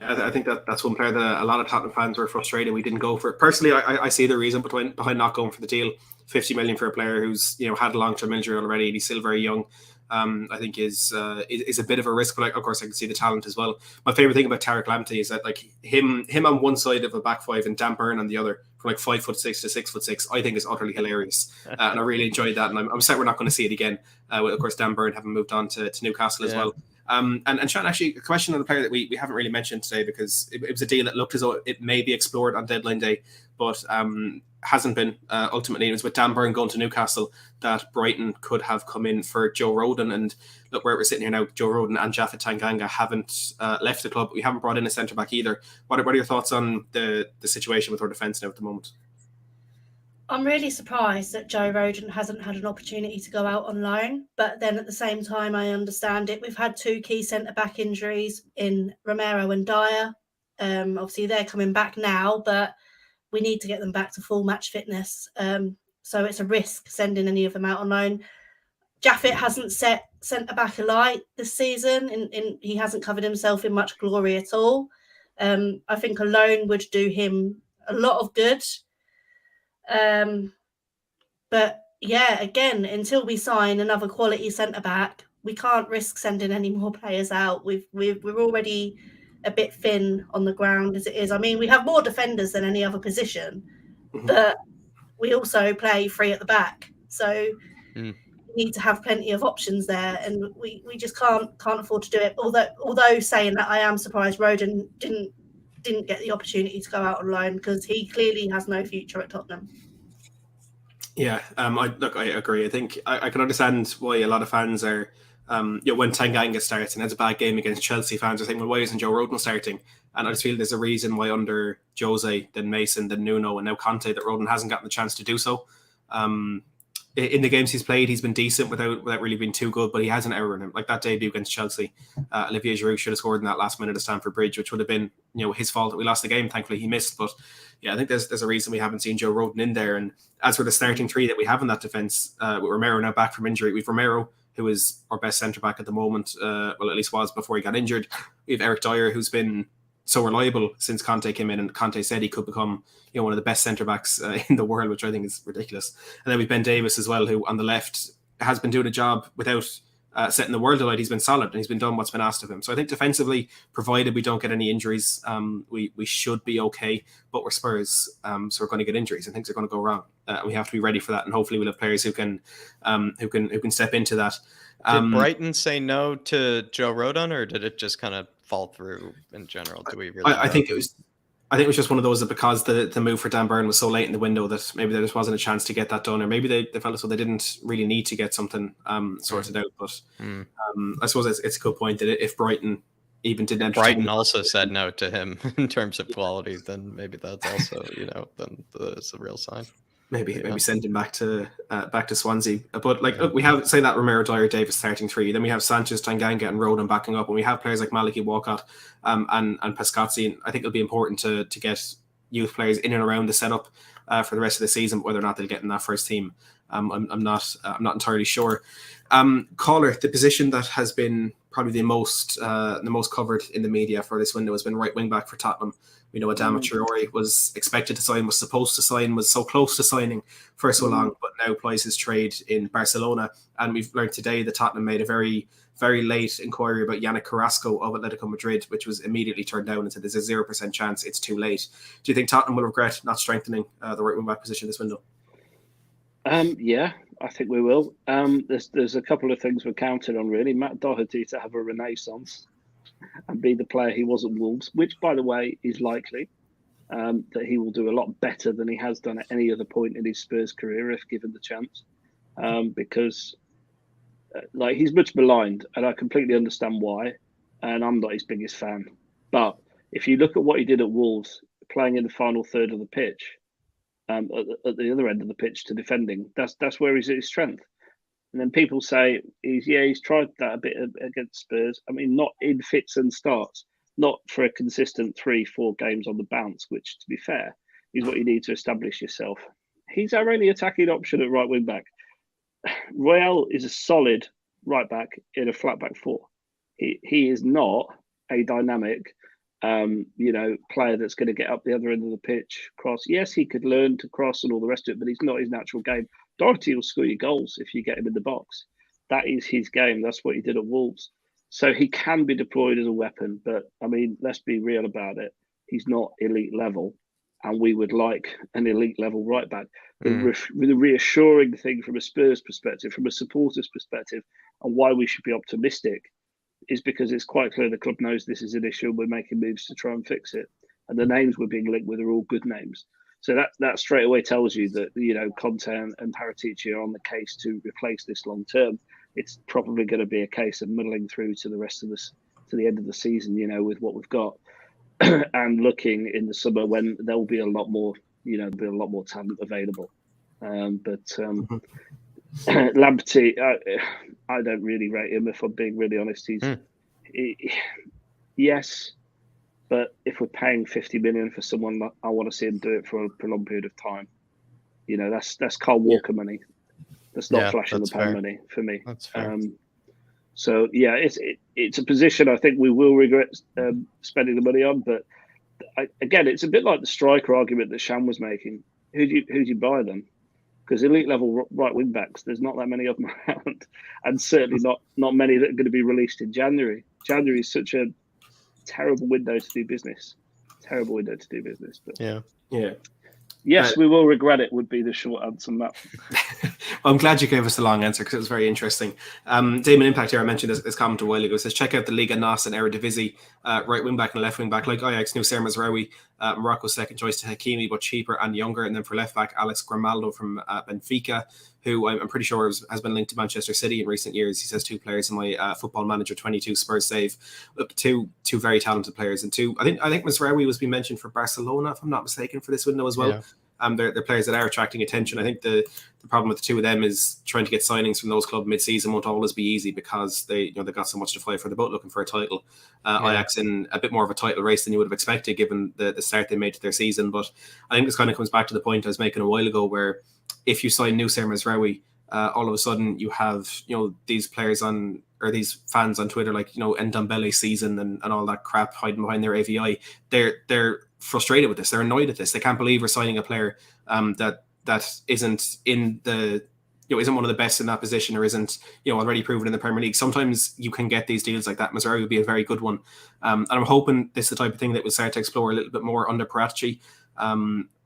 I think that's one player that a lot of Tottenham fans were frustrated we didn't go for. Personally, I see the reason behind not going for the deal. 50 million for a player who's had a long-term injury already and he's still very young. I think is a bit of a risk, but of course I can see the talent as well. My favorite thing about Tariq Lamptey is that like him on one side of a back five and Dan Burn on the other, from like 5'6" to 6'6", I think is utterly hilarious, and I really enjoyed that. And I'm sad we're not going to see it again. With of course Dan Burn having moved on to Newcastle as well. And Sean, actually, a question on a player that we haven't really mentioned today because it was a deal that looked as though it may be explored on deadline day, but hasn't been. Ultimately, it was with Dan Burn going to Newcastle that Brighton could have come in for Joe Rodon. And look where we're sitting here now, Joe Rodon and Japhet Tanganga haven't left the club. We haven't brought in a centre-back either. What are your thoughts on the situation with our defence now at the moment? I'm really surprised that Joe Rodon hasn't had an opportunity to go out on loan, but then at the same time, I understand it. We've had 2 key centre-back injuries in Romero and Dyer. Obviously, they're coming back now, but we need to get them back to full match fitness. So it's a risk sending any of them out on loan. Japhet hasn't set centre-back alight this season, and he hasn't covered himself in much glory at all. I think a loan would do him a lot of good. But yeah, again, until we sign another quality centre back, we can't risk sending any more players out. We're already a bit thin on the ground as it is. I mean, we have more defenders than any other position, but we also play 3 at the back. So we need to have plenty of options there, and we just can't afford to do it. Although saying that, I am surprised Rodon didn't get the opportunity to go out on loan because he clearly has no future at Tottenham. Yeah, I agree. I think I can understand why a lot of fans are, when Tanganga starts and has a bad game against Chelsea, fans are saying, well, why isn't Joe Rodon starting? And I just feel there's a reason why under Jose, then Mason, then Nuno, and now Conte, that Rodon hasn't gotten the chance to do so. In the games he's played, he's been decent without really being too good, but he has an error in him. Like that debut against Chelsea, Olivier Giroud should have scored in that last minute of Stamford Bridge, which would have been his fault that we lost the game. Thankfully, he missed. But yeah, I think there's a reason we haven't seen Joe Rodon in there. And as for the starting 3 that we have in that defence, with Romero now back from injury, we've Romero, who is our best centre back at the moment. Well, at least was before he got injured. We have Eric Dyer, who's been so reliable since Conte came in, and Conte said he could become one of the best centre backs in the world, which I think is ridiculous. And then we've Ben Davis as well, who on the left has been doing a job without setting the world alight. He's been solid and he's been done what's been asked of him. So I think defensively, provided we don't get any injuries, we should be okay. But we're Spurs, so we're going to get injuries and things are going to go wrong. We have to be ready for that, and hopefully we'll have players who can step into that. Did Brighton say no to Joe Rodon, or did it just kind of fall through in general? Do we really? I think it was just one of those that because the move for Dan Burn was so late in the window that maybe there just wasn't a chance to get that done, or maybe they felt as though they didn't really need to get something sorted out. But I suppose it's a good point that if Brighton even did entertain, Brighton also said no to him in terms of quality, then maybe that's also then it's a real sign. Maybe send him back to Swansea. But look, we have say that Romero, Dyer, Davis starting 3. Then we have Sanchez, Tanganga, and Rodon backing up, and we have players like Maliki Walcott and Pescazzi. And I think it'll be important to get youth players in and around the setup for the rest of the season. But whether or not they'll get in that first team, I'm not entirely sure. Caller, the position that has been probably the most covered in the media for this window has been right wing back for Tottenham. We know Adama Traore was expected to sign, was supposed to sign, was so close to signing for so long, but now plies his trade in Barcelona. And we've learned today that Tottenham made a very, very late inquiry about Yannick Carrasco of Atletico Madrid, which was immediately turned down and said there's a 0% chance it's too late. Do you think Tottenham will regret not strengthening the right wing back position this window? Yeah, I think we will. There's a couple of things we're counting on, really. Matt Doherty to have a renaissance and be the player he was at Wolves, which, by the way, is likely that he will do a lot better than he has done at any other point in his Spurs career if given the chance. Because he's much maligned, and I completely understand why, and I'm not his biggest fan. But if you look at what he did at Wolves, playing in the final third of the pitch, at the other end of the pitch to defending, that's where he's at his strength. And then people say he's tried that a bit against Spurs. I mean, not in fits and starts, not for a consistent 3-4 games on the bounce, which, to be fair, is what you need to establish yourself. He's our only attacking option at right wing back. Royale is a solid right back in a flat back four. He is not a dynamic, player that's going to get up the other end of the pitch, cross. Yes, he could learn to cross and all the rest of it, but he's not his natural game. Doherty will score you goals if you get him in the box. That is his game. That's what he did at Wolves. So he can be deployed as a weapon, but I mean, let's be real about it. He's not elite level, and we would like an elite level right back. The reassuring thing from a Spurs perspective, from a supporter's perspective, and why we should be optimistic is because it's quite clear the club knows this is an issue and we're making moves to try and fix it. And the names we're being linked with are all good names. So that straight away tells you that, Conte and Paratici are on the case to replace this long term. It's probably going to be a case of muddling through to the rest of this, to the end of the season, with what we've got. And looking in the summer when there'll be a lot more, there'll be a lot more talent available. Lamptey, I don't really rate him, if I'm being really honest. Yes, but if we're paying 50 million for someone, I want to see him do it for a prolonged period of time. That's Carl Walker money. That's not flash in the pan money for me. That's fair. So yeah, it's a position I think we will regret spending the money on. But again, it's a bit like the striker argument that Sham was making. Who do you buy then? Because elite level right wing backs, there's not that many of them around, and certainly not many that are going to be released in January. January is such a terrible window to do business. But yeah. Yes, we will regret it, would be the short answer, Matt. Well, I'm glad you gave us the long answer because it was very interesting. Damon Impact here, I mentioned his comment a while ago, says, check out the Liga NOS and Eredivisie, right wing back and left wing back, like Ajax, Nusser Mazraoui, Morocco's second choice to Hakimi, but cheaper and younger. And then for left back, Alex Grimaldo from Benfica, who I'm pretty sure has been linked to Manchester City in recent years. He says 2 players in my Football Manager 22 Spurs save, up to two very talented players. And I think Mazraoui was being mentioned for Barcelona, if I'm not mistaken, for this window as well. Yeah. They're players that are attracting attention. I think the problem with the two of them is trying to get signings from those clubs mid-season won't always be easy because they've got so much to fight for. They're both looking for a title. Ajax in a bit more of a title race than you would have expected given the start they made to their season. But I think this kind of comes back to the point I was making a while ago, where if you sign Nusser Mazraoui, all of a sudden you have these players on, or these fans on Twitter, like Ndombele season and all that crap hiding behind their AVI. They're frustrated with this. They're annoyed at this. They can't believe we're signing a player that isn't in the isn't one of the best in that position, or isn't already proven in the Premier League. Sometimes you can get these deals like that. Mazraoui would be a very good one, and I'm hoping this is the type of thing that we'll start to explore a little bit more under Paratici.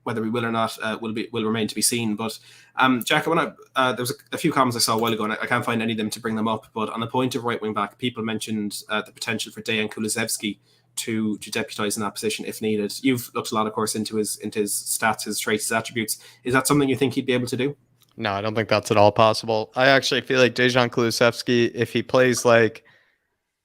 Whether we will or not will remain to be seen. But Jack, there was a few comments I saw a while ago, and I can't find any of them to bring them up. But on the point of right wing back, people mentioned the potential for Dejan Kulusevski to deputise in that position if needed. You've looked a lot, of course, into his stats, his traits, his attributes. Is that something you think he'd be able to do? No, I don't think that's at all possible. I actually feel like Dejan Kulusevski, if he plays like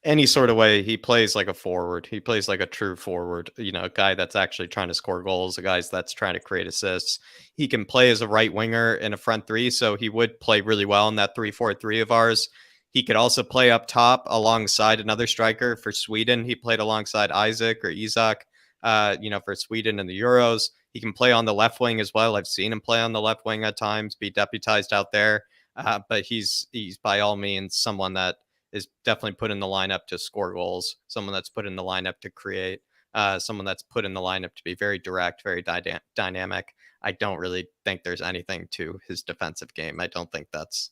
any sort of way, he plays like a forward. He plays like a true forward, a guy that's actually trying to score goals, a guy that's trying to create assists. He can play as a right winger in a front three, so he would play really well in that 3-4-3 of ours. He could also play up top alongside another striker for Sweden. He played alongside Isak for Sweden in the Euros. He can play on the left wing as well. I've seen him play on the left wing at times, be deputized out there. But he's by all means someone that is definitely put in the lineup to score goals, someone that's put in the lineup to create, someone that's put in the lineup to be very direct, very dynamic. I don't really think there's anything to his defensive game. I don't think that's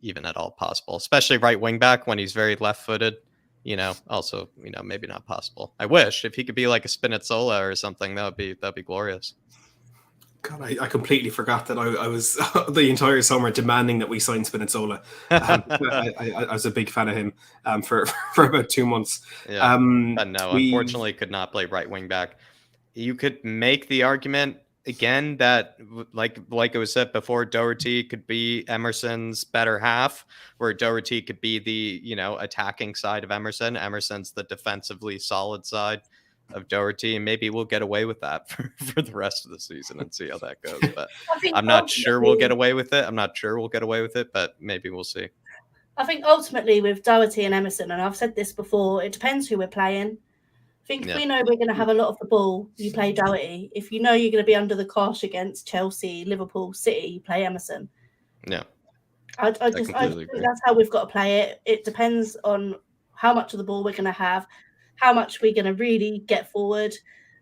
even at all possible, especially right wing back when he's very left-footed. Also, maybe not possible. I wish if he could be like a Spinazzola or something, that'd be glorious. God, I completely forgot that I was the entire summer demanding that we sign Spinazzola. I was a big fan of him for about 2 months. Yeah, unfortunately, could not play right wing back. You could make the argument again that, like it was said before, Doherty could be Emerson's better half, where Doherty could be the attacking side of Emerson. Emerson's the defensively solid side. of Doherty, and maybe we'll get away with that for the rest of the season and see how that goes. But I think I'm not sure we'll get away with it. But maybe we'll see. I think ultimately with Doherty and Emerson, and I've said this before, it depends who we're playing. I think if we know we're going to have a lot of the ball, you play Doherty. If you know you're going to be under the cosh against Chelsea, Liverpool, City, you play Emerson. Yeah. I think that's how we've got to play it. It depends on how much of the ball we're going to have, how much we're going to really get forward.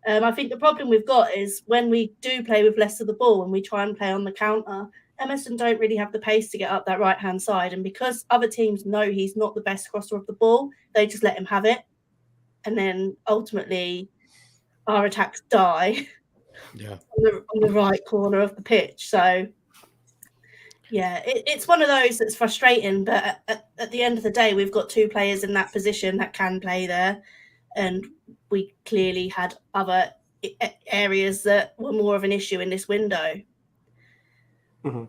I think the problem we've got is when we do play with less of the ball and we try and play on the counter, Emerson don't really have the pace to get up that right-hand side. And because other teams know he's not the best crosser of the ball, they just let him have it. And then ultimately our attacks die on the right corner of the pitch. So, yeah, it's one of those that's frustrating. But at the end of the day, we've got two players in that position that can play there. And we clearly had other areas that were more of an issue in this window. Mm-hmm.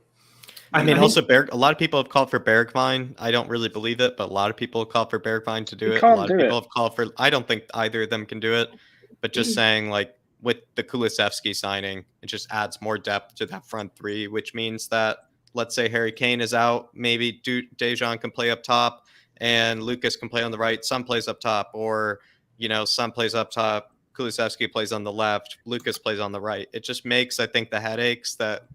I mean, also, a lot of people have called for Bergwijn. I don't really believe it, but a lot of people have called for Bergwijn to do it. A lot of people have called for. I don't think either of them can do it, but just saying, like, with the Kulusevski signing, it just adds more depth to that front three, which means that, let's say Harry Kane is out, maybe Dejan can play up top, and Lucas can play on the right. Son plays up top, or Son plays up top, Kulusevski plays on the left, Lucas plays on the right. It just makes, I think, the headaches that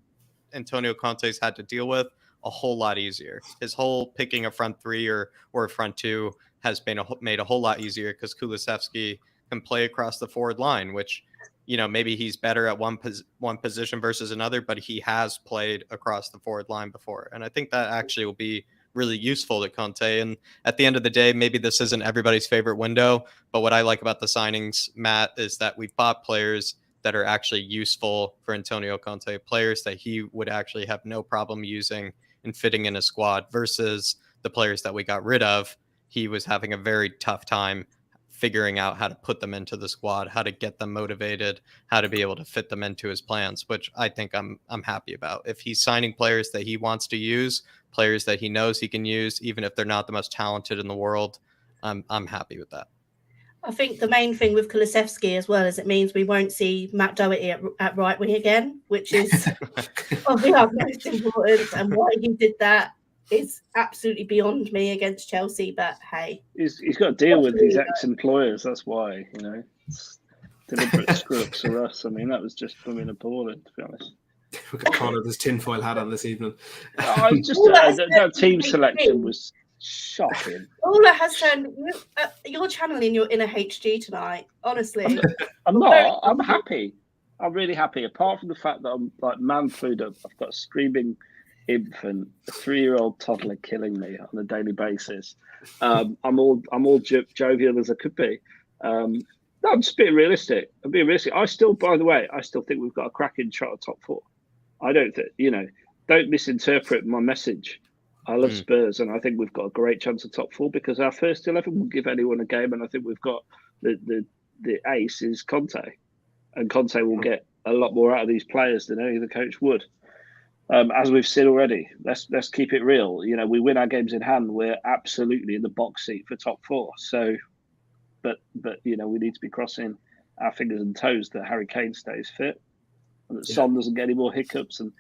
Antonio Conte's had to deal with a whole lot easier. His whole picking a front three or a front two has been made a whole lot easier because Kulusevski can play across the forward line, which, maybe he's better at one position versus another, but he has played across the forward line before. And I think that actually will be really useful to Conte. And at the end of the day, maybe this isn't everybody's favorite window, but what I like about the signings, Matt, is that we bought players that are actually useful for Antonio Conte, players that he would actually have no problem using and fitting in a squad versus the players that we got rid of. He was having a very tough time figuring out how to put them into the squad, how to get them motivated, how to be able to fit them into his plans, which I think I'm happy about. If he's signing players that he wants to use, players that he knows he can use, even if they're not the most talented in the world, I'm happy with that. I think the main thing with Kulusevski as well is it means we won't see Matt Doherty at right wing again, which is of the utmost importance. And why he did that is absolutely beyond me against Chelsea. But hey, he's got to deal with his ex-employers. That's why, it's deliberate screw-ups for us. I mean, that was just appalling, to be honest. Look at Conor with his tinfoil hat on this evening. That team selection was shocking. Ola has turned. You're channeling your inner HG tonight. Honestly, I'm not. I'm happy. I'm really happy. Apart from the fact that I'm like man-flued up. I've got a screaming infant, a 3-year-old toddler killing me on a daily basis. I'm all jovial as I could be. No, I'm just being realistic. I still think we've got a cracking shot at top four. I don't think, don't misinterpret my message. I love Spurs, and I think we've got a great chance of top four because our first 11 will give anyone a game, and I think we've got the ace is Conte, and Conte will get a lot more out of these players than any other coach would. As we've said already, let's keep it real. We win our games in hand, we're absolutely in the box seat for top four. So, but we need to be crossing our fingers and toes that Harry Kane stays fit. And that Son doesn't get any more hiccups, and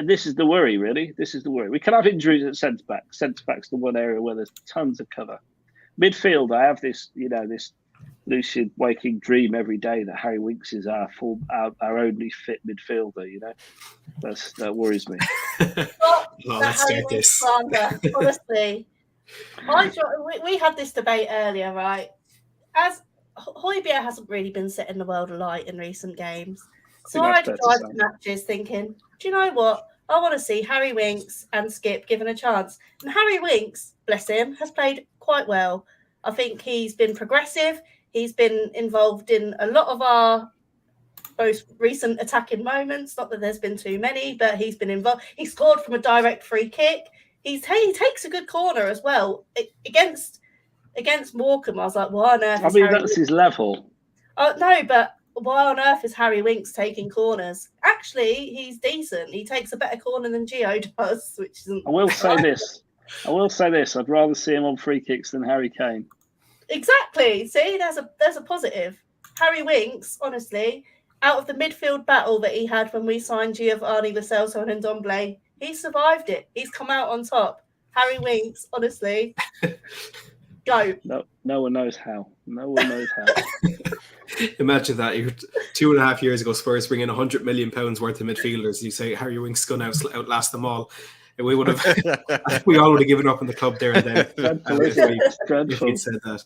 this is the worry. Really, this is the worry. We can have injuries at centre back. Centre back's the one area where there's tons of cover. Midfield, I have this, this lucid waking dream every day that Harry Winks is our only fit midfielder. That worries me. Let's start this. Honestly, we had this debate earlier, right? As Højbjerg hasn't really been setting the world alight in recent games. So I had to drive to matches thinking, do you know what? I want to see Harry Winks and Skip given a chance. And Harry Winks, bless him, has played quite well. I think he's been progressive. He's been involved in a lot of our most recent attacking moments. Not that there's been too many, but he's been involved. He scored from a direct free kick. He takes a good corner as well. Against Morecambe, I was like, why on earth is Harry that's his level. Oh, no, but why on earth is Harry Winks taking corners? Actually, he's decent. He takes a better corner than Gio does, which isn't. I will say this. I'd rather see him on free kicks than Harry Kane. Exactly. See, there's a positive. Harry Winks, honestly, out of the midfield battle that he had when we signed Giovanni Lo Celso and Ndombele, he survived it. He's come out on top. Harry Winks, honestly, go. No one knows how. No one knows how. Imagine that. You're 2.5 years ago, Spurs bring in £100 million worth of midfielders. You say Harry Winks going to outlast them all. And we would have, we all would have given up on the club there and then. If you'd said that.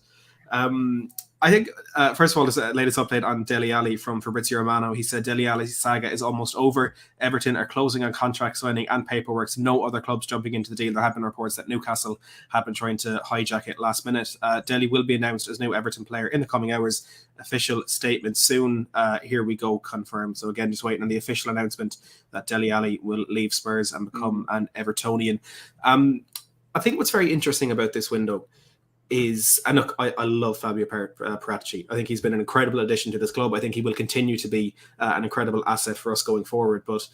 I think, first of all, this latest update on Dele Alli from Fabrizio Romano. He said Dele Alli's saga is almost over. Everton are closing on contract signing and paperwork. So no other clubs jumping into the deal. There have been reports that Newcastle have been trying to hijack it last minute. Dele will be announced as new Everton player in the coming hours. Official statement soon. Here we go, confirmed. So again, just waiting on the official announcement that Dele Alli will leave Spurs and become an Evertonian. I think what's very interesting about this window is, and look, I love Fabio Paratici. I think he's been an incredible addition to this club. I think he will continue to be an incredible asset for us going forward. But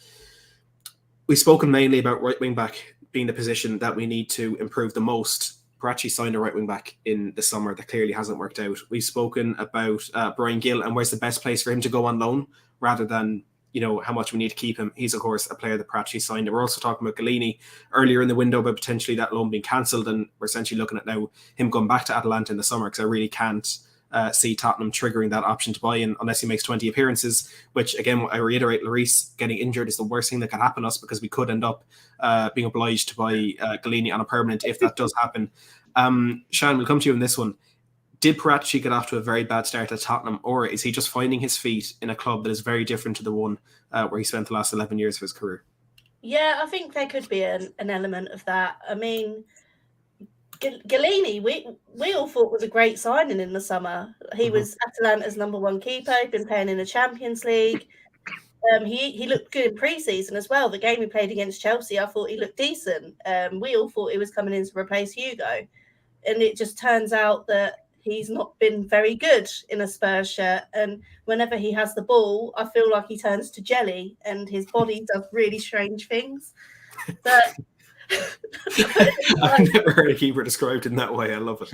we've spoken mainly about right wing back being the position that we need to improve the most. Paratici signed a right wing back in the summer that clearly hasn't worked out. We've spoken about Brian Gill and where's the best place for him to go on loan rather than, you know, how much we need to keep him. He's, of course, a player that Paratici signed. And we're also talking about Galini earlier in the window about potentially that loan being cancelled. And we're essentially looking at now him going back to Atalanta in the summer because I really can't see Tottenham triggering that option to buy in unless he makes 20 appearances, which, again, I reiterate, Lloris getting injured is the worst thing that can happen to us because we could end up being obliged to buy Galini on a permanent if that does happen. Shan, we'll come to you on this one. Did Paratici get off to a very bad start at Tottenham, or is he just finding his feet in a club that is very different to the one where he spent the last 11 years of his career? Yeah, I think there could be an element of that. I mean, Galini, we all thought was a great signing in the summer. He was Atalanta's #1 keeper. He'd been playing in the Champions League. He looked good in pre-season as well. The game he played against Chelsea, I thought he looked decent. We all thought he was coming in to replace Hugo. And it just turns out that he's not been very good in a Spurs shirt. And whenever he has the ball, I feel like he turns to jelly and his body does really strange things. But I've never heard a keeper described in that way. I love it.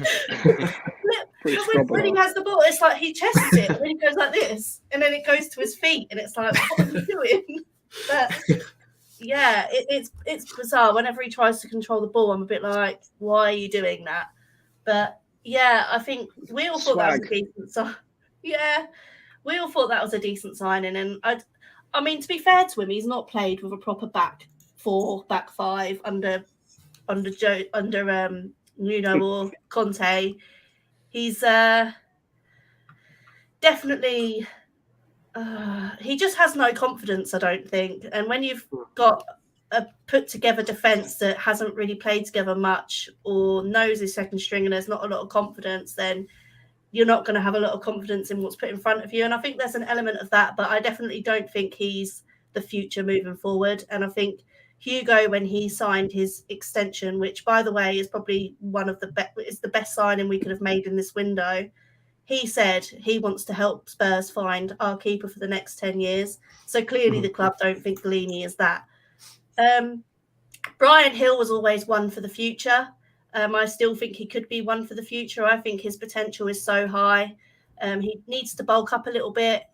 when he has the ball, it's like he chests it and then he goes like this and then it goes to his feet and it's like, what are you doing? But yeah, it's bizarre. Whenever he tries to control the ball, I'm a bit like, why are you doing that? But yeah, I think we all thought that was a decent sign. Yeah, we all thought that was a decent signing. And I mean, to be fair to him, he's not played with a proper back 4, back 5 under Nuno or Conte. He's definitely he just has no confidence, I don't think. And when you've got a put together defence that hasn't really played together much or knows his second string and there's not a lot of confidence, then you're not going to have a lot of confidence in what's put in front of you. And I think there's an element of that, but I definitely don't think he's the future moving forward. And I think Hugo, when he signed his extension, which, by the way, is probably one of the best signing we could have made in this window, he said he wants to help Spurs find our keeper for the next 10 years. So clearly the club don't think Galini is that. Brian Hill was always one for the future. I still think he could be one for the future. I think his potential is so high. He needs to bulk up a little bit,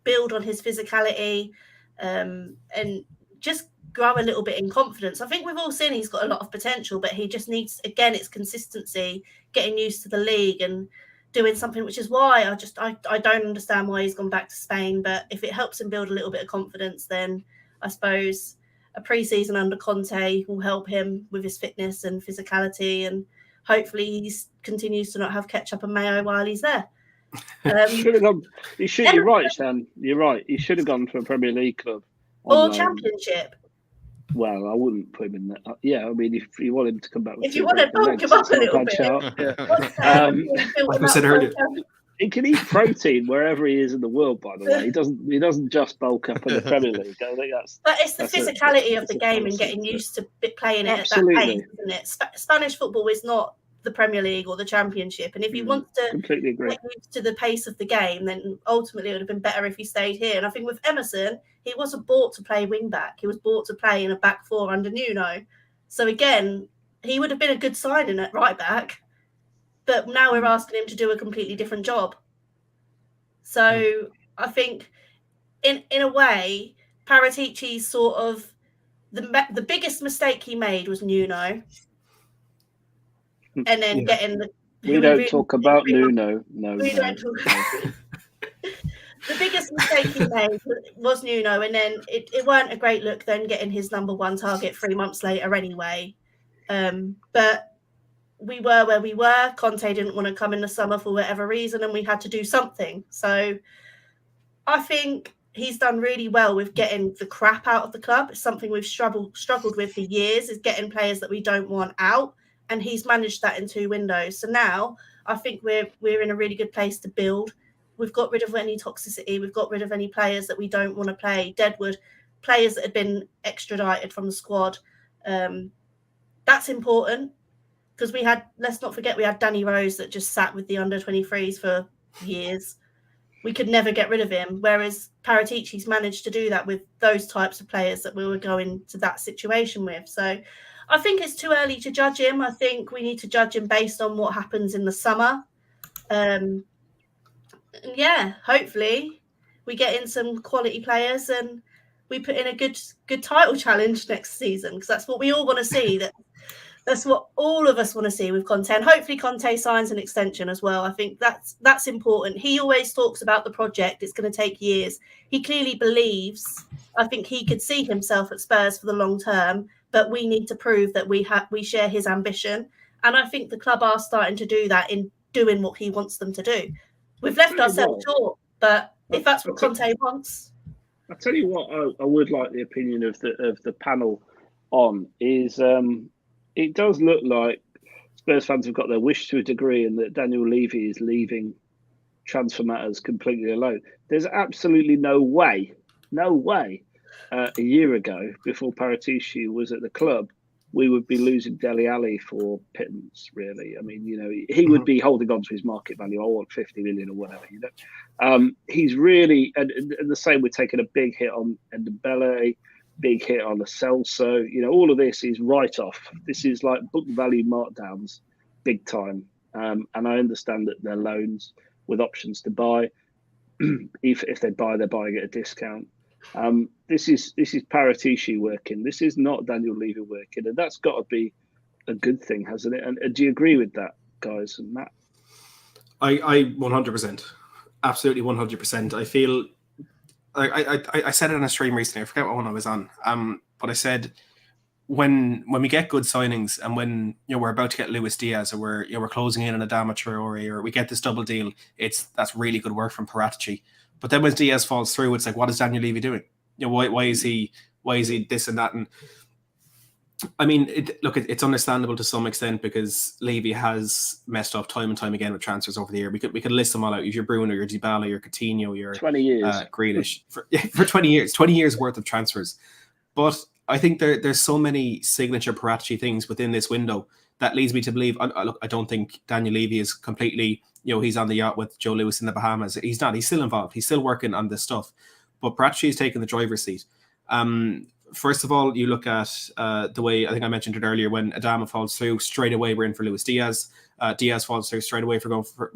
build on his physicality, and just grow a little bit in confidence. I think we've all seen he's got a lot of potential, but he just needs, again, it's consistency, getting used to the league and doing something, which is why I don't understand why he's gone back to Spain. But if it helps him build a little bit of confidence, then I suppose a pre-season under Conte will help him with his fitness and physicality, and hopefully he continues to not have ketchup and mayo while he's there. Should have gone. You're right, Stan. You're right. He should have gone to a Premier League club or Championship. Well, I wouldn't put him in that. Yeah, I mean, if you want him to come back, if you want to bulk him up a little bit, like I said earlier. He can eat protein wherever he is in the world. By the way, he doesn't just bulk up in the Premier League. I think but it's the physicality of the game and getting used to playing it at that pace, isn't it? Spanish football is not the Premier League or the Championship, and if he wants to completely agree. Get used to the pace of the game, then ultimately it would have been better if he stayed here. And I think with Emerson, he wasn't bought to play wing back; he was bought to play in a back 4 under Nuno. So again, he would have been a good signing at right back. But now we're asking him to do a completely different job. So I think in a way, Paratici's sort of the biggest mistake he made was Nuno. And then getting we don't talk about Nuno. No. The biggest mistake he made was Nuno, and then it weren't a great look then getting his number one target 3 months later anyway. But we were where we were. Conte didn't want to come in the summer for whatever reason, and we had to do something. So I think he's done really well with getting the crap out of the club. It's something we've struggled with for years, is getting players that we don't want out. And he's managed that in 2 windows. So now I think we're in a really good place to build. We've got rid of any toxicity. We've got rid of any players that we don't want to play. Deadwood, players that had been extradited from the squad. That's important because let's not forget, we had Danny Rose that just sat with the under-23s for years. We could never get rid of him. Whereas Paratici's managed to do that with those types of players that we were going to that situation with. So I think it's too early to judge him. I think we need to judge him based on what happens in the summer. Hopefully we get in some quality players and we put in a good title challenge next season, because that's what we all want to see. That's what all of us want to see with Conte. And hopefully Conte signs an extension as well. I think that's important. He always talks about the project. It's going to take years. He clearly believes. I think he could see himself at Spurs for the long term, but we need to prove that we share his ambition. And I think the club are starting to do that in doing what he wants them to do. We've left ourselves short, but if that's what Conte wants. I'll tell you what I would like the opinion of the panel on is it does look like Spurs fans have got their wish to a degree, and that Daniel Levy is leaving transfer matters completely alone. There's absolutely no way a year ago, before Paratici was at the club, we would be losing Dele Alli for pittance, really. I mean, he would be holding on to his market value. I want 50 million or whatever, He's really, and the same, we're taking a big hit on Ndembele, big hit on the Celso. All of this is write-off. This is like book value markdowns, big time. And I understand that they're loans with options to buy. If they buy, they're buying at a discount. This is Paratici working. This is not Daniel Levy working, and that's got to be a good thing, hasn't it? And do you agree with that, guys and Matt? I 100%, absolutely 100%. I feel I said it on a stream recently. I forget what one I was on. But I said when we get good signings, and when we're about to get Luis Diaz, or we're closing in on Adama Traore, or we get this double deal, that's really good work from Paratici. But then when Diaz falls through, it's like, what is Daniel Levy doing? Why is he this and that? And I mean, it's understandable to some extent, because Levy has messed up time and time again with transfers over the year. We could list them all out. Your Bruno, your Dybala, your Coutinho, your 20 years, Grealish for 20 years worth of transfers. But I think there's so many signature Paratici things within this window that leads me to believe. I don't think Daniel Levy is completely, he's on the yacht with Joe Lewis in the Bahamas. He's not. He's still involved. He's still working on this stuff. But Paratici is taking the driver's seat. First of all, you look at the way, I think I mentioned it earlier, when Adama falls through, straight away we're in for Luis Diaz. Diaz falls through, straight away we're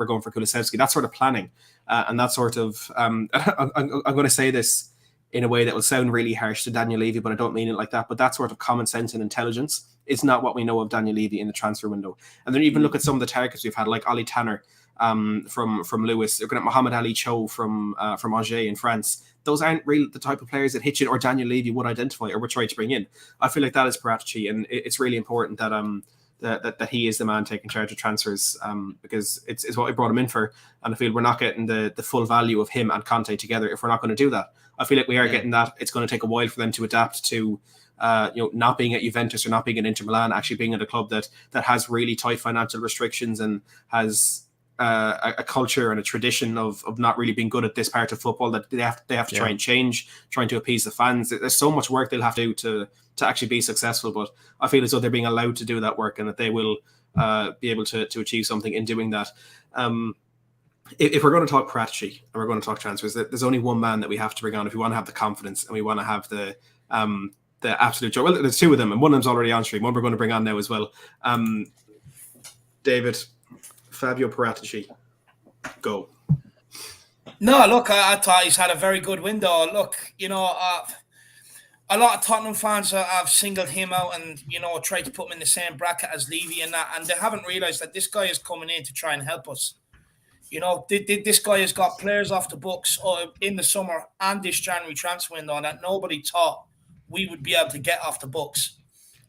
going for Kulusevski. That sort of planning, and that sort of I'm going to say this in a way that will sound really harsh to Daniel Levy, but I don't mean it like that. But that sort of common sense and intelligence is not what we know of Daniel Levy in the transfer window. And then even look at some of the targets we've had, like Ollie Tanner from Lewis. You're going at Mohamed Ali Cho from Angers in France. Those aren't really the type of players that Hitchin or Daniel Levy would identify or would try to bring in. I feel like that is Paratici, and it's really important that that he is the man taking charge of transfers, because it's what we brought him in for. And I feel we're not getting the full value of him and Conte together if we're not going to do that. I feel like we are getting that. It's going to take a while for them to adapt to not being at Juventus or not being at Inter Milan, actually being at a club that has really tight financial restrictions and has a culture and a tradition of not really being good at this part of football, that they have to try and change, trying to appease the fans. There's so much work they'll have to do to actually be successful, but I feel as though they're being allowed to do that work, and that they will be able to achieve something in doing that. If we're going to talk Paratici and we're going to talk transfers, there's only one man that we have to bring on if we want to have the confidence and we want to have the absolute joy. Well, there's two of them, and one of them's already on stream. One we're going to bring on now as well. David, Fabio Paratici, go. No, look, I thought he's had a very good window. Look, a lot of Tottenham fans have singled him out and, tried to put him in the same bracket as Levy and that, and they haven't realised that this guy is coming in to try and help us. This guy has got players off the books in the summer and this January transfer window that nobody thought we would be able to get off the books.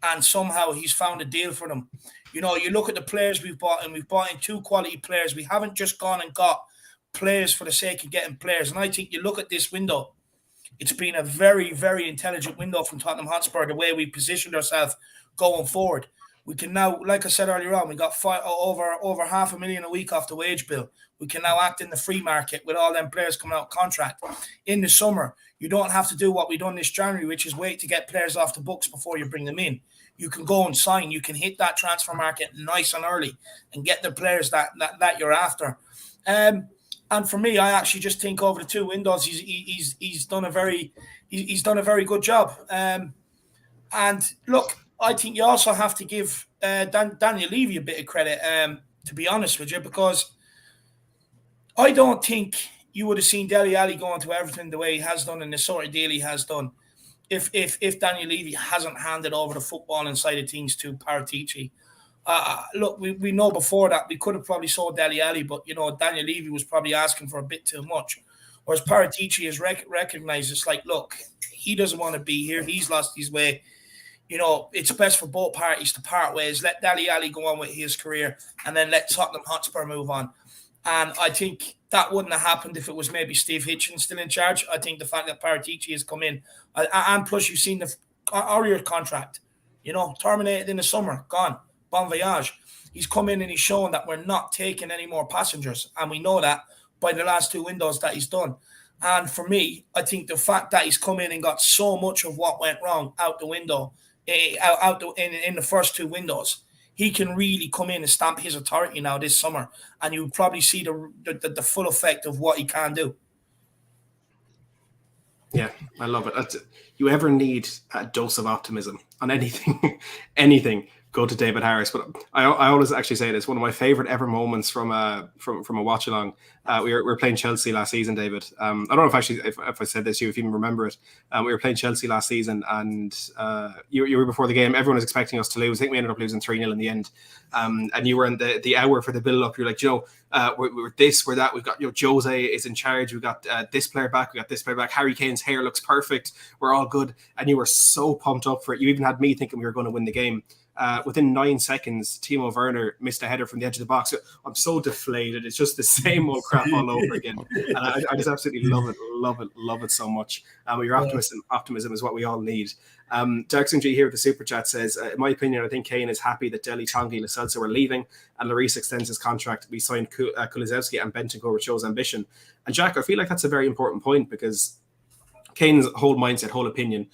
And somehow he's found a deal for them. You look at the players we've bought, and we've bought in 2 quality players. We haven't just gone and got players for the sake of getting players. And I think you look at this window, it's been a very, very intelligent window from Tottenham Hotspur, the way we positioned ourselves going forward. We can now, like I said earlier on, we got over $500,000 a week off the wage bill. We can now act in the free market with all them players coming out of contract. In the summer, you don't have to do what we done this January, which is wait to get players off the books before you bring them in. You can go and sign. You can hit that transfer market nice and early and get the players that you're after. And for me, I actually just think over the 2 windows, he's done a very good job. And look, I think you also have to give Daniel Levy a bit of credit, to be honest with you, because I don't think you would have seen Dele Alli going to Everton the way he has done and the sort of deal he has done if Daniel Levy hasn't handed over the footballing side of things to Paratici. Look, we know before that we could have probably sold Dele Alli, but Daniel Levy was probably asking for a bit too much. Whereas Paratici has recognized it's like, look, he doesn't want to be here. He's lost his way. It's best for both parties to part ways. Let Dele Alli go on with his career, and then let Tottenham Hotspur move on. And I think that wouldn't have happened if it was maybe Steve Hitchens still in charge. I think the fact that Paratici has come in, and plus you've seen the Aurier contract, terminated in the summer, gone, bon voyage. He's come in and he's shown that we're not taking any more passengers, and we know that by the last 2 windows that he's done. And for me, I think the fact that he's come in and got so much of what went wrong out the window, in the first 2 windows, he can really come in and stamp his authority now this summer, and you'll probably see the full effect of what he can do. Yeah, I love it. You ever need a dose of optimism on anything, go to David Harris. But I always actually say this, one of my favorite ever moments from a watch along. We were playing Chelsea last season, David. I don't know if I said this to you, if you even remember it. We were playing Chelsea last season, and you were before the game. Everyone was expecting us to lose. I think we ended up losing 3-0 in the end. And you were in the hour for the build up. You're like, we're this, we're that. We've got Jose is in charge. We've got this player back. We got this player back. Harry Kane's hair looks perfect. We're all good. And you were so pumped up for it. You even had me thinking we were going to win the game. Within 9 seconds, Timo Werner missed a header from the edge of the box. I'm so deflated. It's just the same old crap all over again. And I just absolutely love it so much. Your optimism is what we all need. Jackson G here with the Super Chat says, in my opinion, I think Kane is happy that Dele, Tongi, Lo Celso are leaving and Lloris extends his contract. We signed Kulusevski and Bentancur, which shows ambition. And Jack, I feel like that's a very important point, because Kane's whole mindset, whole opinion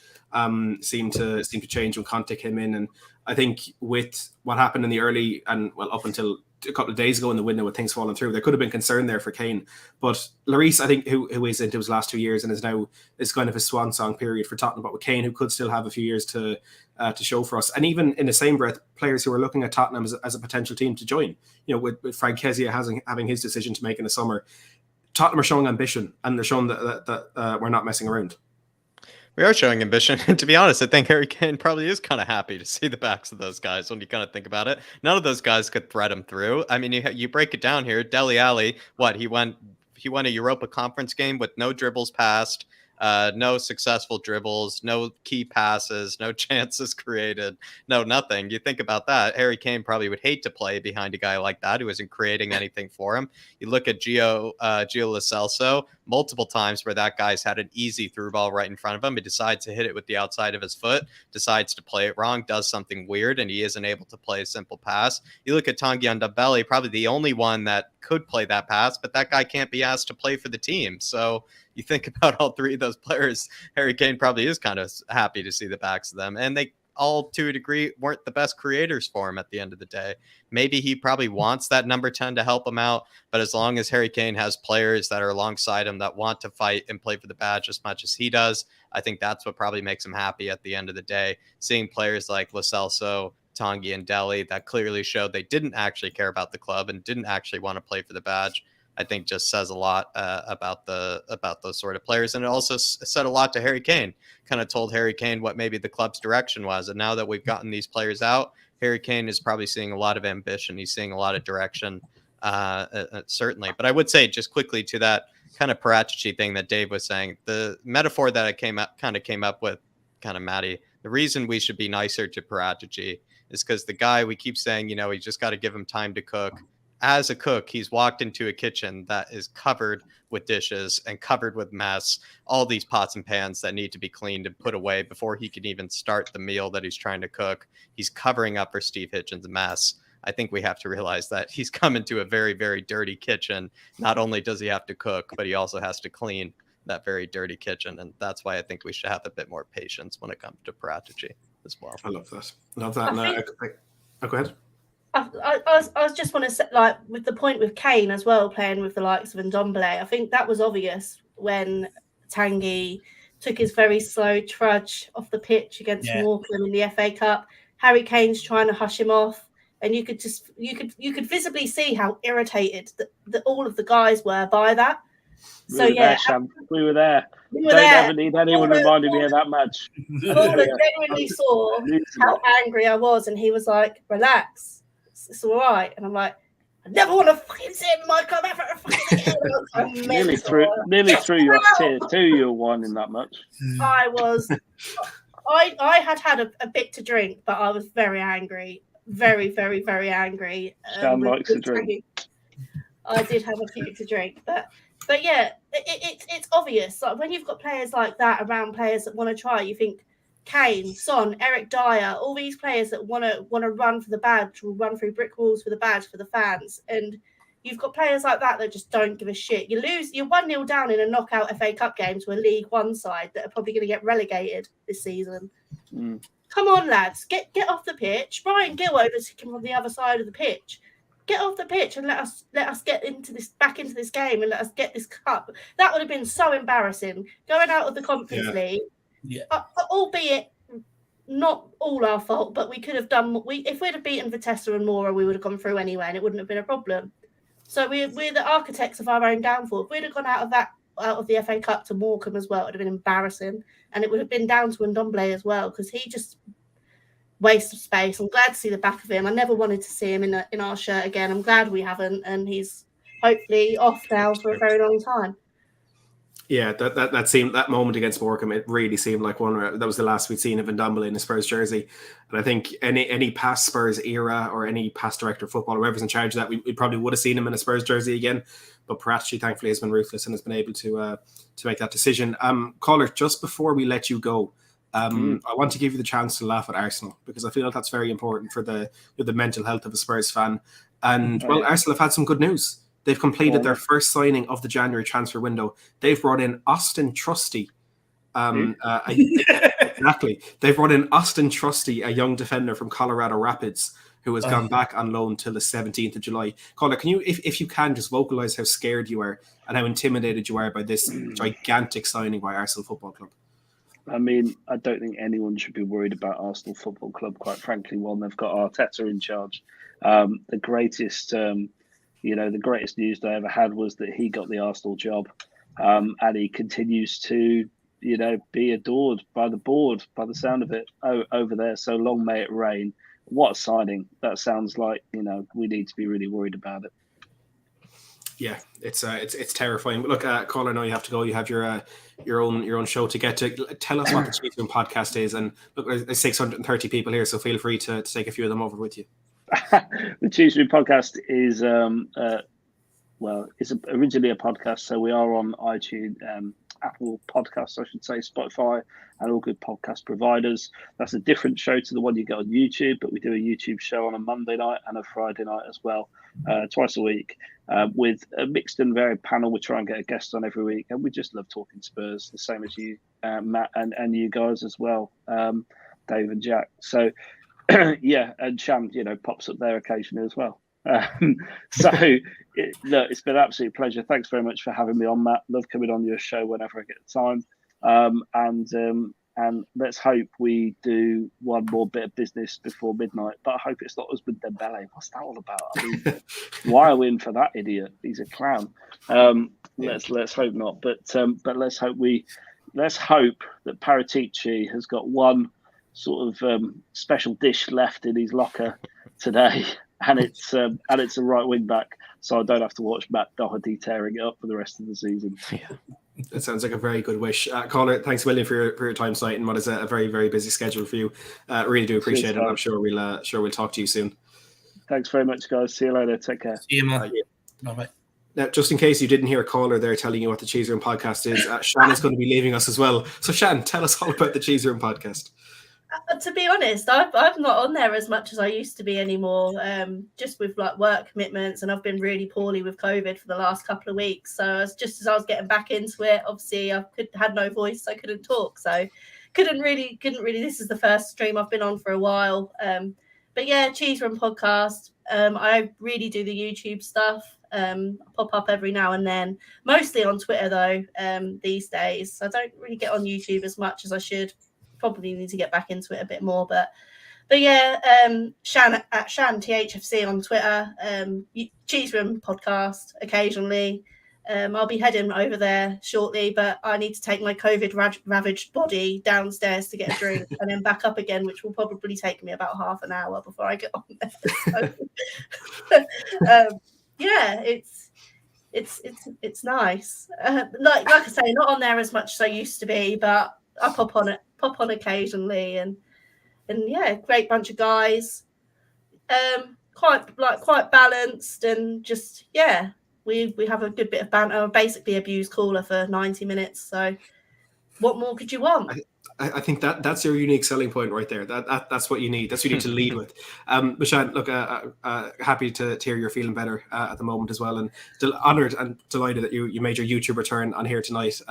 seemed to change when Conte came in. And I think with what happened in the early and up until a couple of days ago in the window with things falling through, there could have been concern there for Kane. But Lloris, I think, who is into his last 2 years and is now is kind of his swan song period for Tottenham, but with Kane, who could still have a few years to show for us. And even in the same breath, players who are looking at Tottenham as a potential team to join, with Frank Kezia having his decision to make in the summer, Tottenham are showing ambition, and they're showing that we're not messing around. We are showing ambition. And to be honest, I think Harry Kane probably is kind of happy to see the backs of those guys when you kind of think about it. None of those guys could thread him through. I mean, you break it down here. Dele Alli, he won a Europa Conference game with no dribbles passed, no successful dribbles, no key passes, no chances created, no nothing. You think about that, Harry Kane probably would hate to play behind a guy like that who isn't creating anything for him. You look at Gio Lo Celso, multiple times where that guy's had an easy through ball right in front of him. He decides to hit it with the outside of his foot, decides to play it wrong, does something weird, and he isn't able to play a simple pass. You look at Tanguy Ndombele, probably the only one that could play that pass, but that guy can't be asked to play for the team. So you think about all 3 of those players, Harry Kane probably is kind of happy to see the backs of them. And they all, to a degree, weren't the best creators for him at the end of the day. Maybe he probably wants that number 10 to help him out, but as long as Harry Kane has players that are alongside him that want to fight and play for the badge as much as he does, I think that's what probably makes him happy at the end of the day. Seeing players like Lo Celso, Tanguy, and Dele that clearly showed they didn't actually care about the club and didn't actually want to play for the badge. I think just says a lot about those sort of players. And it also said a lot to Harry Kane, kind of told Harry Kane what maybe the club's direction was. And now that we've gotten these players out, Harry Kane is probably seeing a lot of ambition. He's seeing a lot of direction, certainly. But I would say just quickly to that kind of Paratici thing that Dave was saying, the metaphor that I came up with, kind of Matty, the reason we should be nicer to Paratici is because the guy, we keep saying, you just got to give him time to cook. As a cook, he's walked into a kitchen that is covered with dishes and covered with mess, all these pots and pans that need to be cleaned and put away before he can even start the meal that he's trying to cook. He's covering up for Steve Hitchens' mess. I think we have to realize that he's come into a very, very dirty kitchen. Not only does he have to cook, but he also has to clean that very dirty kitchen. And that's why I think we should have a bit more patience when it comes to Paratici as well. I love that. Love that. Go ahead. I was just want to say, like, with the point with Kane as well, playing with the likes of Ndombele, I think that was obvious when Tanguy took his very slow trudge off the pitch against Morecambe in the FA Cup. Harry Kane's trying to hush him off, and you could visibly see how irritated that all of the guys were by that. We were there. Don't ever need anyone reminding me of that match. Paula genuinely saw how angry I was, and he was like, "Relax. It's all right." And I'm like, "I never want to fucking see him, Michael. Nearly threw you off tier 2. You were whining that much. I had a bit to drink, but I was very angry, very, very, very angry. Sound likes a drink. I did have a few to drink, but yeah, it's obvious. Like when you've got players like that around players that want to try, you think. Kane, Son, Eric Dyer, all these players that want to run for the badge, will run through brick walls for the badge for the fans, and you've got players like that just don't give a shit. You're 1-0 down in a knockout FA Cup game to a League One side that are probably going to get relegated this season. Come on, lads, get off the pitch. Brian Gill overtaking from the other side of the pitch. Get off the pitch and let us get back into this game and let us get this cup. That would have been so embarrassing going out of the Conference League. Yeah. Albeit not all our fault, but we could have done. If we'd have beaten Vitesse and Mora, we would have gone through anyway, and it wouldn't have been a problem. So we're the architects of our own downfall. If we'd have gone out of the FA Cup to Morecambe as well, it would have been embarrassing, and it would have been down to Ndombele as well because he just wasted space. I'm glad to see the back of him. I never wanted to see him in our shirt again. I'm glad we haven't, and he's hopefully off now for a very long time. Yeah, that moment against Morecambe, it really seemed like that was the last we'd seen of Ndombele in a Spurs jersey. And I think any past Spurs era or any past director of football, whoever's in charge of that, we probably would have seen him in a Spurs jersey again. But Paratici, thankfully, has been ruthless and has been able to make that decision. Caller, just before we let you go, I want to give you the chance to laugh at Arsenal because I feel like that's very important for the mental health of a Spurs fan. And Arsenal have had some good news. They've completed their first signing of the January transfer window. They've brought in Austin Trusty. Exactly. They've brought in Austin Trusty, a young defender from Colorado Rapids, who has gone back on loan till the 17th of July. Caller, can you, if you can, just vocalise how scared you are and how intimidated you are by this gigantic signing by Arsenal Football Club? I mean, I don't think anyone should be worried about Arsenal Football Club, quite frankly, when they've got Arteta in charge. The greatest news they ever had was that he got the Arsenal job, and he continues to, be adored by the board, by the sound of it, over there. So long may it rain. What a signing. That sounds like, we need to be really worried about it. Yeah, it's terrifying. But look, caller, I know you have to go. You have your own show to get to. Tell us what the Chiefs Room podcast is. And look, there's 630 people here, so feel free to take a few of them over with you. The Chiefs Room podcast is it's originally a podcast, so we are on iTunes, Apple Podcasts, I should say, Spotify, and all good podcast providers. That's a different show to the one you get on YouTube, but we do a YouTube show on a Monday night and a Friday night as well, twice a week, with a mixed and varied panel. We try and get a guest on every week, and we just love talking Spurs, the same as you, Matt, and you guys as well, Dave and Jack. So, and Sham, pops up there occasionally as well. It's been an absolute pleasure. Thanks very much for having me on, Matt. Love coming on your show whenever I get the time. And let's hope we do one more bit of business before midnight. But I hope it's not Usman Dembele. What's that all about? I mean, why are we in for that idiot? He's a clown. Let's hope not. But let's hope that Paratici has got one sort of special dish left in his locker today, and it's a right wing back, so I don't have to watch Matt Doherty tearing it up for the rest of the season. Yeah. That sounds like a very good wish. Connor, thanks a million for your time tonight and what is a very, very busy schedule for you. Really do appreciate it. I'm sure we'll talk to you soon. Thanks very much, guys. See you later. Take care. See you, man. Bye-bye. Now, just in case you didn't hear a caller there telling you what the Cheese Room podcast is, Shan is going to be leaving us as well. So Shan, tell us all about the Cheese Room podcast. To be honest, I'm not on there as much as I used to be anymore, just with like work commitments, and I've been really poorly with COVID for the last couple of weeks. So as I was getting back into it, obviously I had no voice, I couldn't talk, so couldn't really. This is the first stream I've been on for a while. But yeah, Cheese Room podcast. I really do the YouTube stuff. Pop up every now and then, mostly on Twitter though. These days, I don't really get on YouTube as much as I should. Probably need to get back into it a bit more, but yeah, Shan at Shan THFC on Twitter, Cheese Room podcast occasionally. I'll be heading over there shortly, but I need to take my COVID ravaged body downstairs to get a drink and then back up again, which will probably take me about half an hour before I get on there. So, yeah, it's nice. Like I say, not on there as much as I used to be, but I pop on occasionally, and yeah, great bunch of guys, quite balanced, and just yeah, we have a good bit of banter. Basically, a booze caller for 90 minutes. So, what more could you want? I think that's your unique selling point right there. That's what you need. That's what you need to lead with. But Shan, look, happy to hear you're feeling better at the moment as well, and honoured and delighted that you made your YouTube return on here tonight.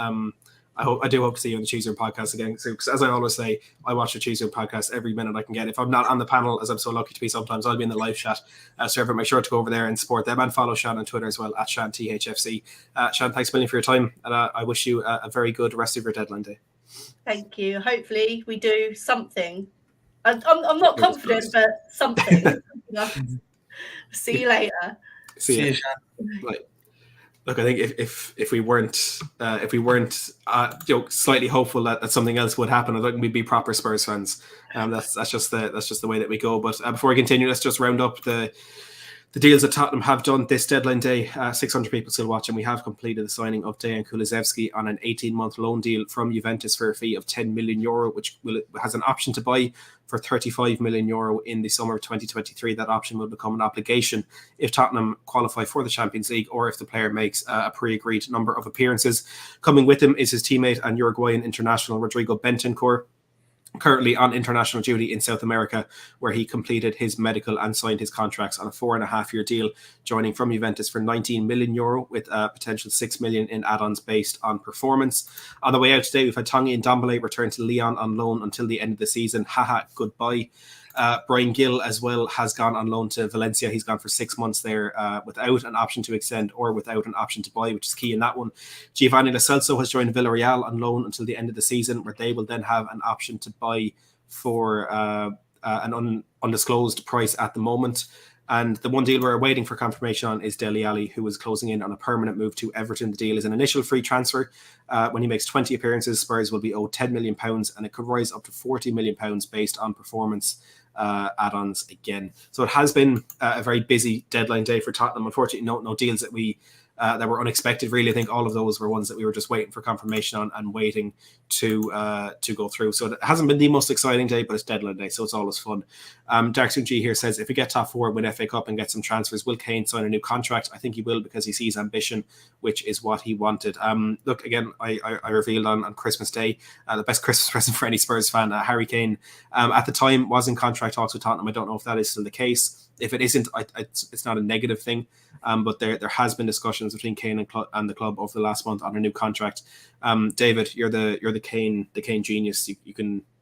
I do hope to see you on the Cheese Room podcast again. So, as I always say, I watch the Cheese Room podcast every minute I can get. If I'm not on the panel, as I'm so lucky to be sometimes, I'll be in the live chat. So make sure to go over there and support them and follow Shan on Twitter as well, at Shan THFC. Shan, thanks a million for your time, and I wish you a very good rest of your deadline day. Thank you. Hopefully we do something. I'm not confident, but something. See you later. See you, Shan. Right. Look, I think if we weren't slightly hopeful that something else would happen, I don't think we'd be proper Spurs fans. That's just the way that we go. But before we continue, let's just round up the deals that Tottenham have done this deadline day. 600 people still watching. We have completed the signing of Dejan Kulusevski on an 18-month loan deal from Juventus for a fee of €10 million, which has an option to buy for €35 million in the summer of 2023. That option will become an obligation if Tottenham qualify for the Champions League or if the player makes a pre-agreed number of appearances. Coming with him is his teammate and Uruguayan international Rodrigo Bentancur, currently on international duty in South America, where he completed his medical and signed his contracts on a 4.5-year deal, joining from Juventus for €19 million with a potential €6 million in add-ons based on performance. On the way out today, we've had Tanguy Ndombele return to Lyon on loan until the end of the season. Haha, goodbye. Brian Gill as well has gone on loan to Valencia. He's gone for 6 months there without an option to extend or without an option to buy, which is key in that one. Giovanni Lo Celso has joined Villarreal on loan until the end of the season, where they will then have an option to buy for an undisclosed price at the moment. And the one deal we're waiting for confirmation on is Dele Alli, who is closing in on a permanent move to Everton. The deal is an initial free transfer. When he makes 20 appearances, Spurs will be owed £10 million, and it could rise up to £40 million based on performance add-ons again. So it has been a very busy deadline day for Tottenham. Unfortunately, no deals that were unexpected. Really, I think all of those were ones that we were just waiting for confirmation on and waiting to go through. So it hasn't been the most exciting day, but it's deadline day, so it's always fun. Dark Soon G here says, if we get top four, win FA Cup and get some transfers, will Kane sign a new contract? I think he will, because he sees ambition, which is what he wanted. Look, again, I revealed on Christmas Day, the best Christmas present for any Spurs fan, Harry Kane, at the time was in contract talks with Tottenham. I don't know if that is still the case. If it isn't, it's not a negative thing. But there has been discussions between Kane and the club over the last month on a new contract. David, you're the Kane genius.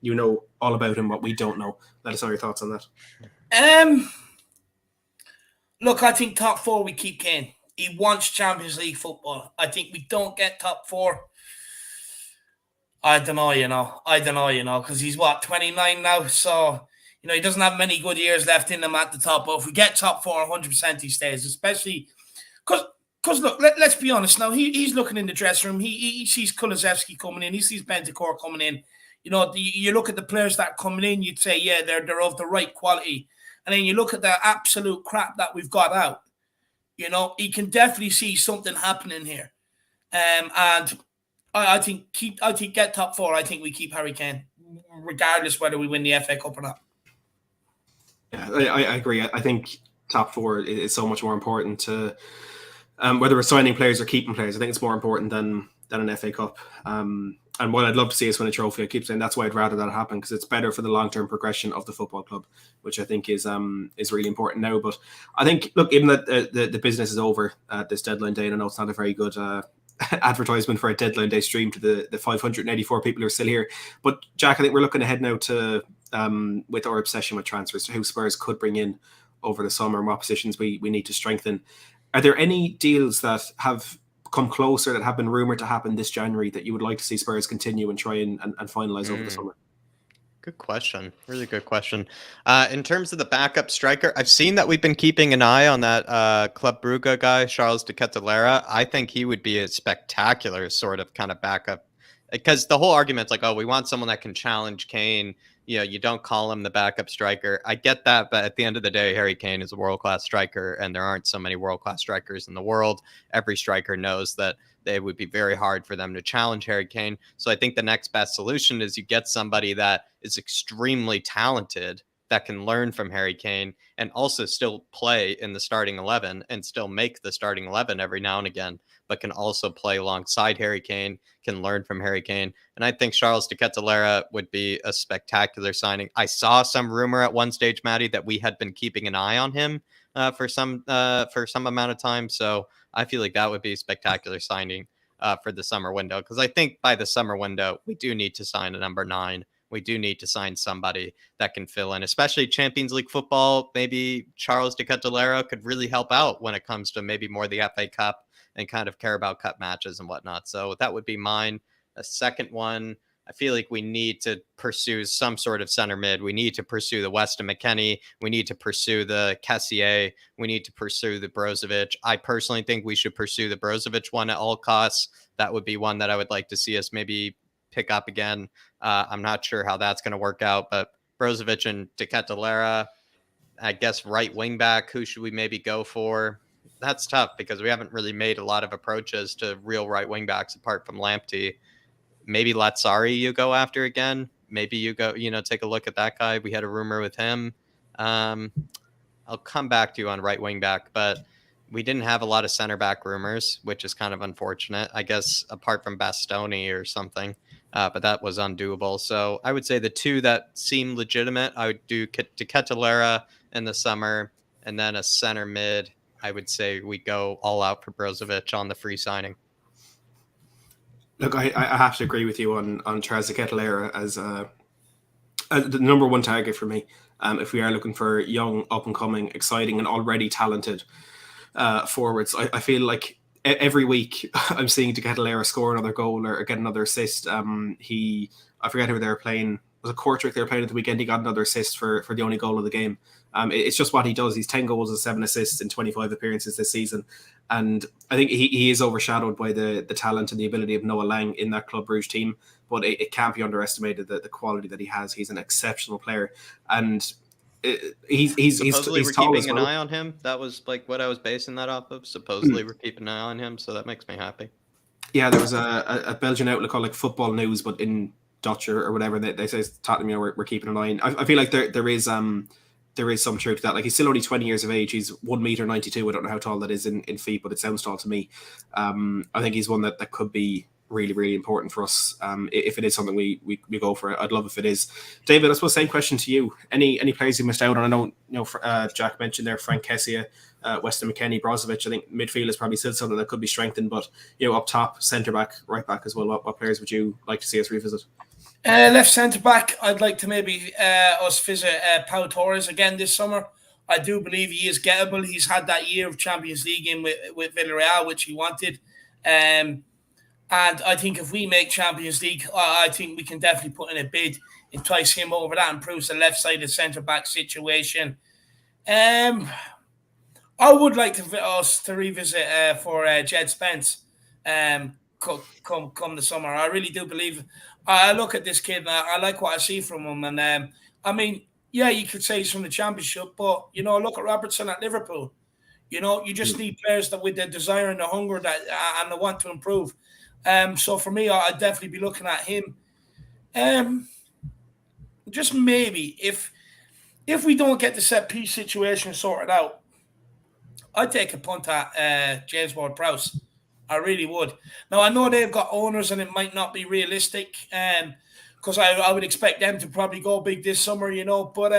You know all about him, what we don't know. Let us know your thoughts on that. Look, I think top four we keep Kane. He wants Champions League football. I think we don't get top four. I don't know, because he's 29 now, so he doesn't have many good years left in him at the top. But if we get top four, 100% he stays, especially because look, let's be honest now. He's looking in the dressing room. He sees Kulusevski coming in. He sees Bentancur coming in. You look at the players that are coming in. You'd say, yeah, they're of the right quality. And then you look at the absolute crap that we've got out. He can definitely see something happening here. And I think get top four. I think we keep Harry Kane, regardless whether we win the FA Cup or not. Yeah, I agree. I think top four is so much more important to whether we're signing players or keeping players. I think it's more important than an FA Cup. And what I'd love to see is win a trophy. I keep saying that's why I'd rather that happen, because it's better for the long-term progression of the football club, which I think is really important now. But I think, look, even that the business is over at this deadline day, and I know it's not a very good advertisement for a deadline day stream to the 584 people who are still here. But Jack, I think we're looking ahead now to with our obsession with transfers, to who Spurs could bring in over the summer and what positions we need to strengthen. Are there any deals that have come closer, that have been rumoured to happen this January, that you would like to see Spurs continue and try and finalise over the summer? Good question. Really good question. In terms of the backup striker, I've seen that we've been keeping an eye on that Club Brugge guy, Charles de Ketelaere. I think he would be a spectacular sort of kind of backup, because the whole argument's like, oh, we want someone that can challenge Kane. You don't call him the backup striker. I get that, but at the end of the day, Harry Kane is a world-class striker, and there aren't so many world-class strikers in the world. Every striker knows that it would be very hard for them to challenge Harry Kane. So I think the next best solution is you get somebody that is extremely talented, that can learn from Harry Kane and also still play in the starting 11 and still make the starting 11 every now and again, but can also play alongside Harry Kane, can learn from Harry Kane. And I think Charles de Ketelaere would be a spectacular signing. I saw some rumor at one stage, Maddie, that we had been keeping an eye on him for some amount of time. So I feel like that would be a spectacular signing for the summer window, because I think by the summer window, we do need to sign a number 9. We do need to sign somebody that can fill in, especially Champions League football. Maybe Charles de Ketelaere could really help out when it comes to maybe more the FA Cup and kind of Carabao Cup matches and whatnot. So that would be mine. A second one, I feel like we need to pursue some sort of center mid. We need to pursue the Weston McKennie. We need to pursue the Kessié. We need to pursue the Brozovic. I personally think we should pursue the Brozovic one at all costs. That would be one that I would like to see us maybe pick up again. I'm not sure how that's going to work out, but Brozovic and de Ketelaere, I guess right wing back, who should we maybe go for? That's tough because we haven't really made a lot of approaches to real right wing backs apart from Lamptey. Maybe Lazzari you go after again. Maybe you go, take a look at that guy. We had a rumor with him. I'll come back to you on right wing back, but we didn't have a lot of center back rumors, which is kind of unfortunate, I guess, apart from Bastoni or something. But that was undoable. So I would say the two that seem legitimate, I would do de Ketelaere in the summer, and then a center mid. I would say we go all out for Brozovic on the free signing. Look, I have to agree with you on Charles de Ketelaere as the number one target for me. If we are looking for young, up-and-coming, exciting, and already talented forwards, I feel like every week I'm seeing de Ketelaere score another goal or get another assist. I forget who they were playing. Was it Kortrijk they were playing at the weekend? He got another assist for the only goal of the game. It's just what he does. He's 10 goals and 7 assists in 25 appearances this season. And I think he is overshadowed by the talent and the ability of Noah Lang in that Club Brugge team. But it can't be underestimated, the quality that he has. He's an exceptional player. And he's supposedly we're tall keeping as well. an eye on him. That was like what I was basing that off of. Supposedly we're keeping an eye on him. So that makes me happy. Yeah, there was a Belgian outlet called like Football News, but in Dutch or whatever, they say Tottenham, we're keeping an eye on. I feel like there is some truth to that. Like, he's still only 20 years of age. He's 1.92 m. I don't know how tall that is in feet, but it sounds tall to me. I think he's one that could be really, really important for us. If it is something we go for, I'd love if it is. David, I suppose same question to you. Any players you missed out on? I know Jack mentioned there Frank Kessié, Weston McKennie, Brozovic. I think midfield is probably still something that could be strengthened, but up top, centre back, right back as well. What players would you like to see us revisit? Left centre back, I'd like to maybe us visit Pau Torres again this summer. I do believe he is gettable. He's had that year of Champions League in with Villarreal, which he wanted. And I think if we make Champions League, I think we can definitely put in a bid, entice him over. That improves the left-sided centre-back situation. I would like us to revisit for Jed Spence come the summer. I really do believe. I look at this kid and I like what I see from him. And I mean, yeah, you could say he's from the Championship, but look at Robertson at Liverpool. You just need players that with the desire and the hunger that and the want to improve. So for me, I'd definitely be looking at him. Just maybe if we don't get the set piece situation sorted out, I'd take a punt at James Ward-Prowse. I really would. Now, I know they've got owners and it might not be realistic because I would expect them to probably go big this summer, but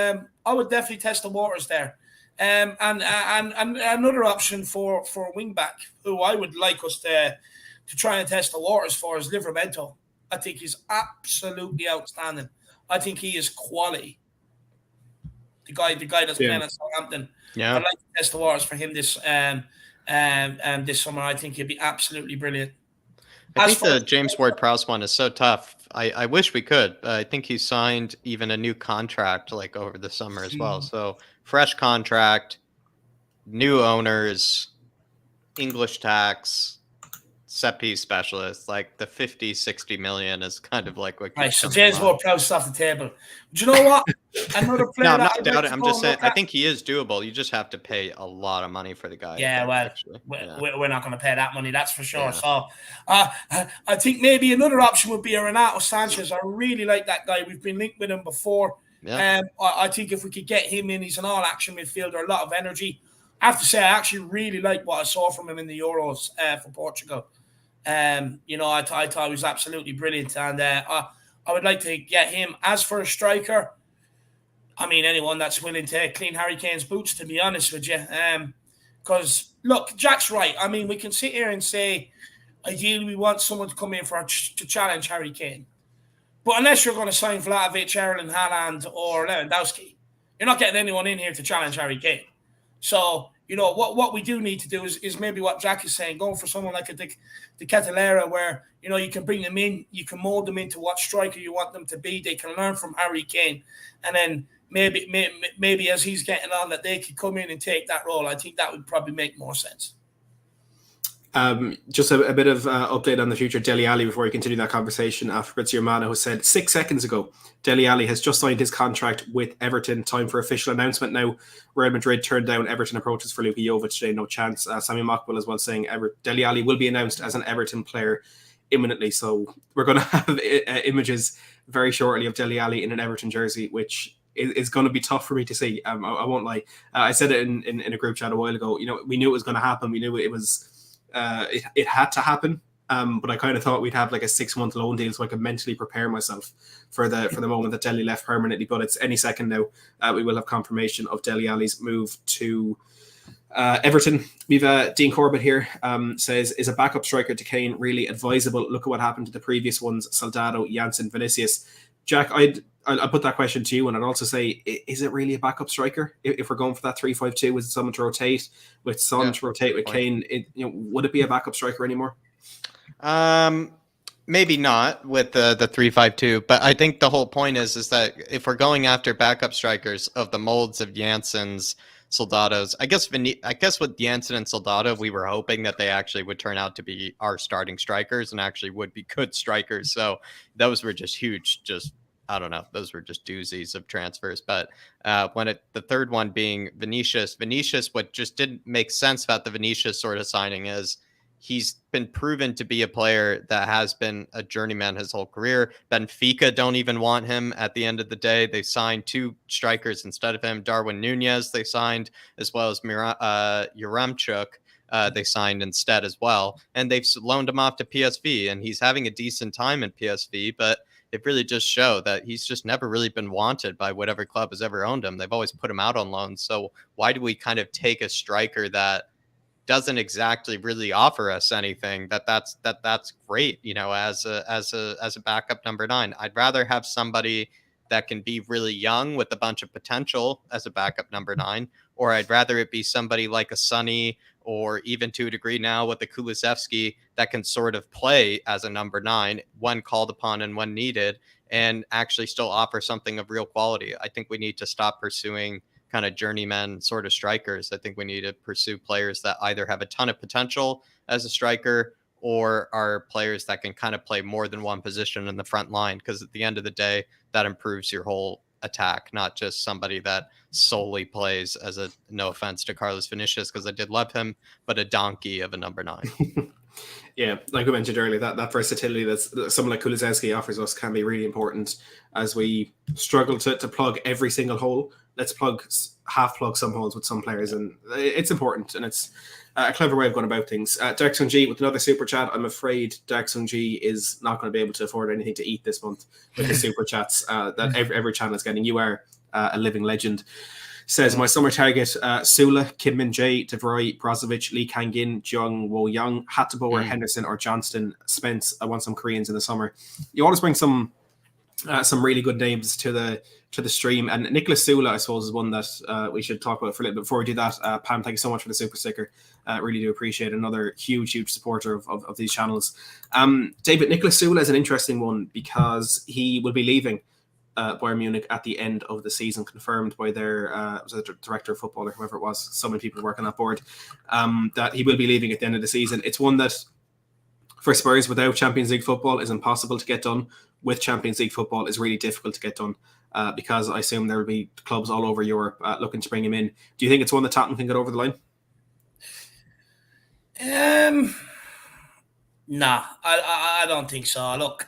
I would definitely test the waters there. And another option for a wing-back who I would like us to try and test the waters for is Livramento. I think he's absolutely outstanding. I think he is quality. The guy that's playing at Southampton. Yeah. I'd like to test the waters for him this summer. I think he'd be absolutely brilliant. I think the James Ward-Prowse one is so tough. I wish we could. I think he signed even a new contract like over the summer as well. So fresh contract, new owners, English tax, set piece specialist, like the 50-60 million is kind of like what. Right, so James Ward-Prowse is off the table. Do you know what? Another player. No, I'm not doubting. I'm just saying. I think he is doable. You just have to pay a lot of money for the guy. Yeah, we're not going to pay that money. That's for sure. Yeah. So, I think maybe another option would be a Renato Sanchez. I really like that guy. We've been linked with him before. Yeah. I think if we could get him in, he's an all-action midfielder, a lot of energy. I have to say, I actually really like what I saw from him in the Euros for Portugal. I thought he was absolutely brilliant, and I would like to get him. As for a striker, I mean, anyone that's willing to clean Harry Kane's boots, to be honest with you. Because, look, Jack's right. I mean, we can sit here and say, ideally, we want someone to come in to challenge Harry Kane. But unless you're going to sign Vlahovic, Erling Haaland, or Lewandowski, you're not getting anyone in here to challenge Harry Kane. So, what we do need to do is maybe what Jack is saying, going for someone like the Catalera, where, you can bring them in, you can mold them into what striker you want them to be. They can learn from Harry Kane. And then maybe as he's getting on, that they could come in and take that role. I think that would probably make more sense. Just a bit of update on the future Dele Alli before we continue that conversation. Fabrizio Romano has said 6 seconds ago, Dele Alli has just signed his contract with Everton. Time for official announcement now. Real Madrid turned down Everton approaches for Luka Jovic today. No chance. Sami Mokbel as well saying Dele Alli will be announced as an Everton player imminently. So we're going to have images very shortly of Dele Alli in an Everton jersey, which is going to be tough for me to see. I won't lie. I said it in a group chat a while ago. We knew it was going to happen. We knew it was. It had to happen, but I kind of thought we'd have like a 6-month loan deal so I could mentally prepare myself for the moment that Dele left permanently. But it's any second now. We will have confirmation of Dele Alli's move to Everton. We've Dean Corbett here says, is a backup striker to Kane really advisable? Look at what happened to the previous ones, Soldado, Janssen, Vinicius. Jack, I'll put that question to you, and I'd also say, is it really a backup striker? If we're going for that 3-5-2 with someone to rotate, with Son to rotate with Kane, would it be a backup striker anymore? Maybe not with the 3-5-2, but I think the whole point is that if we're going after backup strikers of the molds of Janssen's, Soldados, I guess with Janssen and Soldado, we were hoping that they actually would turn out to be our starting strikers and actually would be good strikers. So those were just huge, I don't know. Those were just doozies of transfers. But the third one being Vinicius, what just didn't make sense about the Vinicius sort of signing is he's been proven to be a player that has been a journeyman his whole career. Benfica don't even want him at the end of the day. They signed 2 strikers instead of him. Darwin Nunez they signed, as well as Yaremchuk. They signed instead as well. And they've loaned him off to PSV, and he's having a decent time in PSV, but it really just show that he's just never really been wanted by whatever club has ever owned him. They've always put him out on loan. So why do we kind of take a striker that doesn't exactly really offer us anything that's great, as a backup number 9? I'd rather have somebody that can be really young with a bunch of potential as a backup number 9, or I'd rather it be somebody like a Sonny, or even to a degree now with the Kulusevski, that can sort of play as a number 9 when called upon and when needed, and actually still offer something of real quality. I think we need to stop pursuing kind of journeyman sort of strikers. I think we need to pursue players that either have a ton of potential as a striker or are players that can kind of play more than one position in the front line, because at the end of the day, that improves your whole attack, not just somebody that solely plays as a, no offense to Carlos Vinicius, because I did love him, but a donkey of a number 9. Yeah, like we mentioned earlier, that versatility that someone like Kulusevski offers us can be really important as we struggle to plug every single hole. Let's half plug some holes with some players, and it's important, and it's a clever way of going about things. Dark Sun G with another super chat. I'm afraid Dark Sun G is not going to be able to afford anything to eat this month with the super chats that every channel is getting. You are a living legend. Says, my summer target, Sula, Kim Min Jae, De Vrij, Brozovic, Lee Kang-in, Jung Wo-young, Hateboer, Henderson, or Johnston, Spence. I want some Koreans in the summer. You always bring some really good names to the stream, and Nicholas Sula, I suppose, is one that we should talk about for a little bit. Before we do that, Pam, thank you so much for the super sticker. Really do appreciate it. Another huge supporter of these channels. David, Nicholas Sula is an interesting one because he will be leaving Bayern Munich at the end of the season, confirmed by their was it the director of football or whoever it was. So many people work on that board, that he will be leaving at the end of the season. It's one that for Spurs, without Champions League football, is impossible to get done. With Champions League football, is really difficult to get done because I assume there will be clubs all over Europe looking to bring him in. Do you think it's one that Tottenham can get over the line? Nah, I don't think so. Look,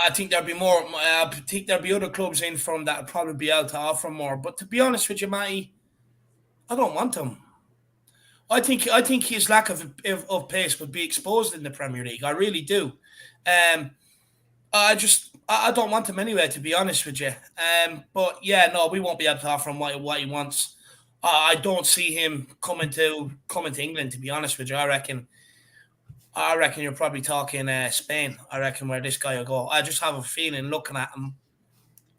I think there'll be more. I think there'll be other clubs in from that will probably be able to offer more. But to be honest with you, Matty, I don't want him. I think his lack of pace would be exposed in the Premier League. I really do. I don't want him anyway, to be honest with you. But yeah, no, we won't be able to offer him what he wants. I don't see him coming to England, to be honest with you. I reckon you're probably talking Spain. I reckon where this guy will go. I just have a feeling looking at him.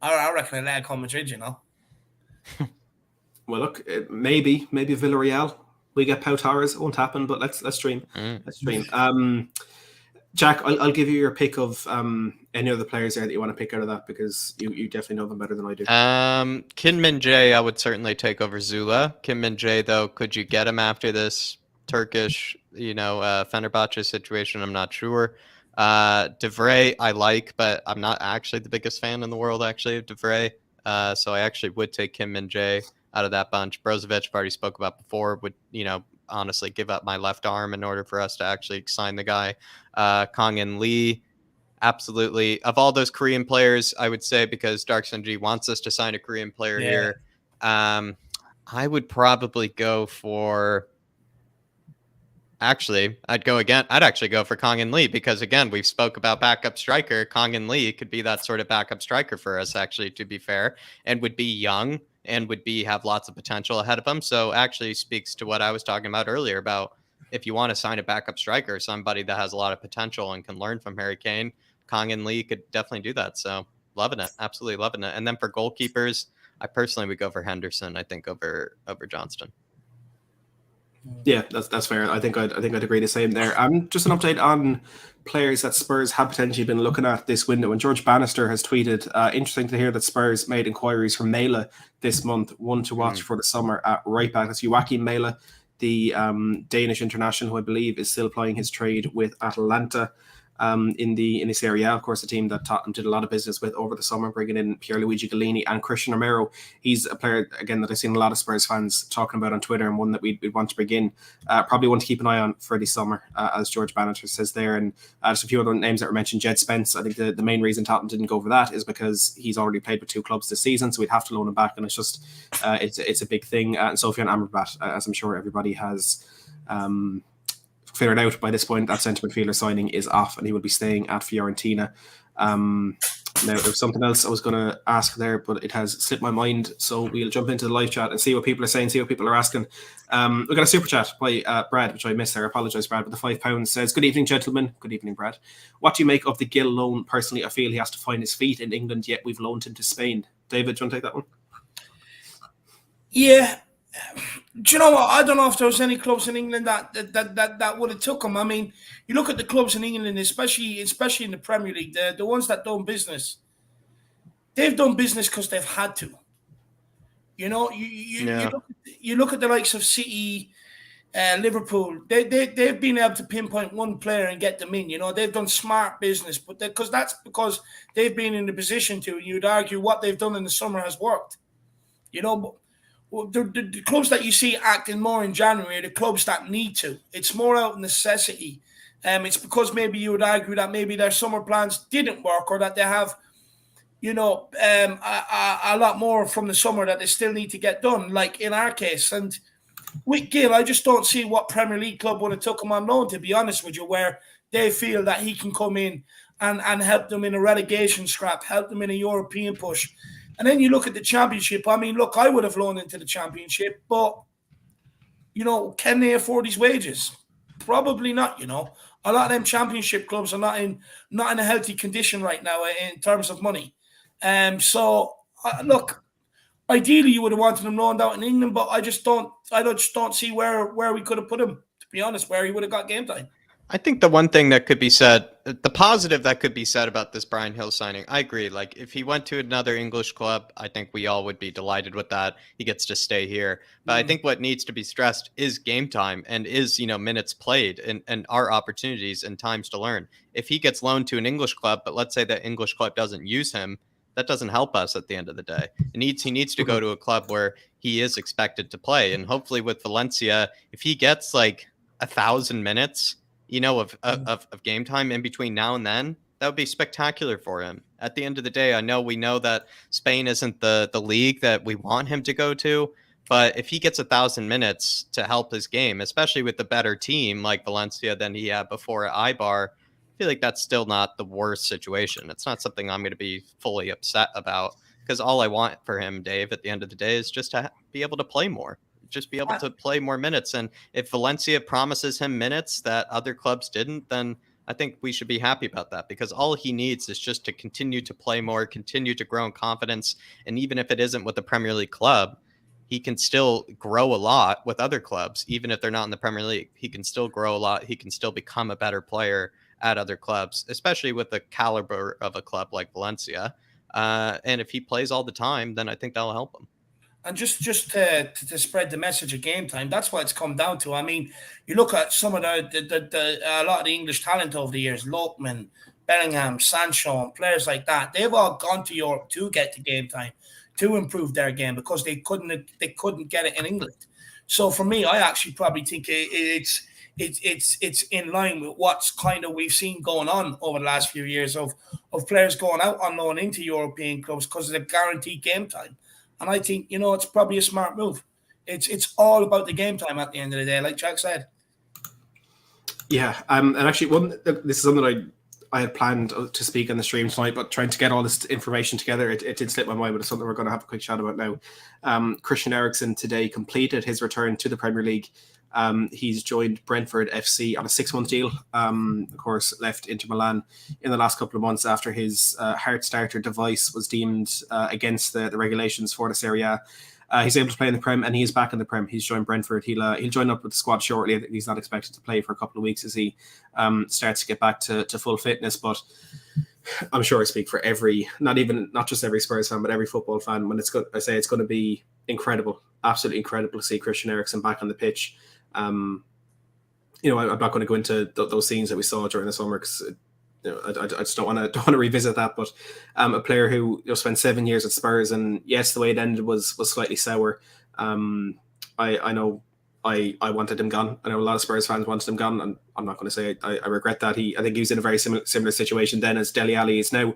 I reckon he'll come Madrid, you know. Well, look, maybe Villarreal. We get Pau Torres. It won't happen, but let's dream. Let's dream. Jack, I'll give you your pick of any other players there that you want to pick out of that, because you definitely know them better than I do. Kim Min Jae, I would certainly take over Zula. Kim Min Jae, though, could you get him after this Turkish, Fenerbahce situation? I'm not sure. De Vrij, I like, but I'm not actually the biggest fan in the world, actually, of De Vrij. So I actually would take Kim Min Jae out of that bunch. Brozovic, I've already spoke about before, would, honestly give up my left arm in order for us to actually sign the guy. Kang-in Lee, absolutely. Of all those Korean players, I would say, because Dark Sunji wants us to sign a Korean player here, I would probably go for... Actually, I'd actually go for Kang-in Lee, because again, we've spoke about backup striker. Kang-in Lee could be that sort of backup striker for us, actually, to be fair, and would be young and would have lots of potential ahead of him. So actually speaks to what I was talking about earlier about if you want to sign a backup striker, somebody that has a lot of potential and can learn from Harry Kane, Kang-in Lee could definitely do that. So loving it. Absolutely loving it. And then for goalkeepers, I personally would go for Henderson, I think, over Johnston. Yeah, that's fair. I think I'd agree the same there. Just an update on players that Spurs have potentially been looking at this window. And George Bannister has tweeted, interesting to hear that Spurs made inquiries from Mela this month, one to watch for the summer at right back. That's Joachim Mela, the Danish international, who I believe is still plying his trade with Atalanta in the Serie A. Of course, a team that Tottenham did a lot of business with over the summer, bringing in Pierluigi Golini and Christian Romero. He's a player, again, that I've seen a lot of Spurs fans talking about on Twitter, and one that we'd want to bring in. Probably want to keep an eye on for the summer, as George Bannister says there. And just a few other names that were mentioned. Jed Spence, I think the main reason Tottenham didn't go for that is because he's already played with two clubs this season, so we'd have to loan him back, and it's just it's a big thing. And Sofian Amrabat, as I'm sure everybody has figured out by this point, that centre midfielder signing is off, and he will be staying at Fiorentina. Now, there was something else I was going to ask there, but it has slipped my mind. So we'll jump into the live chat and see what people are saying, see what people are asking. We got a super chat by Brad, which I missed there. I apologise, Brad, but the £5 says, "Good evening, gentlemen." Good evening, Brad. What do you make of the Gill loan? Personally, I feel he has to find his feet in England, yet we've loaned him to Spain. David, do you want to take that one? Yeah. Do you know what? I don't know if there was any clubs in England that would have took him. I mean, you look at the clubs in England, especially in the Premier League, the ones that done business. They've done business because they've had to. You know, you look at the likes of City, Liverpool. They've been able to pinpoint one player and get them in. You know, they've done smart business, but because they've been in the position to. And you'd argue what they've done in the summer has worked. You know, the clubs that you see acting more in January are the clubs that need to. It's more out of necessity. It's because maybe you would argue that maybe their summer plans didn't work, or that they have, you know, a lot more from the summer that they still need to get done, like in our case. And with Gill, I just don't see what Premier League club would have took him on loan, to be honest with you, where they feel that he can come in and help them in a relegation scrap, help them in a European push. And then you look at the Championship. I mean, look, I would have loaned into the Championship, but, you know, can they afford his wages? Probably not, you know. A lot of them Championship clubs are not in a healthy condition right now in terms of money. Look, ideally you would have wanted him loaned out in England, but I just don't see where we could have put him, to be honest, where he would have got game time. I think the one thing that could be said, the positive that could be said about this Bryan Hill signing, I agree. Like, if he went to another English club, I think we all would be delighted with that. He gets to stay here. But I think what needs to be stressed is game time and is, you know, minutes played and our opportunities and times to learn. If he gets loaned to an English club, but let's say that English club doesn't use him, that doesn't help us at the end of the day. He needs to go to a club where he is expected to play. And hopefully with Valencia, if he gets like 1,000 minutes, you know, of game time in between now and then, that would be spectacular for him. At the end of the day, we know that Spain isn't the league that we want him to go to, but if he gets 1,000 minutes to help his game, especially with the better team like Valencia than he had before at Eibar, I feel like that's still not the worst situation. It's not something I'm going to be fully upset about, because all I want for him, Dave, at the end of the day is just to be able to play more. Just be able to play more minutes. And if Valencia promises him minutes that other clubs didn't, then I think we should be happy about that, because all he needs is just to continue to play more, continue to grow in confidence. And even if it isn't with the Premier League club, he can still grow a lot with other clubs. Even if they're not in the Premier League, he can still grow a lot. He can still become a better player at other clubs, especially with the caliber of a club like Valencia. And if he plays all the time, then I think that'll help him. And just to spread the message of game time, that's what it's come down to. I mean, you look at some of a lot of the English talent over the years, Lopeman, Bellingham, Sancho, and players like that. They've all gone to Europe to get to game time, to improve their game, because they couldn't get it in England. So for me, I actually probably think it's in line with what's kind of we've seen going on over the last few years of players going out on loan into European clubs because of the guaranteed game time. And I think, you know, it's probably a smart move. It's all about the game time at the end of the day, like Jack said. Yeah, and actually, this is something that I had planned to speak on the stream tonight, but trying to get all this information together, it did slip my mind, but it's something we're going to have a quick chat about now. Christian Eriksen today completed his return to the Premier League. He's joined Brentford FC on a 6-month deal. Of course, left Inter Milan in the last couple of months after his heart starter device was deemed against the regulations for the Serie A. He's able to play in the Prem, and he is back in the Prem. He's joined Brentford. He'll join up with the squad shortly. He's not expected to play for a couple of weeks as he starts to get back to full fitness. But I'm sure I speak for not just every Spurs fan, but every football fan when I say it's going to be incredible, absolutely incredible to see Christian Eriksen back on the pitch. I'm not going to go into those scenes that we saw during the summer because I just don't want to revisit that. But a player who spent 7 years at Spurs, and yes, the way it ended was slightly sour. I know I wanted him gone. I know a lot of Spurs fans wanted him gone, and I'm not going to say I regret that. I think he was in a very similar situation then as Dele Alli is now.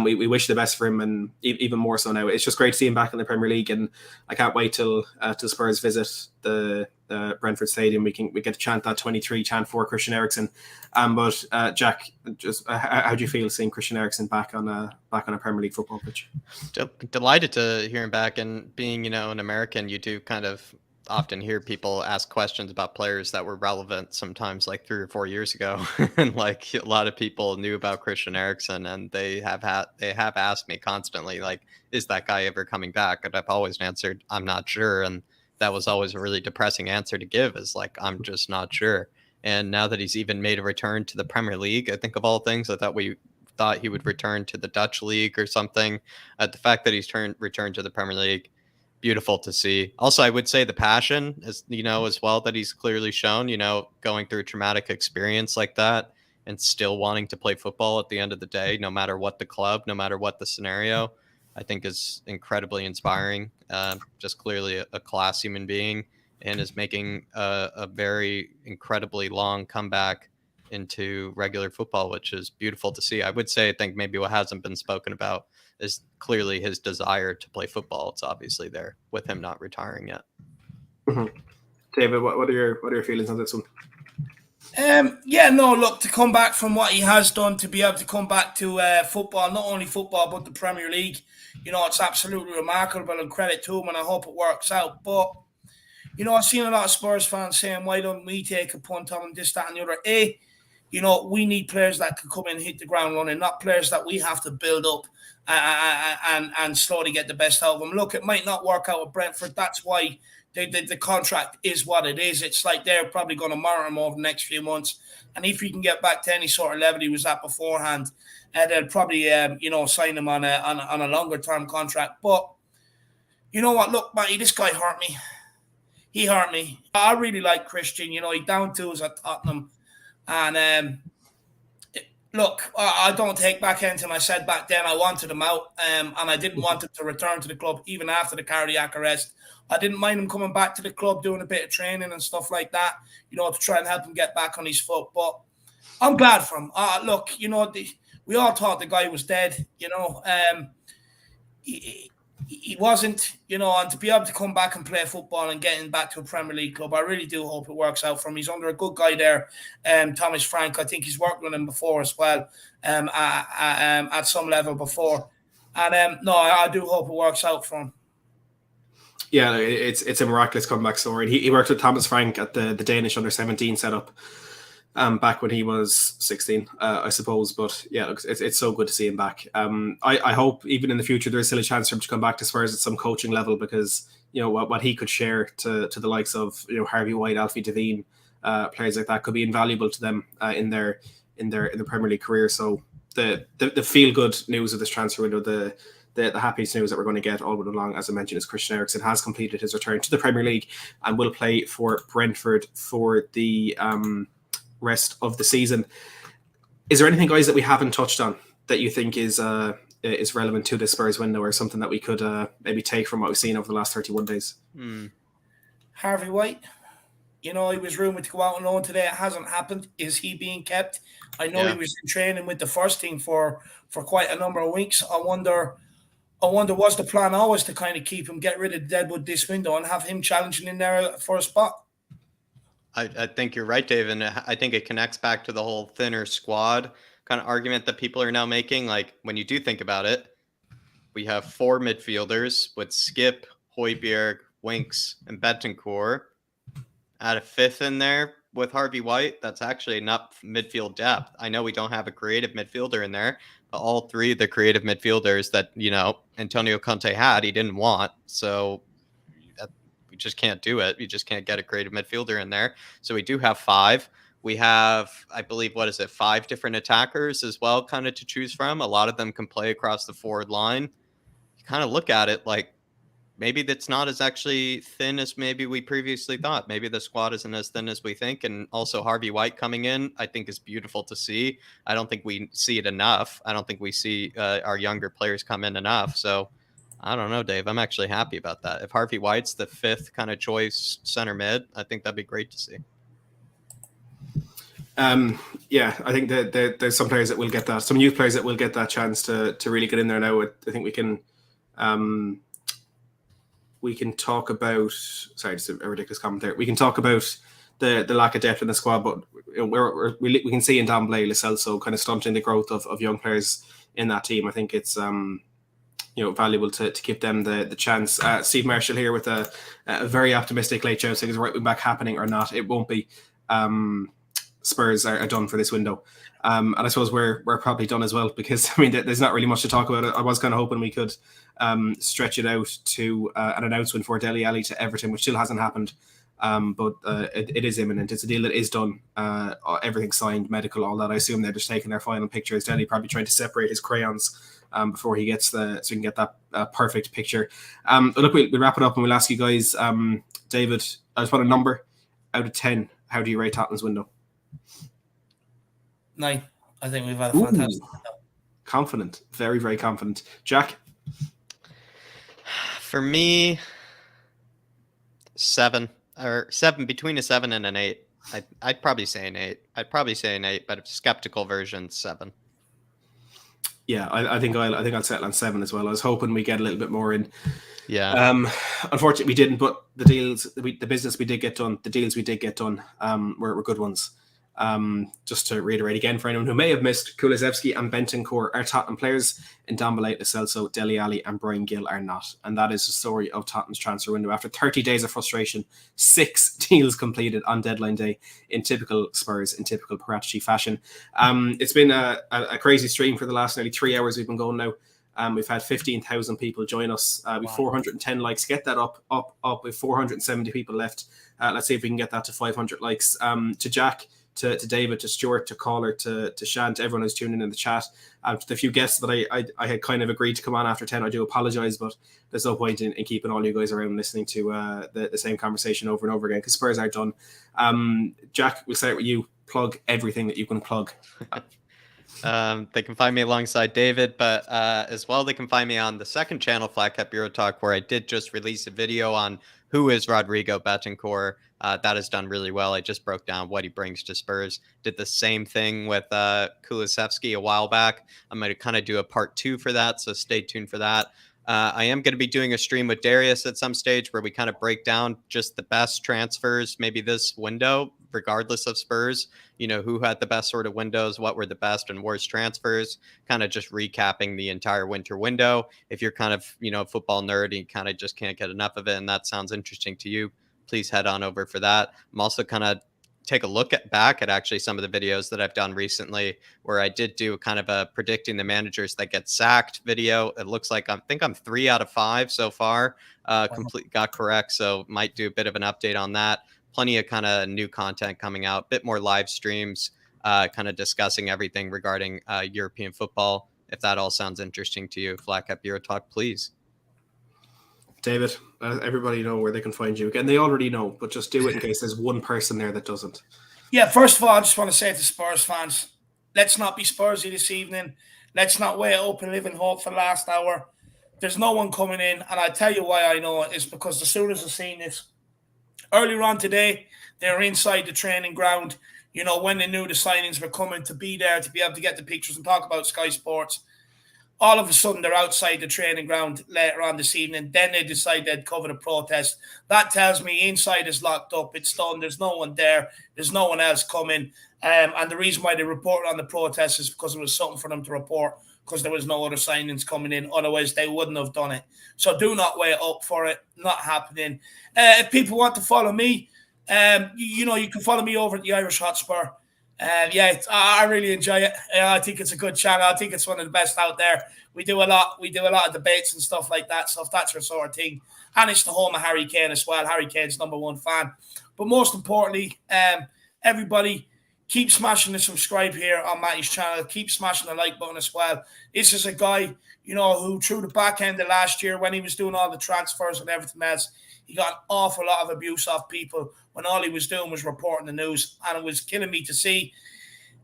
We wish the best for him, and even more so now. It's just great to see him back in the Premier League, and I can't wait till Spurs visit the Brentford Stadium, we get to chant that 23 chant for Christian Eriksen. But Jack, just how do you feel seeing Christian Eriksen back on a Premier League football pitch? Delighted to hear him back, and being an American, you do kind of often hear people ask questions about players that were relevant sometimes like 3 or 4 years ago. And like a lot of people knew about Christian Eriksen, and they have asked me constantly, like, is that guy ever coming back? And I've always answered, I'm not sure. And that was always a really depressing answer to give, is like, I'm just not sure. And now that he's even made a return to the Premier League, I think of all things, I thought he would return to the Dutch league or something. The fact that he's returned to the Premier League, beautiful to see. Also, I would say the passion is, as well, that he's clearly shown, going through a traumatic experience like that and still wanting to play football at the end of the day, no matter what the club, no matter what the scenario, I think is incredibly inspiring. Just clearly a class human being, and is making a very incredibly long comeback into regular football, which is beautiful to see. I would say, I think maybe what hasn't been spoken about is clearly his desire to play football. It's obviously there with him not retiring yet. Mm-hmm. David, what are your feelings on this one? To come back from what he has done, to be able to come back to football, not only football but the Premier League, it's absolutely remarkable, and credit to him, and I hope it works out. But I've seen a lot of Spurs fans saying, why don't we take a punt on him, this, that and the other. We need players that can come in and hit the ground running, not players that we have to build up and slowly get the best out of them. Look, it might not work out with Brentford. That's why the contract is what it is. It's like they're probably going to monitor him over the next few months. And if he can get back to any sort of level he was at beforehand, they'll probably sign him on a longer term contract. But you know what? Look, Matty, this guy hurt me. He hurt me. I really like Christian. He down tools at Tottenham. And look, I don't take back anything I said back then. I wanted him out, and I didn't want him to return to the club even after the cardiac arrest. I didn't mind him coming back to the club, doing a bit of training and stuff like that, to try and help him get back on his foot. But I'm glad for him. Look, we all thought the guy was dead, He wasn't, and to be able to come back and play football and getting back to a Premier League club, I really do hope it works out for him. He's under a good guy there, Thomas Frank. I think he's worked with him before as well, at some level before. And I do hope it works out for him. Yeah, it's a miraculous comeback story. He worked with Thomas Frank at the Danish under-17 setup back when he was 16, I suppose. But yeah, look, it's so good to see him back. I hope even in the future there is still a chance for him to come back to Spurs at some coaching level, because what he could share to the likes of Harvey White, Alfie Devine, players like that could be invaluable to them in their Premier League career. So the feel good news of this transfer window, the happiest news that we're going to get all along, as I mentioned, is Christian Eriksen has completed his return to the Premier League and will play for Brentford for the rest of the season. Is there anything, guys, that we haven't touched on that you think is relevant to the Spurs window, or something that we could maybe take from what we've seen over the last 31 days? Harvey White, he was rumoured to go out on loan today. It hasn't happened. Is he being kept? I know he was in training with the first team for quite a number of weeks. I wonder was the plan always to kind of keep him, get rid of Deadwood this window and have him challenging in there for a spot? I think you're right, Dave, and I think it connects back to the whole thinner squad kind of argument that people are now making. Like, when you do think about it, we have 4 midfielders with Skip, Højbjerg, Winks, and Bentancur. Add a 5th in there with Harvey White. That's actually enough midfield depth. I know we don't have a creative midfielder in there, but all 3 of the creative midfielders that Antonio Conte had, he didn't want. So we just can't do it. You just can't get a creative midfielder in there. So we do have 5. We have, I believe, 5 different attackers as well, kind of to choose from. A lot of them can play across the forward line. You kind of look at it like maybe that's not as actually thin as maybe we previously thought. Maybe the squad isn't as thin as we think. And also Harvey White coming in, I think, is beautiful to see. I don't think we see it enough. I don't think we see our younger players come in enough. So I don't know, Dave. I'm actually happy about that. If Harvey White's the 5th kind of choice center mid, I think that'd be great to see. I think that there's some players that will get that, some youth players that will get that chance to really get in there now. I think we we can talk about. Sorry, just a ridiculous comment there. We can talk about the lack of depth in the squad, but we can see in Dembélé, Lo Celso kind of stunting the growth of young players in that team. I think it's valuable to give them the chance. Steve Marshall here with a very optimistic late show saying is right wing back happening or not? It won't be. Spurs are done for this window. And I suppose we're probably done as well, because I mean there's not really much to talk about. I was kind of hoping we could stretch it out to an announcement for Dele Alli to Everton, which still hasn't happened. But it is imminent. It's a deal that is done. Everything's signed, medical, all that. I assume they're just taking their final pictures. Dele probably trying to separate his crayons before he gets so he can get that perfect picture. Look, we'll wrap it up and we'll ask you guys, David, I just want a number out of 10. How do you rate Tottenham's window? 9. I think we've had a fantastic window. Confident. Very, very confident. Jack? For me, 7. Or 7, between a 7 and an 8. I'd probably say an 8. But a skeptical version, 7. Yeah, I think I'll settle on 7 as well. I was hoping we get a little bit more in. Yeah. Unfortunately, we didn't. But the deals, the business we did get done, the deals we did get done, were good ones. Just to reiterate again for anyone who may have missed, Kulusevski and Bentancur are Tottenham players, and Dembélé, Lo Celso, Dele Alli and Bryan Gill are not. And that is the story of Tottenham's transfer window. After 30 days of frustration, 6 deals completed on deadline day in typical Spurs, in typical Paratici fashion. It's been a crazy stream for the last nearly 3 hours we've been going now. We've had 15,000 people join us. We've 410 likes. Get that up. With 470 people left. Let's see if we can get that to 500 likes. To Jack, to David, to Stuart, to Caller, to Shan, to everyone who's tuning in the chat, to the few guests that I had kind of agreed to come on after 10. I do apologise, but there's no point in keeping all you guys around listening to the same conversation over and over again, because Spurs are done. Jack, we'll start with you. Plug everything that you can plug. They can find me alongside David, but as well, they can find me on the second channel, Flat Cap Euro Talk, where I did just release a video on who is Rodrigo Bentancur. That has done really well. I just broke down what he brings to Spurs. Did the same thing with Kulusevski a while back. I'm going to kind of do a part 2 for that, so stay tuned for that. I am going to be doing a stream with Darius at some stage where we kind of break down just the best transfers, maybe this window, regardless of Spurs, who had the best sort of windows, what were the best and worst transfers, kind of just recapping the entire winter window. If you're kind of, a football nerd and you kind of just can't get enough of it and that sounds interesting to you, please head on over for that. I'm also kind of take a look back at actually some of the videos that I've done recently, where I did do kind of a predicting the managers that get sacked video. It looks like I think I'm 3 out of 5 so far. Got correct. So might do a bit of an update on that. Plenty of kind of new content coming out, bit more live streams, kind of discussing everything regarding European football. If that all sounds interesting to you, Flat Cap Euro Talk, please. David, everybody know where they can find you. Again, they already know, but just do it in case there's one person there that doesn't. Yeah, first of all, I just want to say to Spurs fans, let's not be Spursy this evening. Let's not wait up and live in hope for the last hour. There's no one coming in, and I tell you why I know it is because as soon as I've seen this, earlier on today, they were inside the training ground, when they knew the signings were coming, to be there, to be able to get the pictures and talk about Sky Sports. All of a sudden, they're outside the training ground later on this evening. Then they decide they'd cover the protest. That tells me inside is locked up. It's done. There's no one there. There's no one else coming. And the reason why they reported on the protest is because it was something for them to report, because there was no other signings coming in. Otherwise, they wouldn't have done it. So do not wait up for it. Not happening. If people want to follow me, you can follow me over at the Irish Hotspur. I really enjoy it. I think it's a good channel. I think it's one of the best out there. We do a lot of debates and stuff like that. So if that's your sort of thing, and it's the home of Harry Kane as well. Harry Kane's #1 fan. But most importantly, everybody keep smashing the subscribe here on Matty's channel. Keep smashing the like button as well. This is a guy, who through the back end of last year, when he was doing all the transfers and everything else, he got an awful lot of abuse off people when all he was doing was reporting the news, and it was killing me to see.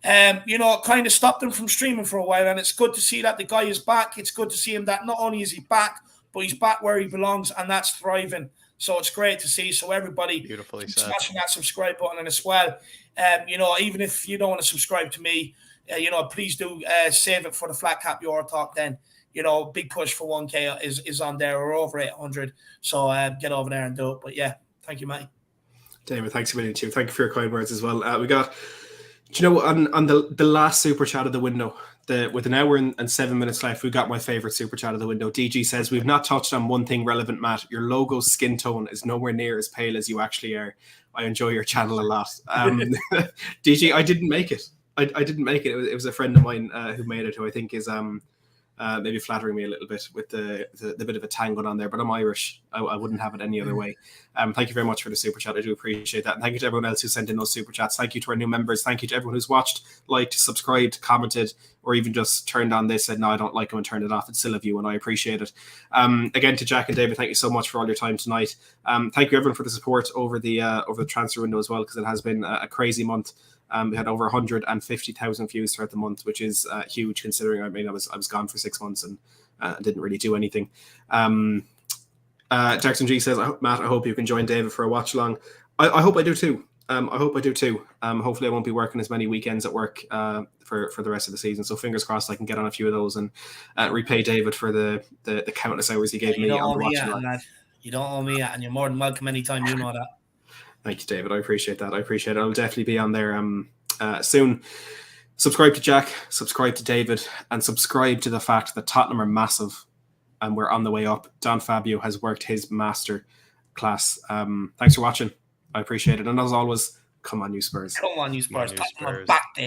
It kind of stopped him from streaming for a while, and it's good to see that the guy is back. It's good to see him that not only is he back, but he's back where he belongs, and that's thriving. So it's great to see. So everybody, beautifully keep smashing that subscribe button as well. Even if you don't want to subscribe to me, please do save it for the Flat Cap Euro Talk then. big push for 1K is on there. We're over 800. So get over there and do it. But yeah, thank you, mate. David, thanks a million too. Thank you for your kind words as well. We got, on the last super chat of the window, with an hour and 7 minutes left, we got my favorite super chat of the window. DG says, we've not touched on one thing relevant, Matt. Your logo's skin tone is nowhere near as pale as you actually are. I enjoy your channel a lot. DG, I didn't make it. I didn't make it. It was a friend of mine who made it, who I think is maybe flattering me a little bit with the bit of a tang going on there, but I'm Irish. I wouldn't have it any other way. Thank you very much for the super chat. I do appreciate that. And thank you to everyone else who sent in those super chats. Thank you to our new members. Thank you to everyone who's watched, liked, subscribed, commented, or even just turned on this, said, no, I don't like them, and turned it off. It's still a view, and I appreciate it. Again, to Jack and David, thank you so much for all your time tonight. Thank you everyone for the support over the transfer window as well, because it has been a crazy month. We had over 150,000 views throughout the month, which is huge considering. I was gone for 6 months and didn't really do anything. Jackson G says, Matt, I hope you can join David for a watch along. I hope I do too. Hopefully I won't be working as many weekends at work for the rest of the season. So fingers crossed I can get on a few of those and repay David for the countless hours he gave me on the watch along. You don't owe me that, and you're more than welcome anytime, you know that. Thank you, David. I appreciate that. I'll definitely be on there soon. Subscribe to Jack, subscribe to David, and subscribe to the fact that Tottenham are massive and we're on the way up. Don Fabio has worked his master class. Thanks for watching. I appreciate it. And as always, come on, you Spurs. Come on, you Spurs. Come on, you Spurs. Back there.